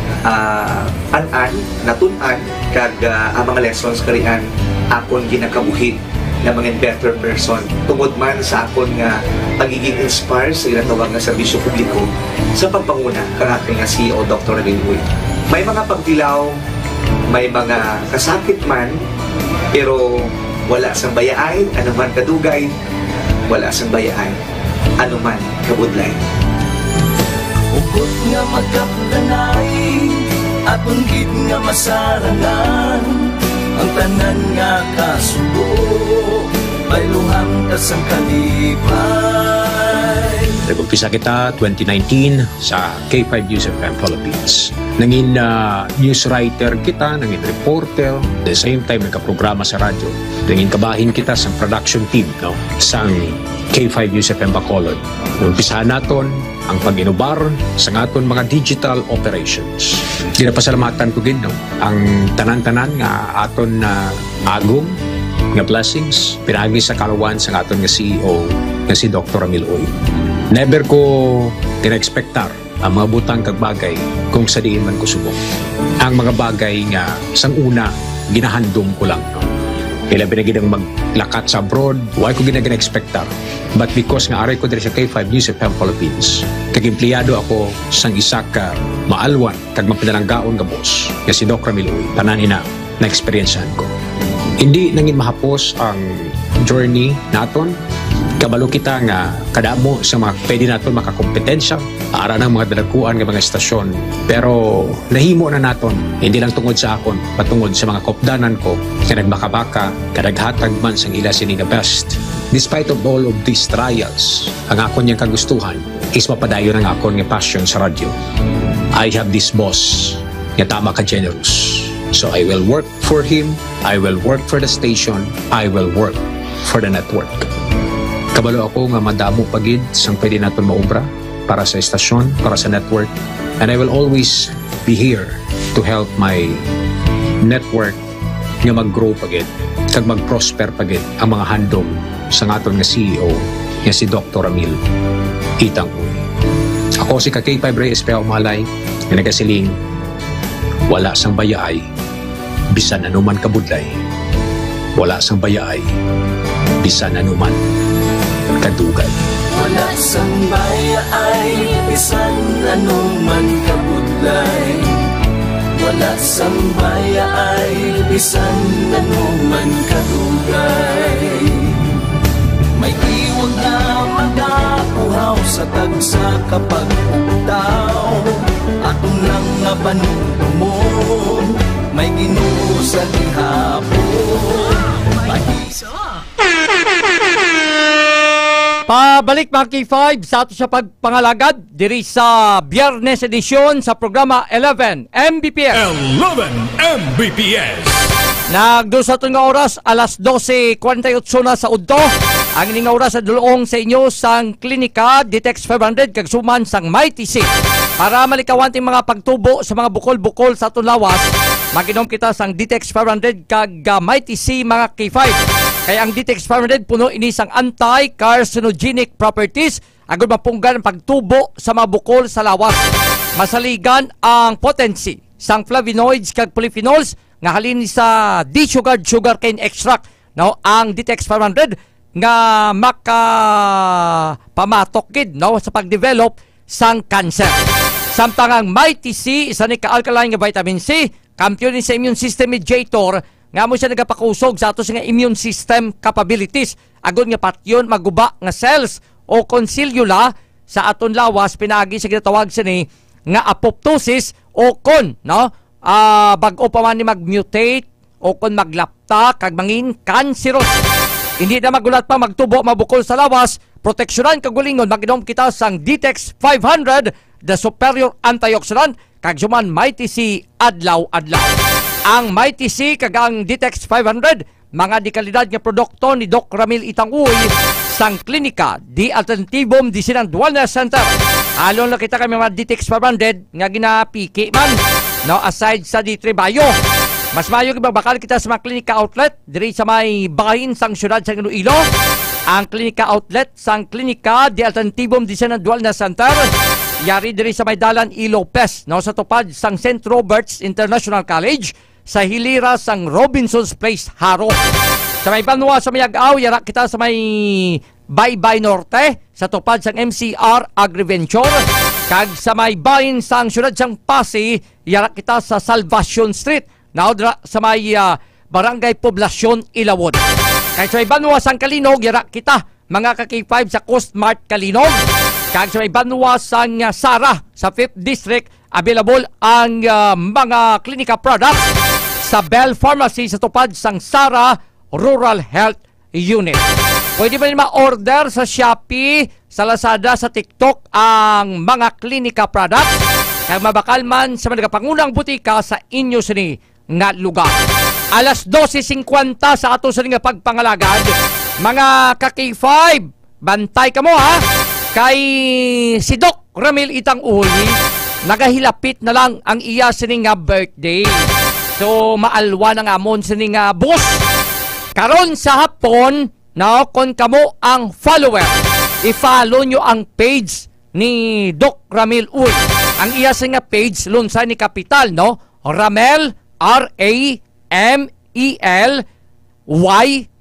natun-an kag ang mga lessons karian akon ginakabuhi na mga better person tungod man sa akon nga pagiging inspired sa ginatawag nga serbisyo publiko sa pagpanguna kang aking nga CEO Dr. Ramil Uy. May mga pagdilaw, may mga kasakit man, pero wala sang bayaay anuman kadugay, wala sang bayaay anuman kabudlay. Ugot nga magkapdanay aton gid nga masarangan ang tanan nga kasubo bayluhan ka sang kalipay. Nag-umpisa kita 2019 sa K5 News FM Philippines. Nangin news writer kita, nangin reporter, the same time nagka-programa sa radyo. Nangin kabahin kita sa production team, no, sang K5 News FM Bacolod. Umpisahan naton ang pag-inubar sa aton mga digital operations. Ginapasalamatan ko gid, no, ang tanan-tanan nga aton na agong nga blessings pinagi sa kalawan sa aton nga CEO nga si Dr. Ramil Uy. Never ko tina-expectar ang mga butang kag bagay kung sa diin man ko subok. Ang mga bagay nga sang una ginahandom ko lang, no. Kailan binagidang maglakat sa abroad, why ko gina-expectar. But because nga aray ko diri sa K5 News FM Philippines, kag empleyado ako sang isa ka maalwan kag mapinalanggaon nga boss nga si Dr. Ramil Uy, tanan ina na experiencean ko. Hindi nangin mahapos ang journey naton. Kabalo kita nga kadamo sa mga pwede naton makakompetensya ara ng mga dalaguan ng mga estasyon, pero nahimo na naton hindi lang tungod sa akon patungod sa mga kopdanan ko kaya nagmakabaka kadaghatag man sang ila sini nga best. Despite of all of these trials, ang akon niyang kagustuhan is mapadayon ang akon nga passion sa radyo. I have this boss nga tama ka generous, so I will work for him, I will work for the station, I will work for the network. Kabalo ako nga madamo pagid sang pwede naton maobra para sa estasyon, para sa network, and I will always be here to help my network nga mag-grow pagid kag mag-prosper pagid ang mga handom sa aton nga CEO nga si Dr. Ramil Itang Uy. Ako si K5 Reyes Peo Malay nga nagasiling wala sang bayaay bisan anuman kabudlay, wala sang bayaay bisan anuman kadugay. Wala sambaya ay bisan anuman kabudlay. Wala sambaya ay bisan anuman kadugay. May iwag na magapuhaw sa tagsa kapag ugtaw. Atong lang nga panumon, may Ginoo sa gihapon. Pabalik mga K5 sa ato sa pagpangalagad diri sa Biyernes edisyon sa programa 11 Mbps. 11 Mbps. Nagdusa ito nga oras, alas 12:48 na sa udto. Ang ining nga oras sa dulong sa inyo sang klinika Ditex 500 kag suman sang Mighty C. Para malikawan ting mga pagtubo sa mga bukol-bukol sa atong lawas, maginom kita sang Ditex 500 kag Mighty C mga K5. Kaya ang Ditex 500 puno ini sang anti-carcinogenic properties agud mapunggan ang pagtubo sa mga bukol sa lawas. Masaligan ang potency sang flavonoids kag polyphenols nga halin sa desugared sugarcane extract, no, ang Ditex 500 nga makapamatok gid, no, sa pagdevelop sang cancer. Samtang ang Mighty C isa ni ka-alkaline nga vitamin C, kampiyon ni sa immune system mediator nga mo siya nagapakusog sa ato nga immune system capabilities. Agud nga patyon maguba nga cells o consilula sa aton lawas pinagi sa ginatawag sini nga apoptosis o kon, no, bag-o pa man ni mag-mutate o kon maglapta kag mangin cancerous. Hindi na magulat pa magtubo mabukol sa lawas, proteksyonan kagulingon maginom kita sang Ditex 500 the superior antioxidant kag suman Mighty C adlaw-adlaw. Ang Mighty C kag ang Ditex 500 mga dekalidad nga produkto ni Doc Ramil Itanguy sang klinika di Alternatibum Disease and Wellness Center. Alon na kita kami mga Ditex 500 nga ginapiki man, no, aside sa D3 Bio. Mas mayo bakal kita sa mga klinika outlet diri sa may bahin sang syudad sa Iloilo. Ang klinika outlet sang klinika di Alternatibum Disease and Wellness Center yari diri sa may dalan Ilopes, no, sa tupad sang St. Robert's International College sa hilira sang Robinson's Place Haro. Sa may Banwa sa may Ag-aw yara kita sa may Baybay Norte sa tupad sang MCR Agriventure. Kag sa may bahin sang syudad sang Pasig yara kita sa Salvation Street, naudra sa may Barangay Poblasyon Ilawod. Kag sa may Banwa sang Kalinog yara kita mga ka-K5 sa Coast Mart Kalinog. Kag sa may Banwa sang Sara sa 5th District available ang mga klinika products sa Bell Pharmacy sa tupad sang Sara Rural Health Unit. Pwede ba rin ma-order sa Shopee, sa Lazada, sa TikTok ang mga klinika products kaya mabakal man sa mga pangunang butika sa inyo sini nga lugar. Alas 12:50 sa ato sa nga pagpangalagad. Mga ka-K5, bantay ka mo ha. Kay si Doc Ramil Itanguy, nagahilapit na lang ang iya sini nga birthday. So maalwa na nga mon sini nga boss. Karon sa hapon, no, kon kamo ang follower, i-follow nyo ang page ni Doc Ramil Uy. Ang iya sa nga page, lunsa ni Kapital, no? Ramel, R-A-M-E-L-Y,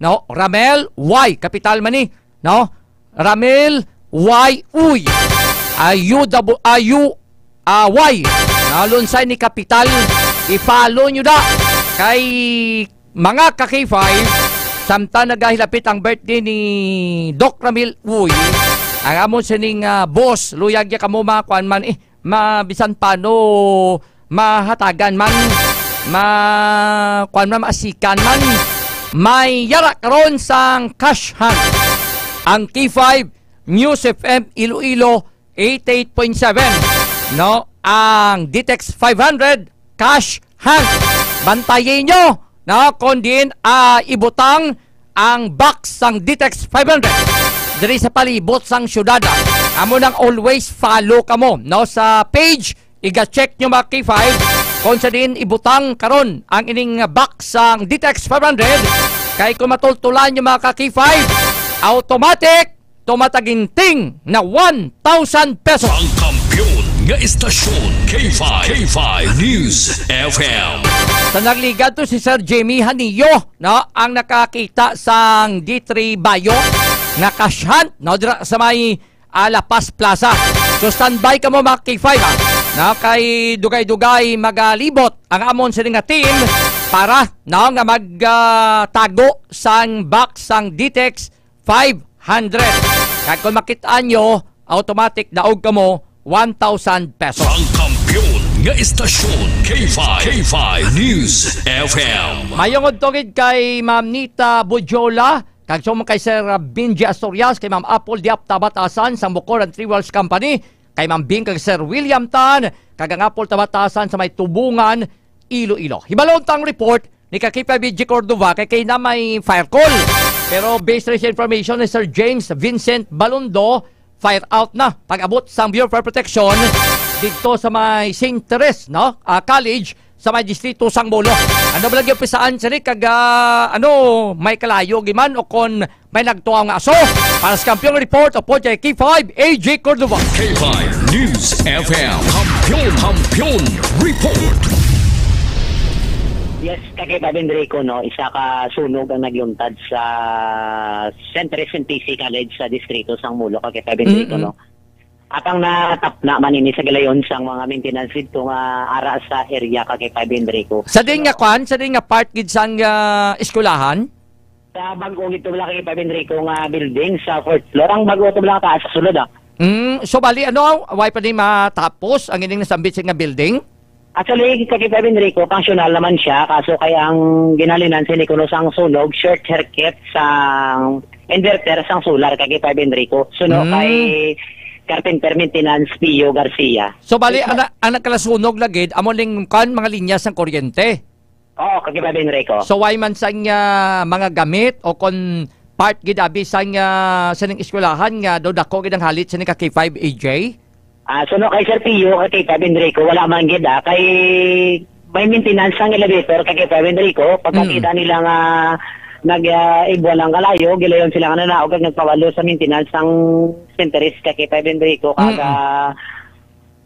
no? Ramel Y, Kapital man ni, no? Ramel Y Uy. Y. Lunsa ni Kapital, i-follow nyo da. Kay mga ka-K5, samta nagahilapit ang birthday ni Doc Ramil Uy, ang amon sining boss, luyag ya kamo mga kuan man, mabisan paano mahatagan man, kuan man maasikan man, may yara karon sang cash hand. Ang K5 News FM Iloilo 88.7, no, ang Ditex 500 cash hand. Bantayin nyo, no, kundin ibutang ang box sang Ditex 500 diri sa palibot sang syudad. Amo nang always follow kamo, no, sa page. Iga-check nyo mga K5 kung sa din ibutang karon ang ining box sang Ditex 500. Kay kung matultulan nyo mga K5, automatic tumataginting na 1,000 pesos. Ang kampiyon nga istasyon K5 News FM. Sa nagligad to si Sir Jamie Hanillo, no, ang nakakita sang D3 Bio, nakasyan, no, sa may La Paz Plaza. So standby ka mo mga K5 ha, na kay dugay-dugay magalibot ang amon sila nga team para na nga magtago sang box sang DTEX 500. Kaya kung makitaan nyo, automatic daog ka mo 1,000 pesos. Ang kampiyon nga istasyon K5 News FM. Mayong tungid kay Ma'am Nita Budjola, kag sumo kay Sir Benji Astorias, kay Ma'am Apple Diap Tabatasan sa Bukor and Three Wells Company, kay Ma'am Bing kag Sir William Tan, kag ang Apple Tabatasan sa may Tubungan, Iloilo. Hibalon tang report ni Kakipa BG Cordova kay na may fire call. Pero based on information ni Sir James Vincent Balondo, fire out na pag-abot sa Bureau of Fire Protection dito sa may St. Teres, no? College sa may distrito sang Molo. Ano ba lagi pisaan sari kag may kalayo giman o kon may nagtuaw nga aso? Para sa kampyong report o po kay K5 AJ Cordova. K5 News FM. Kampiyon report. Yes, kay Babendrico, no, isa ka sunog ang nagyuntad sa St. Teres NTC College sa distrito sang Mulo kay Babendrico, no. At ang natapna manini sa galayon sang mga maintenance dito nga ara sa area kay Babendrico. Sa din nga kwan, sa din nga part gid sang eskwelahan. Sa bago ito lang kay Babendrico nga building sa 4th floor, ang bago ito lang taas sa sulod So bali why pa din matapos ang ining nasambit nga building? Actually, kay Babendrico, functional naman siya, kaso kaya ang ginalinan si Nicolas ang sunog, short circuit sa inverter sang solar kay Babendrico. Sunog kay Carpenter Maintenance Pio Garcia. So bali, ang nagkalasunog lagid, amoling kan mga linya sang kuryente? Oo, kay Babendrico. So why man sang mga gamit o kon part gid abi sang sa ning eskwelahan nga do dako gid ang halit sa ning K5 AJ? Suno kay Sir Pio, kay Babendrico, wala man gid kay may maintenance ang elevator kay Babendrico, pagkakita nila nga nag-ibwa ng kalayo, gilayon sila nga nanaog kag nagpawalo sa maintenance ang St. Teres kay Babendrico, kaga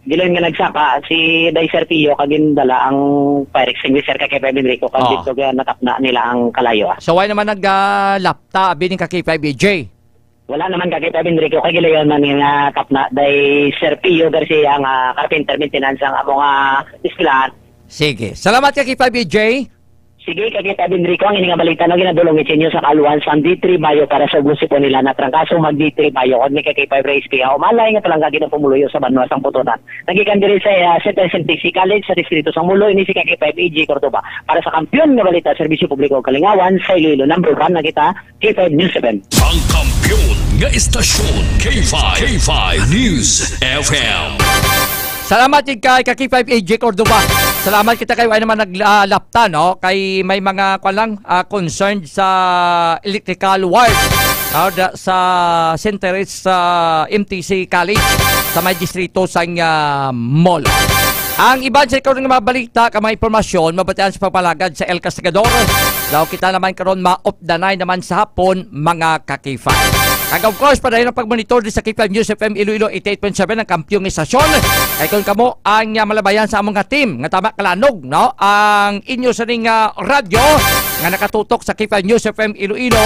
gilayon nga nagsaka si Sir Pio kag gindala ang fire extinguisher kay Babendrico kag dito nga natapna nila ang kalayo. So why naman naglapta abi ning kay AJ? Wala naman kay Babendrico kay gilayon man nga tapna day Sir Pio Garcia nga carpenter maintenance ang among eskwelahan. Sige. Salamat kay AJ. Sige, kay Babendrico, ang ininga balita na ginadulong sa inyo sa kaluan sa D3 Mayo para sa gusto po nila na trangkaso mag D3 Mayo o ni kay K5 Race Kaya umalay nga talang gagin ang pumuluyo sa Banwa sang Putunan. Nagikan diri sa St. NTC College sa distrito sang Mulo, ini si K5 AJ Cordova. Para sa kampiyon nga balita, serbisyo publiko Kalingawan, sa Iloilo, number 1 na kita, K5 News 7. Ang kampiyon nga istasyon, K5 News FM. Salamat kay K5 AJ Cordova. Salamat kita kay naman naglapta, no? Kay may mga concerned sa electrical wire sa St. Teres MTC College sa may distrito sa mall. Ang iba sa ikaw ng mga balita, kamay impormasyon, mabatian sa pagpalagad sa El Castigador. Daw kita naman karon ma-off the night naman sa hapon, mga K5. Kag of course, para yung pag-monitor sa K5 News FM Iloilo 88.7 ng kampyong istasyon. Kaya kung kamo ang malabayan sa among team, nga tama kalanog, no? Ang inyo sa ring radyo, nga nakatutok sa K5 News FM Iloilo,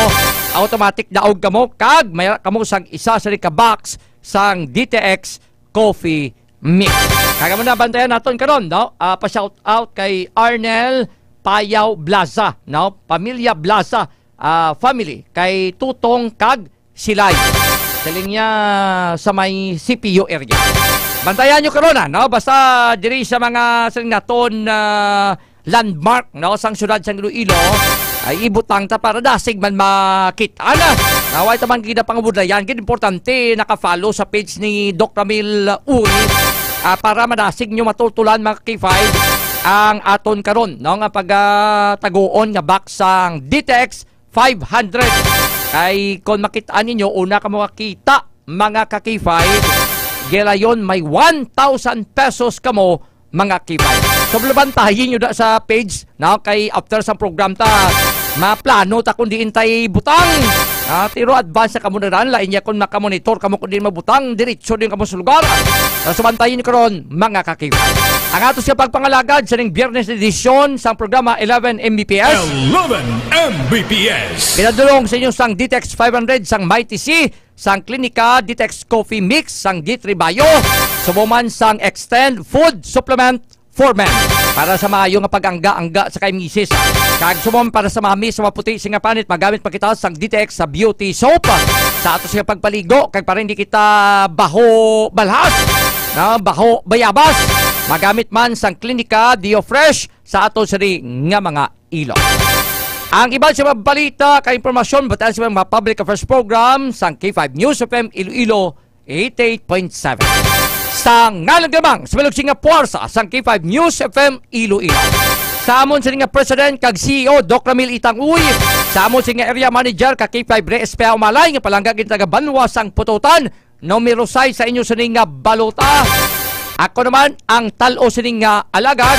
automatic daog kamo, kag may kamo sang isa sa ring ka-box sang DTX Coffee Mix. Kaya mo na bantayan natin karon, no? Pa-shout out kay Arnel Payaw Blaza, no? Pamilya Blaza, family, kay Tutong kag Silay. Saling niya sa may CPU area. Bantayan nyo karon, no? Basta diri sa mga saling naton landmark, no? Sang syudad sang Iloilo, ay ibutang ta para dasig man makita na. Naway taman gida pangabudlayan. Gid importante naka-follow sa page ni Dr. Ramil Uy para madasig nyo matutulan mga K5 ang aton karon, no? Nga pagtaguon nga box sang DTX 500. Kay kung makitaan ninyo, una ka makakita mga K5, gelayon may 1,000 pesos kamo mga K5. So bantahin nyo da sa page, no? Kay after sa program ta, maplano ta kung diin tay butang. Tiro advance na kamo na ran, lain niya kung makamonitor kamo kung diin mabutang, diretso din kamo sa lugar. So bantahin nyo karon mga K5. Ang ato siya pagpangalagad sa ning Biyernes edisyon sa programa 11 Mbps. 11 Mbps. Pinadulong sa inyo sang DTX 500 sang Mighty C sang Klinika Ditex Coffee Mix sang G3 Bio, sumuman sang Extend Food Supplement for Men para sa maayo nga pag-angga-angga sa kay misis. Kag sumom para sa mami sa maputi singa panit, magamit pa kita sang DTX sa beauty soap sa ato sa pagpaligo kay para hindi kita baho balhas na baho bayabas. Magamit man sang Klinika Dio Fresh sa ato siri nga mga ilo. Ang iba sa mga balita kay impormasyon batan sa mga public affairs program sang K5 News FM Iloilo 88.7. Sa ngalang gamang sa Malug Singa Puwersa sang K5 News FM Iloilo. Sa amon sa nga President kag CEO Doc Ramil Itanguy, sa amon sa nga Area Manager kag K5 Re-SPA Umalay nga palangga kita taga Banwa sang Pututan, numero 6 sa inyo sa nga balota. Ako naman ang talo sa nga alagad,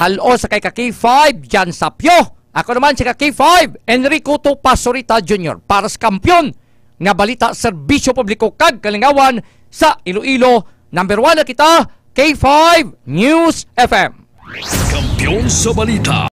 talo sa kay K5 Jan Sapio. Ako naman si K5 Enrico Pasorita Jr. para sa kampyon nga balita serbisyo publiko kag kalingawan sa Iloilo. Number 1 na kita, K5 News FM. Kampiyon sa balita.